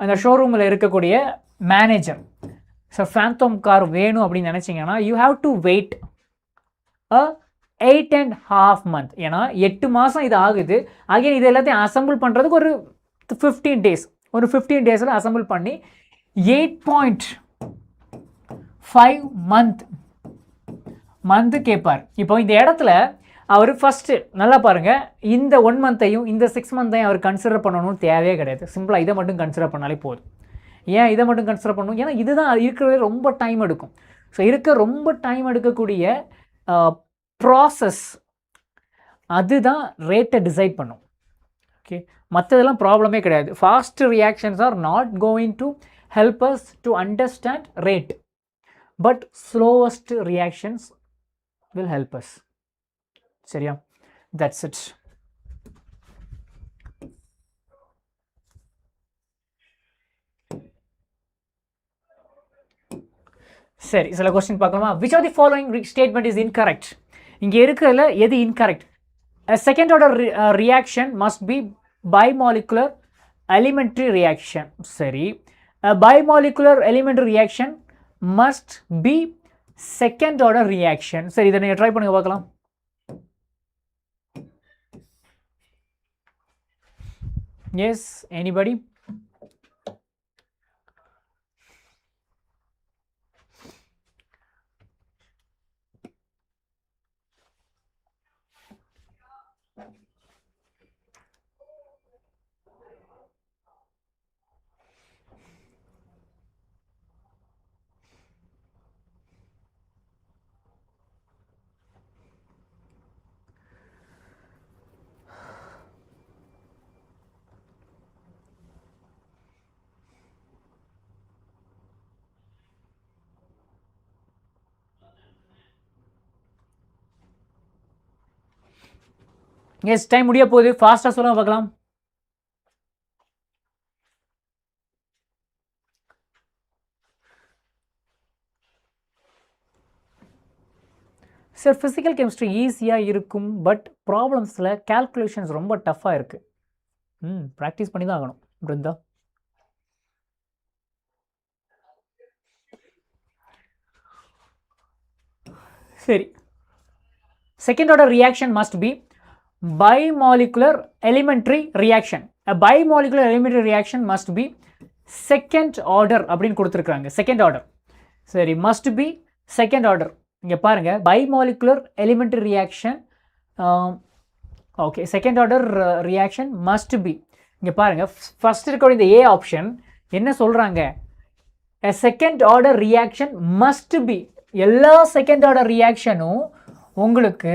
Speaker 1: அந்த ஷோரூமில் இருக்கக்கூடிய மேனேஜர், ஸோ ஃபேந்தோம் கார் வேணும் அப்படின்னு நினச்சிங்கன்னா you have to wait 8.5 months. ஏன்னா 8 மாதம் இது ஆகுது. அகைன் இது எல்லாத்தையும் அசம்பிள் பண்ணுறதுக்கு ஒரு 15 days. ஒரு 15 days அசம்பிள் பண்ணி 8.5 month கேட்பார். இப்போ இந்த இடத்துல அவர் ஃபஸ்ட்டு நல்லா பாருங்கள், இந்த 1 month-ஐயும் இந்த 6 month-ஐயும் அவர் கன்சிடர் பண்ணணும்னு தேவையே கிடையாது. சிம்பிளாக இதை மட்டும் கன்சிடர் பண்ணாலே போதும். ஏன் இதை மட்டும் கன்சிடர் பண்ணணும்? ஏன்னா இதுதான் இருக்கிறதே ரொம்ப டைம் எடுக்கும். ஸோ ரொம்ப டைம் எடுக்கக்கூடிய ப்ராசஸ் அதுதான் ரேட்டை டிசைட் பண்ணும். ஓகே, மற்றதெல்லாம் ப்ராப்ளமே கிடையாது. Fast reactions are not going to help us to understand rate, but slowest reactions will help us. சரியா? That's it. சரி, சில கொஸ்டின் பார்க்கலாமா? Which of the following statement is incorrect? இங்கே இருக்கிறதுல எது incorrect? Second order reaction must be bimolecular elementary reaction. சரி, bimolecular elementary reaction must be second order reaction. சரி, இதை நீங்கள் ட்ரை பண்ணுங்க பார்க்கலாம். S, anybody? எஸ் டைம் முடிய போகுது, ஃபாஸ்ட்டாக சொல்லுங்க பார்க்கலாம். சார் ஃபிசிக்கல் கெமிஸ்ட்ரி ஈஸியாக இருக்கும், பட் ப்ராப்ளம்ஸில் கேல்குலேஷன்ஸ் ரொம்ப டஃப்பாக இருக்குது. ப்ராக்டிஸ் பண்ணி தான் ஆகணும் பிருந்தா. சரி, second order reaction must B bimolecular elementary reaction. A bimolecular elementary reaction must be second order அப்படின்னு கொடுத்துருக்காங்க. செகண்ட் ஆர்டர் சரி, must be second order. இங்கே பாருங்க, bimolecular elementary reaction okay, second order reaction must be. இங்கே பாருங்க, first இருக்கக்கூடிய இந்த A option என்ன சொல்கிறாங்க, a second order reaction must be. எல்லா செகண்ட் ஆர்டர் ரியாக்ஷனும் உங்களுக்கு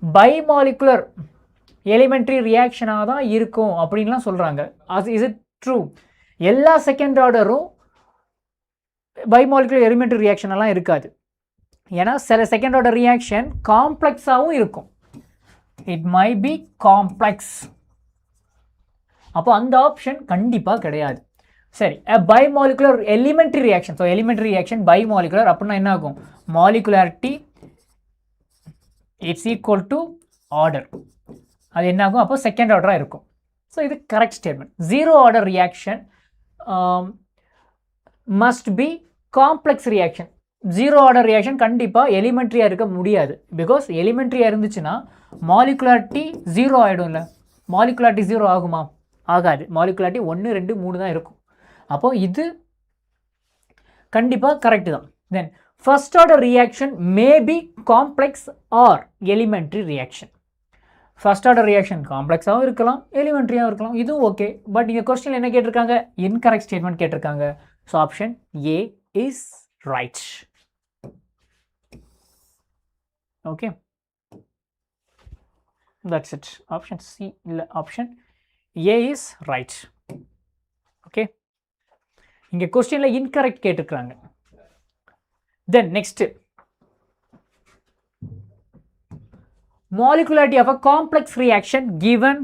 Speaker 1: பைமாலிகுலர் எலிமெண்ட்ரி ரியாக்ஷனாக தான் இருக்கும் அப்படின்லாம் சொல்கிறாங்க. Is it true? எல்லா செகண்ட் ஆர்டரும் பைமாலிகுலர் எலிமெண்ட்ரி ரியாக்ஷனெல்லாம் இருக்காது. ஏன்னா சில செகண்ட் ஆர்டர் ரியாக்ஷன் காம்ப்ளெக்ஸாகவும் இருக்கும். It may be complex. அப்போ அந்த ஆப்ஷன் கண்டிப்பாக கிடையாது. சரி, bimolecular elementary reaction. So elementary reaction bimolecular அப்படின்னா என்ன ஆகும், molecularity it's equal to order. அது என்ன ஆகும், அப்போ செகண்ட் ஆர்டராக இருக்கும். ஸோ இது correct statement. Zero order reaction must B complex reaction. Zero order reaction கண்டிப்பாக எலிமெண்ட்ரியாக இருக்க முடியாது. பிகாஸ் எலிமெண்ட்ரியாக இருந்துச்சுன்னா மாலிகுலாரிட்டி ஜீரோ ஆகிடும்ல. மாலிகுலாரிட்டி ஜீரோ ஆகுமா? ஆகாது. மாலிகுலாரிட்டி 1, 2, 3 தான் இருக்கும். அப்போது இது கண்டிப்பாக கரெக்டு தான். Then first order reaction may be complex or elementary reaction. First order reaction காம்ப்ளெக்ஸாகவும் இருக்கலாம், எலிமெண்ட்ரியாகவும் இருக்கலாம், இதுவும் ஓகே. பட் இங்கே கொஸ்டின் என்ன கேட்டிருக்காங்க, இன்கரெக்ட் ஸ்டேட்மெண்ட் கேட்டிருக்காங்க. So option A is right. Okay, that's it. Option C இல்லை, option A is right. Okay, இங்கே கொஸ்டினில் இன்கரெக்ட் கேட்டிருக்காங்க. Then next, molecularity of a complex reaction given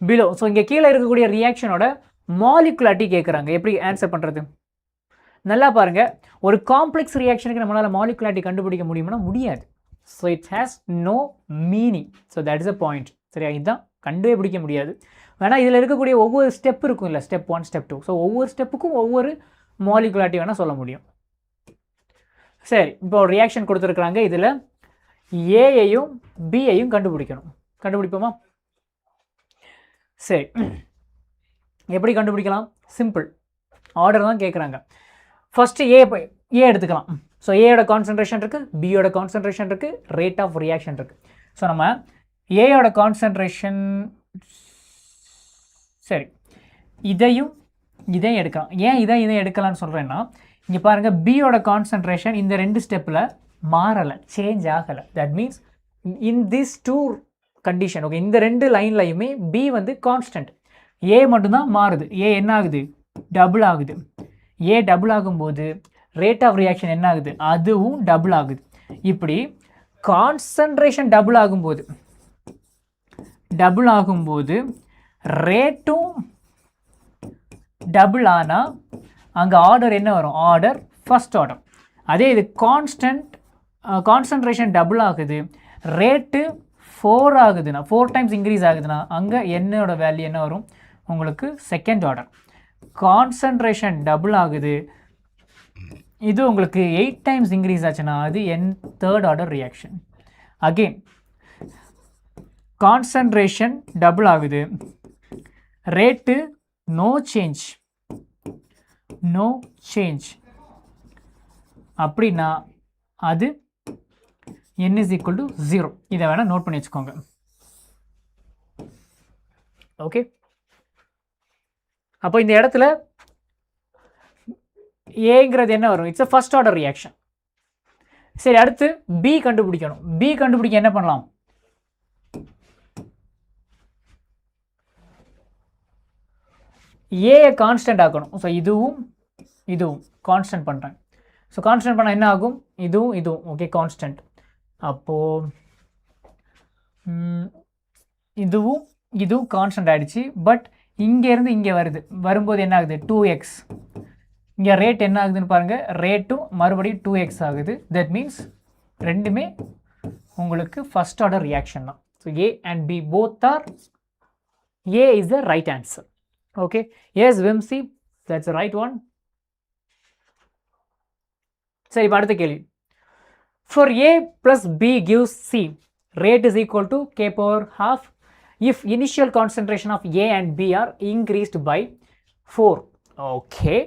Speaker 1: below. So இங்கே கீழே இருக்கக்கூடிய ரியாக்ஷனோட மாலிகுலாரிட்டி கேட்குறாங்க. எப்படி ஆன்சர் பண்ணுறது? நல்லா பாருங்கள், ஒரு காம்ப்ளெக்ஸ் ரியாக்ஷனுக்கு நம்மளால் மாலிகுலாரிட்டி கண்டுபிடிக்க முடியும்னா முடியாது. So it has no meaning. So that is a point. சரியா, இதுதான் கண்டுபிடிக்க முடியாது. வேணால் இதில் இருக்கக்கூடிய ஒவ்வொரு ஸ்டெப் இருக்கும் இல்லை, ஸ்டெப் 1, ஸ்டெப் 2. ஸோ ஒவ்வொரு ஸ்டெப்புக்கும் ஒவ்வொரு மாலிகுலாரிட்டி வேணால் சொல்ல முடியும். சரி, இப்போ ஒரு ரியாக்ஷன் கொடுத்துருக்குறாங்க. இதில் ஏயையும் பியையும் கண்டுபிடிக்கணும். கண்டுபிடிப்போமா? சரி, எப்படி கண்டுபிடிக்கலாம்? சிம்பிள், ஆர்டர் தான் கேட்குறாங்க. ஃபஸ்ட்டு ஏ எடுத்துக்கலாம். ஸோ ஏயோட கான்சன்ட்ரேஷன் இருக்குது, பியோட கான்சன்ட்ரேஷன் இருக்குது, ரேட் ஆஃப் ரியாக்ஷன் இருக்குது. ஸோ நம்ம ஏயோட கான்சன்ட்ரேஷன், சரி, இதையும் எடுக்கலாம். ஏன் இதை எடுக்கலாம்னு சொல்கிறேன்னா, இங்கே பாருங்கள், பியோட கான்சன்ட்ரேஷன் இந்த 2 ஸ்டெப்பில் மாறலை, சேஞ்ச் ஆகலை. That means in this 2 condition, okay, இந்த 2 லைன்லையுமே பி வந்து கான்ஸ்டன்ட், ஏ மட்டும்தான் மாறுது. ஏ என்ன ஆகுது? டபுள் ஆகுது. ஏ டபுள் ஆகும்போது ரேட் ஆஃப் ரியாக்ஷன் என்ன ஆகுது? அதுவும் டபுள் ஆகுது. இப்படி கான்சன்ட்ரேஷன் டபுள் ஆகும்போது ரேட்டும் டபுள் ஆனால் அங்கே ஆர்டர் என்ன வரும்? Order first order. அதே இது கான்சன்ட்ரேஷன் டபுள் ஆகுது, ரேட்டு 4 ஆகுதுன்னா, 4 டைம்ஸ் இன்க்ரீஸ் ஆகுதுன்னா அங்கே என்னோட வேல்யூ என்ன வரும் உங்களுக்கு? Second order. கான்சன்ட்ரேஷன் டபுள் ஆகுது, இது உங்களுக்கு 8 டைம்ஸ் இன்க்ரீஸ் ஆச்சுன்னா அது third order reaction. Again concentration double ஆகுது, ரேட்டு நோ சேஞ்ச் அப்படின்னா அது n is equal to 0. இதை வேணால் நோட் பண்ணி வச்சுக்கோங்க. ஓகே, அப்போ இந்த இடத்துல ஏங்கிறது என்ன வரும்? It's a first order reaction. சரி, அடுத்து பி கண்டுபிடிக்கணும். பி கண்டுபிடிக்க என்ன பண்ணலாம்? ஏ கான்ஸ்டன்ட் ஆக்கணும். ஸோ இதுவும் கான்ஸ்டன்ட் பண்ணுறேன். ஸோ கான்ஸ்டன்ட் பண்ணால் என்ன ஆகும்? இதுவும் ஓகே, கான்ஸ்டன்ட். அப்போது இதுவும் கான்ஸ்டன்ட் ஆகிடுச்சு. பட் இங்கேருந்து இங்கே வரும்போது என்ன ஆகுது 2x. இங்கே ரேட் என்ன ஆகுதுன்னு பாருங்கள், ரேட்டும் மறுபடியும் 2x ஆகுது. தட் மீன்ஸ் ரெண்டுமே உங்களுக்கு ஃபர்ஸ்ட் ஆர்டர் ரியாக்ஷன் தான். So A and B both are, A is the right answer. Okay, yes Vimsi, that's the right one. சரி, இப்போ அடுத்த கேள்வி. For A plus B gives C, rate is equal to K power half if initial concentration of A and B are increased by 4, okay,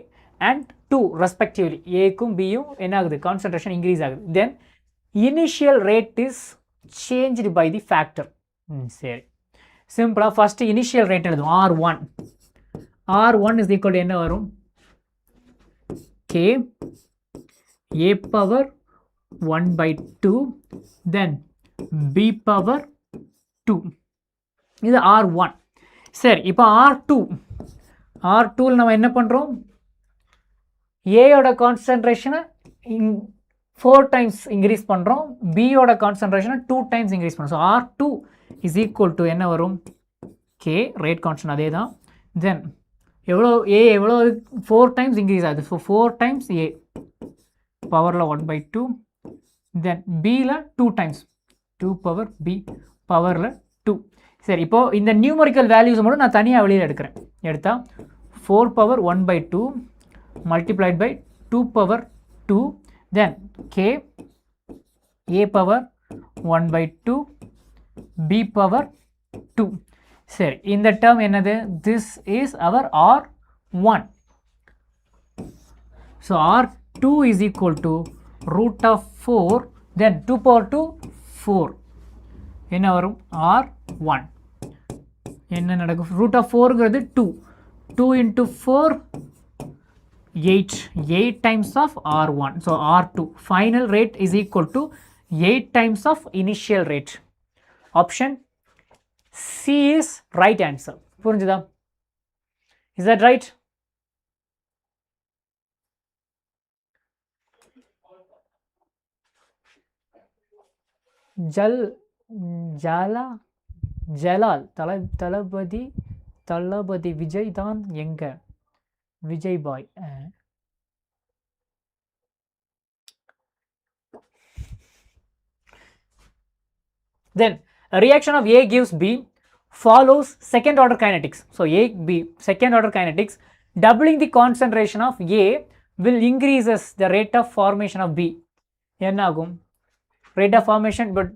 Speaker 1: and 2 respectively. A க்கும் B யும் என்ன ஆகுது, concentration increase ஆகுது. Then initial rate is changed by the factor. சரி, சிம்பிளா first initial rate எழுதும் R1. R1 is equal to என்ன வரும், K A power 1 by 2 then B power 2. இது R1. சரி, இப்போ R2 நம்ம என்ன பண்ணுறோம், ஏயோட கான்சன்ட்ரேஷனை 4 டைம்ஸ் இன்க்ரீஸ் பண்ணுறோம், பியோட கான்சன்ட்ரேஷனை 2 டைம்ஸ் இன்க்ரீஸ் பண்ணுறோம். So R2 is equal to என்ன வரும், K ரேட் கான்ஸ்டன்ட் அதே தான். தென் எவ்வளோ 4 டைம்ஸ் இன்க்ரீஸ் ஆகுது. ஸோ 4 டைம்ஸ் A பவரில் 1 by 2, தென் பியில் 2 டைம்ஸ் 2 பவர் B பவரில் 2. சரி, இப்போது இந்த நியூமரிக்கல் வேல்யூஸ் மட்டும் நான் தனியாக வெளியில் எடுத்தால் 4 power 1 by 2 multiplied by 2 power 2, then K A power 1 by 2 B power 2. சரி, இந்த term என்னது, this is our R1. So R2 is equal to root of 4 then 2 power 2 4 என்ன வரும், R1. என்ன நடக்கும், root of 4ங்கிறது 2 into 4 8 times of R1. So R2 final rate is equal to 8 times of initial rate. Option C is right answer. புரிஞ்சுதா, is that right? Jalal தளபதி விஜய் தான் எங்க, விஜய் பாய். Then a reaction of A gives B follows second order kinetics. So A B second order kinetics, doubling the concentration of A will increases the rate of formation of B. என்ன ஆகும், rate of formation, but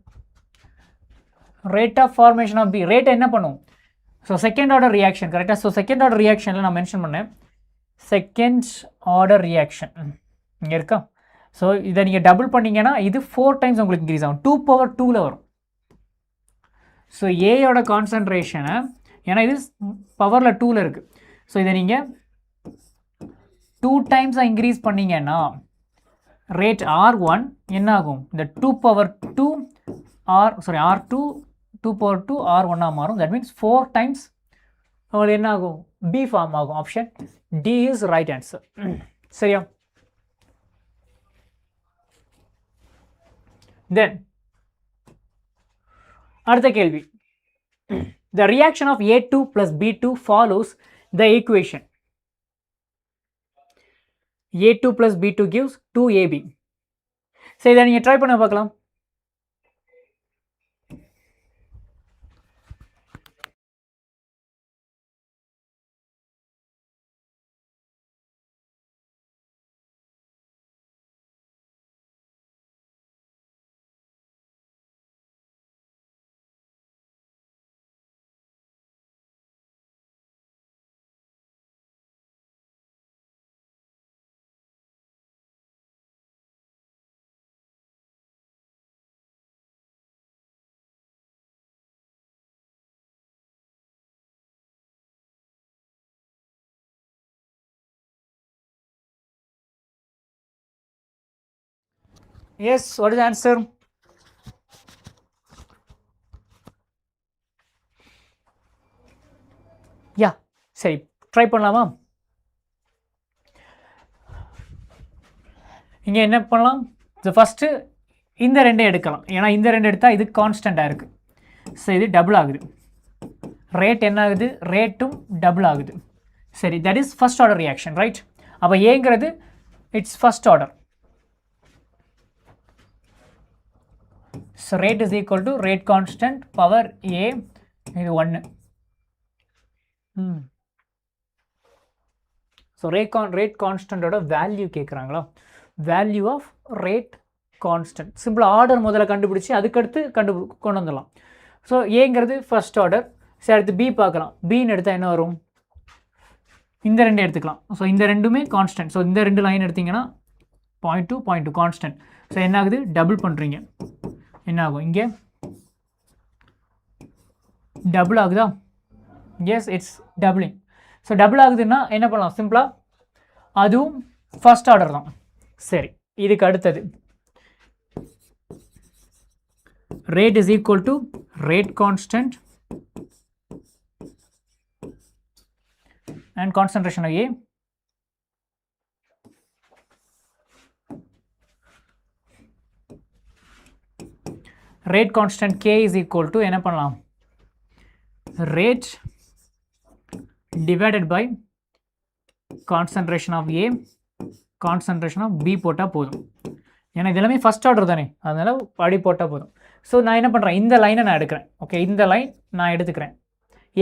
Speaker 1: rate of formation of B rate என்ன பண்ணும், so second order reaction கரெக்டாக. So second order ரியாக்ஷனில் நான் mention பண்ணேன், second order reaction இங்கே இருக்கா. So இதை நீங்கள் டபுள் பண்ணிங்கன்னா இது 4 டைம்ஸ் உங்களுக்கு இன்க்ரீஸ் ஆகும், 2 பவர் 2ல் வரும். ஸோ ஏயோட கான்சன்ட்ரேஷனை, ஏன்னா இது பவரில் 2ல் இருக்குது, ஸோ இதை நீங்கள் 2 டைம்ஸாக இன்க்ரீஸ் பண்ணிங்கன்னா ரேட் R1 என்ன ஆகும், இந்த 2 பவர் 2 R2 2 power 2 R1 மாறும். that means 4 times உங்களுக்கு என்ன ஆகும், B ஃபார்ம் ஆகும். Option D is right answer. சரியா, then அடுத்த கேள்வி, the reaction of A2 plus B2 follows the equation A2 plus B2 gives 2AB. சரி, இதை நீங்கள் ட்ரை பண்ண பார்க்கலாம். Yes, what is the answer? Yeah, சரி ட்ரை பண்ணலாமா. இங்கே என்ன பண்ணலாம், ஃபஸ்ட்டு இந்த ரெண்டை எடுக்கலாம், ஏன்னா இந்த ரெண்டு எடுத்தால் இது கான்ஸ்டண்ட்டாக இருக்குது, ஸோ இது டபுள் ஆகுது. ரேட் என்ன ஆகுது, ரேட்டும் டபுள் ஆகுது. சரி, that is first order reaction, right? அப்போ ஏங்கிறது it's first order. So rate is equal to rate constant power A, இது 1. ஸோ ரேட் கான்ஸ்டன்டோட வேல்யூ கேட்குறாங்களா? வேல்யூ ஆஃப் ரேட் கான்ஸ்டன்ட் சிம்பிளாக ஆர்டர் முதல்ல கண்டுபிடிச்சி அதுக்கடுத்து கொண்டு வந்துடலாம். ஸோ ஏங்கிறது ஃபர்ஸ்ட் ஆர்டர். சரி, அடுத்து பி பார்க்கலாம். பின்னு எடுத்தால் என்ன வரும்? இந்த ரெண்டு எடுத்துக்கலாம். ஸோ இந்த ரெண்டுமே கான்ஸ்டன்ட். ஸோ இந்த ரெண்டு லைன் எடுத்திங்கன்னா 0.2 0.2 கான்ஸ்டன்ட். ஸோ என்ன ஆகுது, டபுள் பண்ணுறீங்க, என்ன ஆகும், இங்கே டபுள் ஆகுதா? Yes, it's doubling. So double ஆகுதுன்னா என்ன பண்ணலாம், சிம்பிளாக அதுவும் ஃபர்ஸ்ட் ஆர்டர் தான். சரி, இதுக்கு அடுத்தது rate is equal to rate constant and concentration of A. Rate constant K is equal to என்ன பண்ணலாம், rate divided by concentration of A, concentration of B போட்டால் போதும். ஏன்னா இது எல்லாமே ஃபர்ஸ்ட் ஆர்டர் தானே, அதனால் படி போட்டால் போதும். ஸோ நான் என்ன பண்ணுறேன், இந்த லைனை நான் எடுக்கிறேன். ஓகே, இந்த லைன் நான் எடுத்துக்கிறேன்.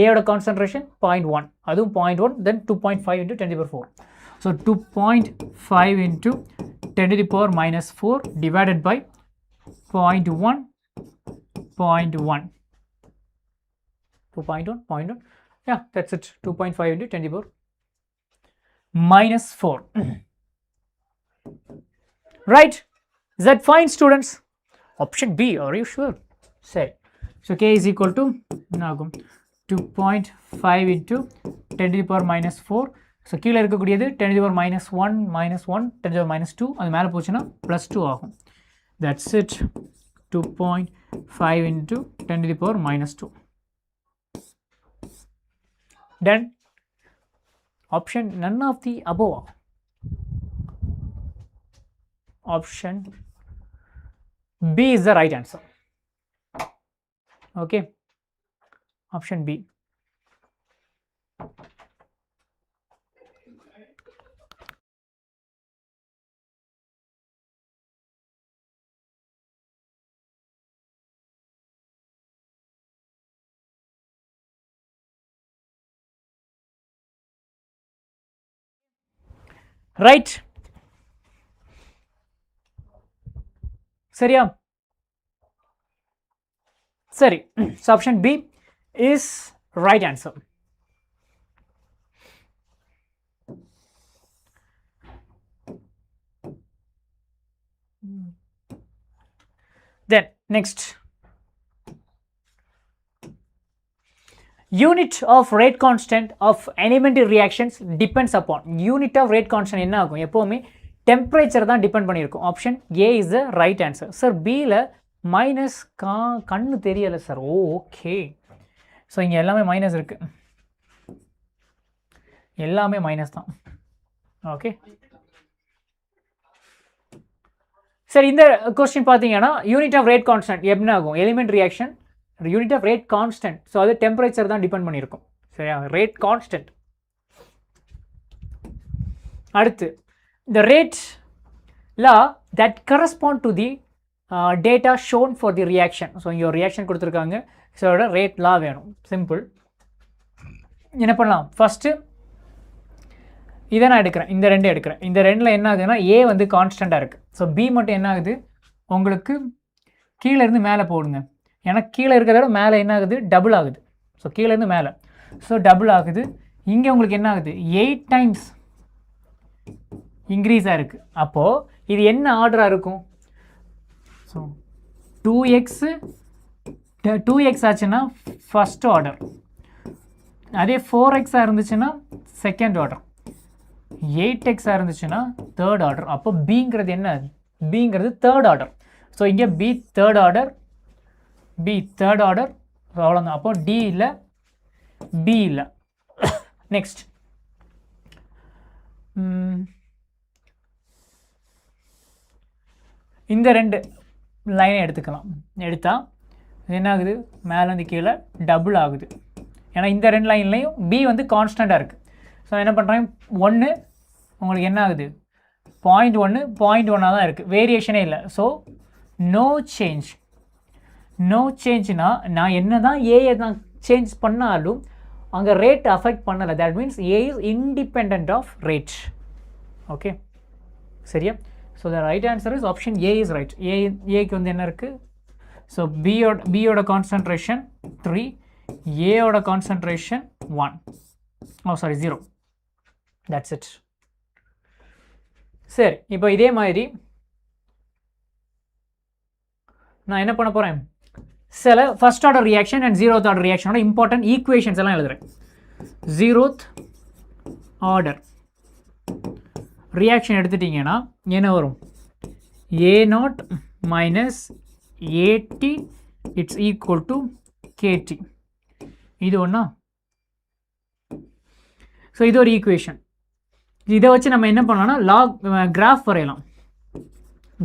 Speaker 1: ஏயோட கான்சன்ட்ரேஷன் 0.1, அதுவும் 0.1, தென் 2.5 into 10⁴. So 2.5 into 10⁻⁻4 divided by 0.1, 0.1, 2.1, yeah, that's it, 2.5 into 10⁻⁻4. Right? Is that fine, students? Option B, are you sure? Say. So K is equal to 2.5 into 10⁻⁻4. So கீழே இருக்கக்கூடியது 10⁻⁻1 -1 10⁻⁻2, அது மேலே போச்சுன்னா +2 ஆகும். That's it, 2.5 into 10⁻⁻2. Done. Option none of the above. Option B is the right answer. Okay, option B. Right? சரியா? சரி, so option B is right answer. Then next, unit of rate constant of elementary reactions depends upon. Unit of rate constant என்ன ஆகும், எப்போவுமே temperature தான் depend பண்ணியிருக்கும். Option A is the right answer. Sir பியில் minus கண்ணு தெரியலை sir. Okay, so இங்கே எல்லாமே மைனஸ் இருக்குது, எல்லாமே மைனஸ் தான். ஓகே, சரி, இந்த கொஸ்டின் பார்த்தீங்கன்னா யூனிட் ஆஃப் ரேட் கான்ஸ்டன்ட் என்ன ஆகும், element reaction unit of rate constant. So அது டெம்பரேச்சர் தான் டிபெண்ட் பண்ணியிருக்கும். சரியா, ரேட் கான்ஸ்டன்ட். அடுத்து the rate law that correspond to the data shown for the reaction. So your reaction கொடுத்துருக்காங்க, so அதோட rate லா வேணும். சிம்பிள், என்ன பண்ணலாம், ஃபஸ்ட்டு இதை நான் எடுக்கிறேன், இந்த ரெண்டு எடுக்கிறேன். இந்த ரெண்டில் என்ன ஆகுதுன்னா ஏ வந்து கான்ஸ்டண்ட்டாக இருக்குது. ஸோ பி மட்டும் என்ன ஆகுது, உங்களுக்கு கீழேருந்து மேலே போடுங்க. ஏன்னா கீழே இருக்கிறத விட மேலே என்ன ஆகுது, டபுள் ஆகுது. ஸோ கீழேருந்து மேலே, ஸோ டபுள் ஆகுது. இங்கே உங்களுக்கு என்ன ஆகுது, 8 times இன்க்ரீஸாக இருக்குது. அப்போது இது என்ன ஆர்டராக இருக்கும், ஸோ 2x ஆச்சுன்னா ஃபஸ்ட் ஆர்டர், அதே 4xஆக இருந்துச்சுன்னா செகண்ட் ஆர்டர், 8x இருந்துச்சுன்னா தேர்ட் ஆர்டர். அப்போ பிங்கிறது என்ன, பிங்கிறது தேர்ட் ஆர்டர். ஸோ இங்கே B third order, B third order, அவ்வளோதான். அப்போ டி இல்லை, பி இல்லை. நெக்ஸ்ட், இந்த ரெண்டு லைனை எடுத்துக்கலாம். எடுத்தால் என்ன ஆகுது, மேலேருந்து கீழே டபுள் ஆகுது. ஏன்னா இந்த ரெண்டு லைன்லையும் பி வந்து கான்ஸ்டண்ட்டாக இருக்குது. ஸோ என்ன பண்ணுறேன், 1 உங்களுக்கு என்ன ஆகுது 0.1 0.1 தான் இருக்குது, வேரியேஷனே இல்லை. So no change. நோ சேஞ்ச்னா நான் என்ன தான் ஏயை நான் சேஞ்ச் பண்ணாலும் அங்கே ரேட் அஃபெக்ட் பண்ணலை. That means A is independent of rate. Okay சரியா? So the right answer is option A is right. ஏக்கு வந்து என்ன இருக்குது, ஸோ பியோட கான்சன்ட்ரேஷன் 3, ஏயோட concentration 1, oh sorry 0. That's it. சரி, இப்போ இதே மாதிரி நான் என்ன பண்ண போகிறேன், சில first order reaction and 0th order ரியாக்ஷனோட important equations எல்லாம் எழுதுறேன். 0th ஆர்டர் ரியாக்ஷன் எடுத்துட்டிங்கன்னா என்ன வரும், A0 minus AT it's equal to KT. இது ஒன்றா? ஸோ இது ஒரு ஈக்குவேஷன். இதை வச்சு நம்ம என்ன பண்ணலாம்னா கிராஃப் வரையலாம்.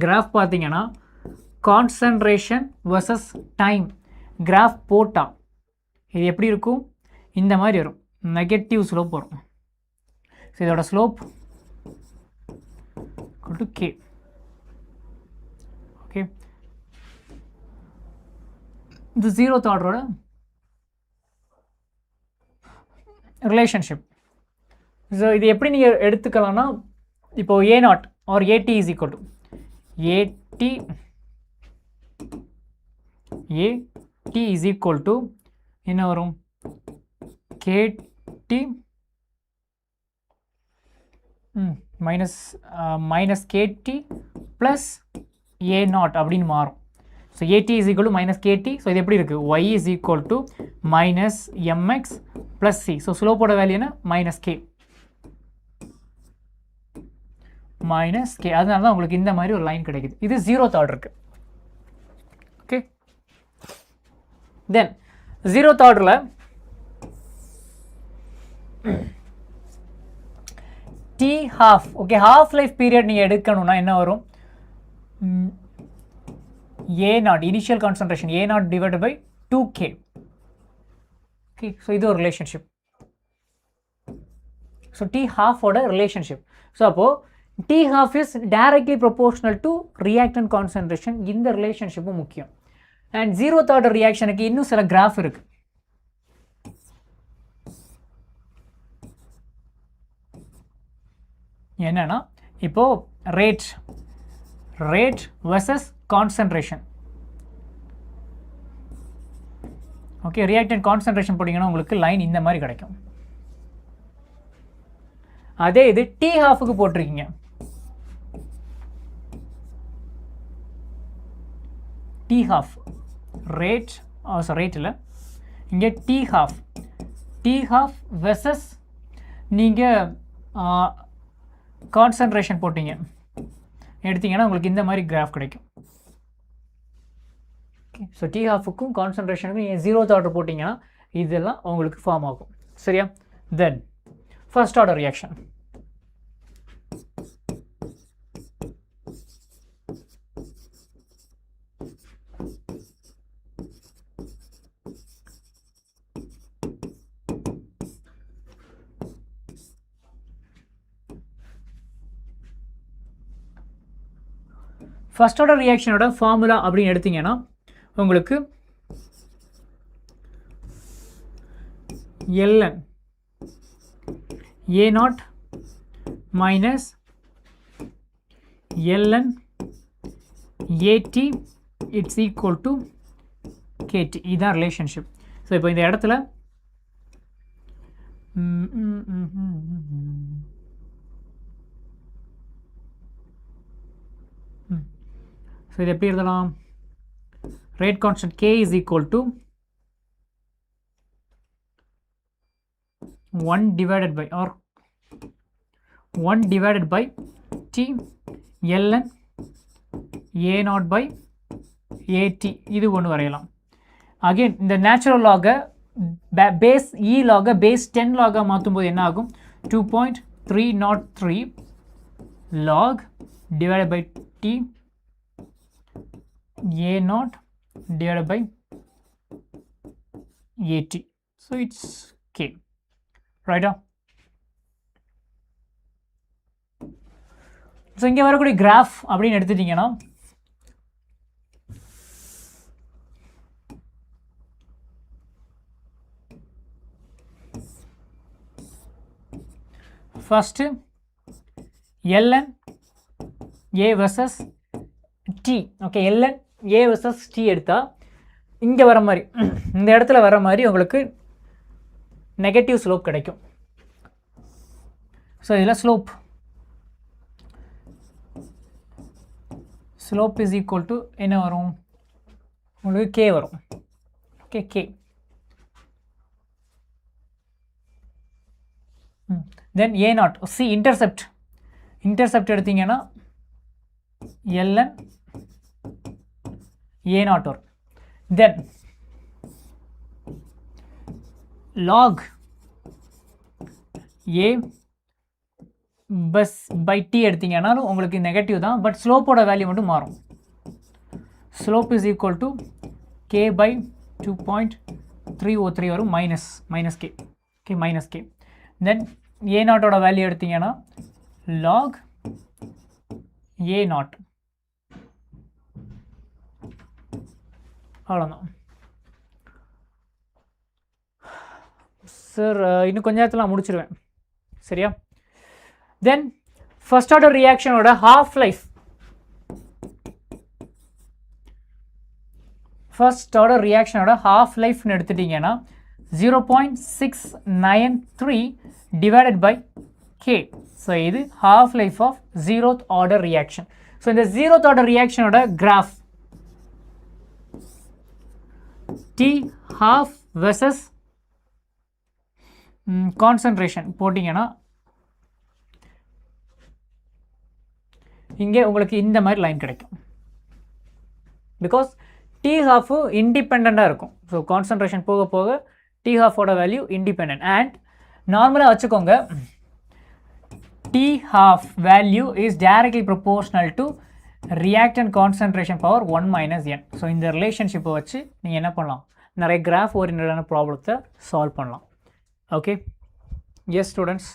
Speaker 1: கிராஃப் பார்த்தீங்கன்னா கான்சன்ட்ரேஷன் வர்சஸ் டைம் கிராஃப் போட்டால் இது எப்படி இருக்கும், இந்த மாதிரி வரும், நெகட்டிவ் ஸ்லோப் வரும். ஸோ இதோட ஸ்லோப் டு K. ஓகே, இது 0th ஆர்டரோட ரிலேஷன்ஷிப். ஸோ இது எப்படி நீங்கள் எடுத்துக்கலாம்னா, இப்போ A0 or AT is equal to AT is equal to என்ன வரும், KT minus KT plus A0 அப்படின்னு மாறும். So AT is equal to minus KT. So இது எப்படி இருக்குது, Y is equal to minus MX plus C. So ஸ்லோப்போட value என்ன, minus K. Minus K. அதனால தான் உங்களுக்கு இந்த மாதிரி ஒரு லைன் கிடைக்குது. இது 0th ஆர்டருக்கு. ஓகே, தென் 0th ஆர்டரில் T half. Okay, half life period நீங்கள் எடுக்கணும்னா என்ன வரும், A0 initial concentration A0 divide by 2K. Okay, so இது ஒரு ரிலேஷன்ஷிப். ஸோ T half-ஓட ரிலேஷன்ஷிப். ஸோ அப்போது T half is directly proportional to reactant concentration. இந்த ரிலேஷன்ஷிப்பும் முக்கியம். அண்ட் 0th ஆர்டர் ரியாக்ஷனுக்கு இன்னும் சில கிராஃப் இருக்கு. என்னன்னா, இப்போ rate versus concentration. Okay, reactant concentration போட்டிங்கன்னா உங்களுக்கு லைன் இந்த மாதிரி கிடைக்கும். அதே இது T half-க்கு போட்டிருக்கீங்க, T half ரேட் இல்லை, இங்கே T half வெர்சஸ் நீங்கள் கான்சன்ட்ரேஷன் போட்டிங்க எடுத்தீங்கன்னா உங்களுக்கு இந்த மாதிரி கிராஃப் கிடைக்கும். ஓகே, ஸோ T half-க்கும் கான்சன்ட்ரேஷனுக்கும் நீங்கள் 0th ஆர்டர் போட்டிங்கன்னா இதெல்லாம் உங்களுக்கு ஃபார்ம் ஆகும். சரியா? Then first order reaction. First order ரியாக்ஷனோட ஃபார்முலா அப்படின்னு எடுத்தீங்கன்னா உங்களுக்கு ln A0 minus ln AT it's equal to KT. இதுதான் ரிலேஷன்ஷிப். ஸோ இப்போ இந்த இடத்துல ஸோ இது எப்படி எழுதலாம், rate constant K is equal to 1 divided by T ln A0 by AT. இது ஒன்று வரையலாம். அகெயின் இந்த நேச்சுரல் லாகை பேஸ் E லாகை பேஸ் 10 லாகா மாற்றும் போது என்ன ஆகும், 2.303 log divided by T A0 divided by AT. So it's K ரைட்டா. ஸோ இங்கே வரக்கூடிய கிராஃப் அப்படின்னு எடுத்துட்டிங்கன்னா first ln a versus t. Okay, ln a versus t எடுத்தால் இங்கே வர மாதிரி இந்த இடத்துல வர மாதிரி உங்களுக்கு நெகட்டிவ் ஸ்லோப் கிடைக்கும். ஸோ இதில் ஸ்லோப் இஸ் ஈக்குவல் டு என்ன வரும் உங்களுக்கு k வரும். Okay, k. Then a naught C intercept எடுத்தீங்கன்னா ln a நாட் வரும். தென் log a பஸ் பை டி எடுத்தீங்கன்னாலும் உங்களுக்கு நெகட்டிவ் தான், பட் ஸ்லோப்போட வேல்யூ மட்டும் மாறும். Slope is equal to K by 2.303 வரும், minus K. Okay, minus K. Then A naught value எடுத்தீங்கன்னா லாக் ஏ நாட், அவ்வளோதான் சார். இன்னும் கொஞ்ச நேரத்தில் நான் முடிச்சிடுவேன், சரியா? தென் ஃபர்ஸ்ட் ஆர்டர் ரியாக்ஷனோட ஹாஃப் லைஃப், ஃபர்ஸ்ட் ஆர்டர் ரியாக்ஷனோட ஹாஃப் லைஃப்னு எடுத்துட்டிங்கன்னா 0.693 divided by k. ஸோ இது half life of 0th order reaction. So இந்த 0th ஆர்டர் ரியாக்ஷனோட graph t half versus concentration போட்டிங்கன்னா இங்கே உங்களுக்கு இந்த மாதிரி லைன் கிடைக்கும். பிகாஸ் டி ஹாஃபு இண்டிபெண்ட்டாக இருக்கும். ஸோ கான்சன்ட்ரேஷன் போக போக டி ஹாஃபோட வேல்யூ இண்டிபெண்ட். அண்ட் நார்மலாக வச்சுக்கோங்க, t half value is directly proportional to reactant concentration power 1 minus n. ஸோ இந்த ரிலேஷன்ஷிப்பை வச்சு நீங்கள் என்ன பண்ணலாம், நிறைய கிராஃப் ஓரியன்டான ப்ராப்ளத்தை சால்வ் பண்ணலாம். Okay, S students.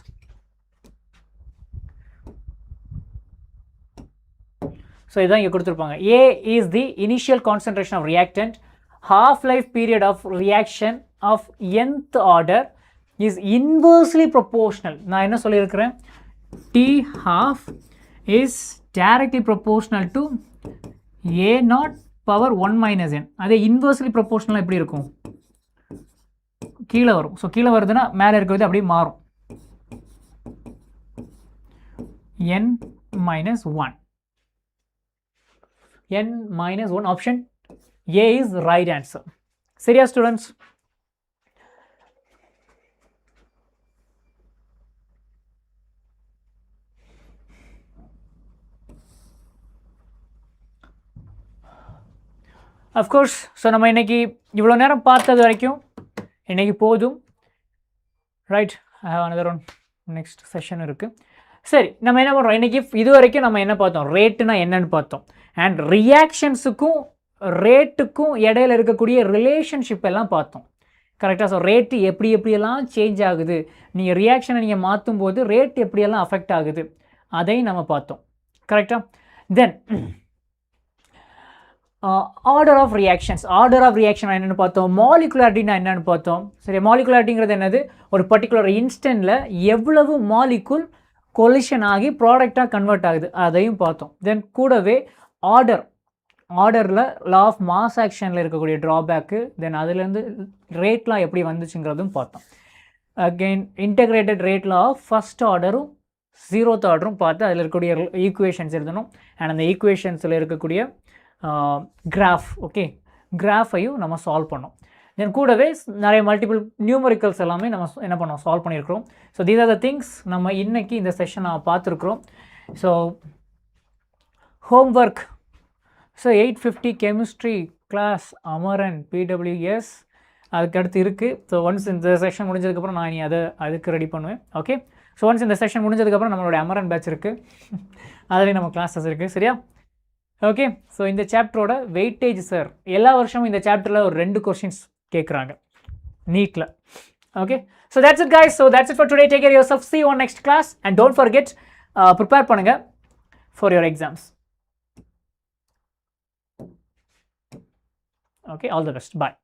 Speaker 1: ஸோ இதான் இங்கே கொடுத்துருப்பாங்க. A is the initial concentration of reactant. Half life period of reaction of nth order is inversely proportional. நான் என்ன சொல்லியிருக்கிறேன், T half is directly proportional to A naught power 1 minus n. அதே inversely proportional எப்படி இருக்கும், கீழே வரும். So கீழே வருதுன்னா மேலே இருக்கிறது அப்படியே மாறும், n minus 1. n minus 1 option A is right answer. சரியா ஸ்டூடெண்ட்ஸ்? அஃப்கோர்ஸ். ஸோ நம்ம இன்றைக்கி இவ்வளோ நேரம் பார்த்தது வரைக்கும் இன்றைக்கி போதும், right? Another one next session இருக்குது. சரி, நம்ம என்ன பண்ணுறோம் இன்றைக்கி, இது வரைக்கும் நம்ம என்ன பார்த்தோம், ரேட்டுனா என்னன்னு பார்த்தோம். அண்ட் ரியாக்ஷன்ஸுக்கும் ரேட்டுக்கும் இடையில இருக்கக்கூடிய ரிலேஷன்ஷிப் எல்லாம் பார்த்தோம், கரெக்டாக? ஸோ ரேட்டு எப்படியெல்லாம் சேஞ்ச் ஆகுது, நீங்கள் ரியாக்ஷனை நீங்கள் மாற்றும் போது ரேட் எப்படியெல்லாம் அஃபெக்ட் ஆகுது, அதையும் நம்ம பார்த்தோம், கரெக்டாக? Then order of reactions, order of reaction என்னென்னு பார்த்தோம், மாலிகுலாரிட்டினா என்னென்னு பார்த்தோம். சரி, மாலிகுலாரிட்டிங்கிறது என்னது, ஒரு பர்டிகுலர் இன்ஸ்டன்ட்டில் எவ்வளவு மாலிகுல் கொலிஷன் ஆகி ப்ராடக்டாக கன்வெர்ட் ஆகுது, அதையும் பார்த்தோம். தென் கூடவே ஆர்டரில் லா ஆஃப் மாஸ் ஆக்ஷனில் இருக்கக்கூடிய ட்ராபேக்கு, தென் அதுலேருந்து ரேட்லாம் எப்படி வந்துச்சுங்கிறதும் பார்த்தோம். Again integrated rate law of first ஆர்டரும் 0th ஆர்டரும் பார்த்து அதில் இருக்கக்கூடிய ஈக்குவேஷன்ஸ் எழுதணும். அண்ட் அந்த ஈக்குவேஷன்ஸில் இருக்கக்கூடிய கிராஃப், ஓகே, கிராஃபையும் நம்ம சால்வ் பண்ணோம். தென் கூடவே நிறைய மல்டிபிள் நியூமரிக்கல்ஸ் எல்லாமே நம்ம என்ன பண்ணோம், சால்வ் பண்ணியிருக்கிறோம். So these are the things நம்ம இன்றைக்கி இந்த செஷன் நம்ம பார்த்துருக்குறோம். So homework, so 850 chemistry class Amaran PWS அதுக்கடுத்து இருக்குது. ஸோ ஒன்ஸ் இந்த செஷன் முடிஞ்சதுக்கப்புறம் நான் இனி அதுக்கு ரெடி பண்ணுவேன். ஓகே, ஸோ ஒன்ஸ் இந்த செஷன் முடிஞ்சதுக்கப்புறம் நம்மளுடைய அமரன் பேட்ச் இருக்குது, அதுலேயும் நம்ம கிளாஸஸ் இருக்குது, சரியா? ஓகே, ஸோ இந்த சாப்டரோட வெயிட்டேஜ் சார், எல்லா வருஷமும் இந்த சாப்டரில் ஒரு 2 கொஷின்ஸ் கேட்குறாங்க. NEET-ல. Okay, so that's it guys. So that's it for today. Take care of yourself. See you on next class and don't forget prepare பண்ணுங்க for your exams. Okay, all the best. Bye.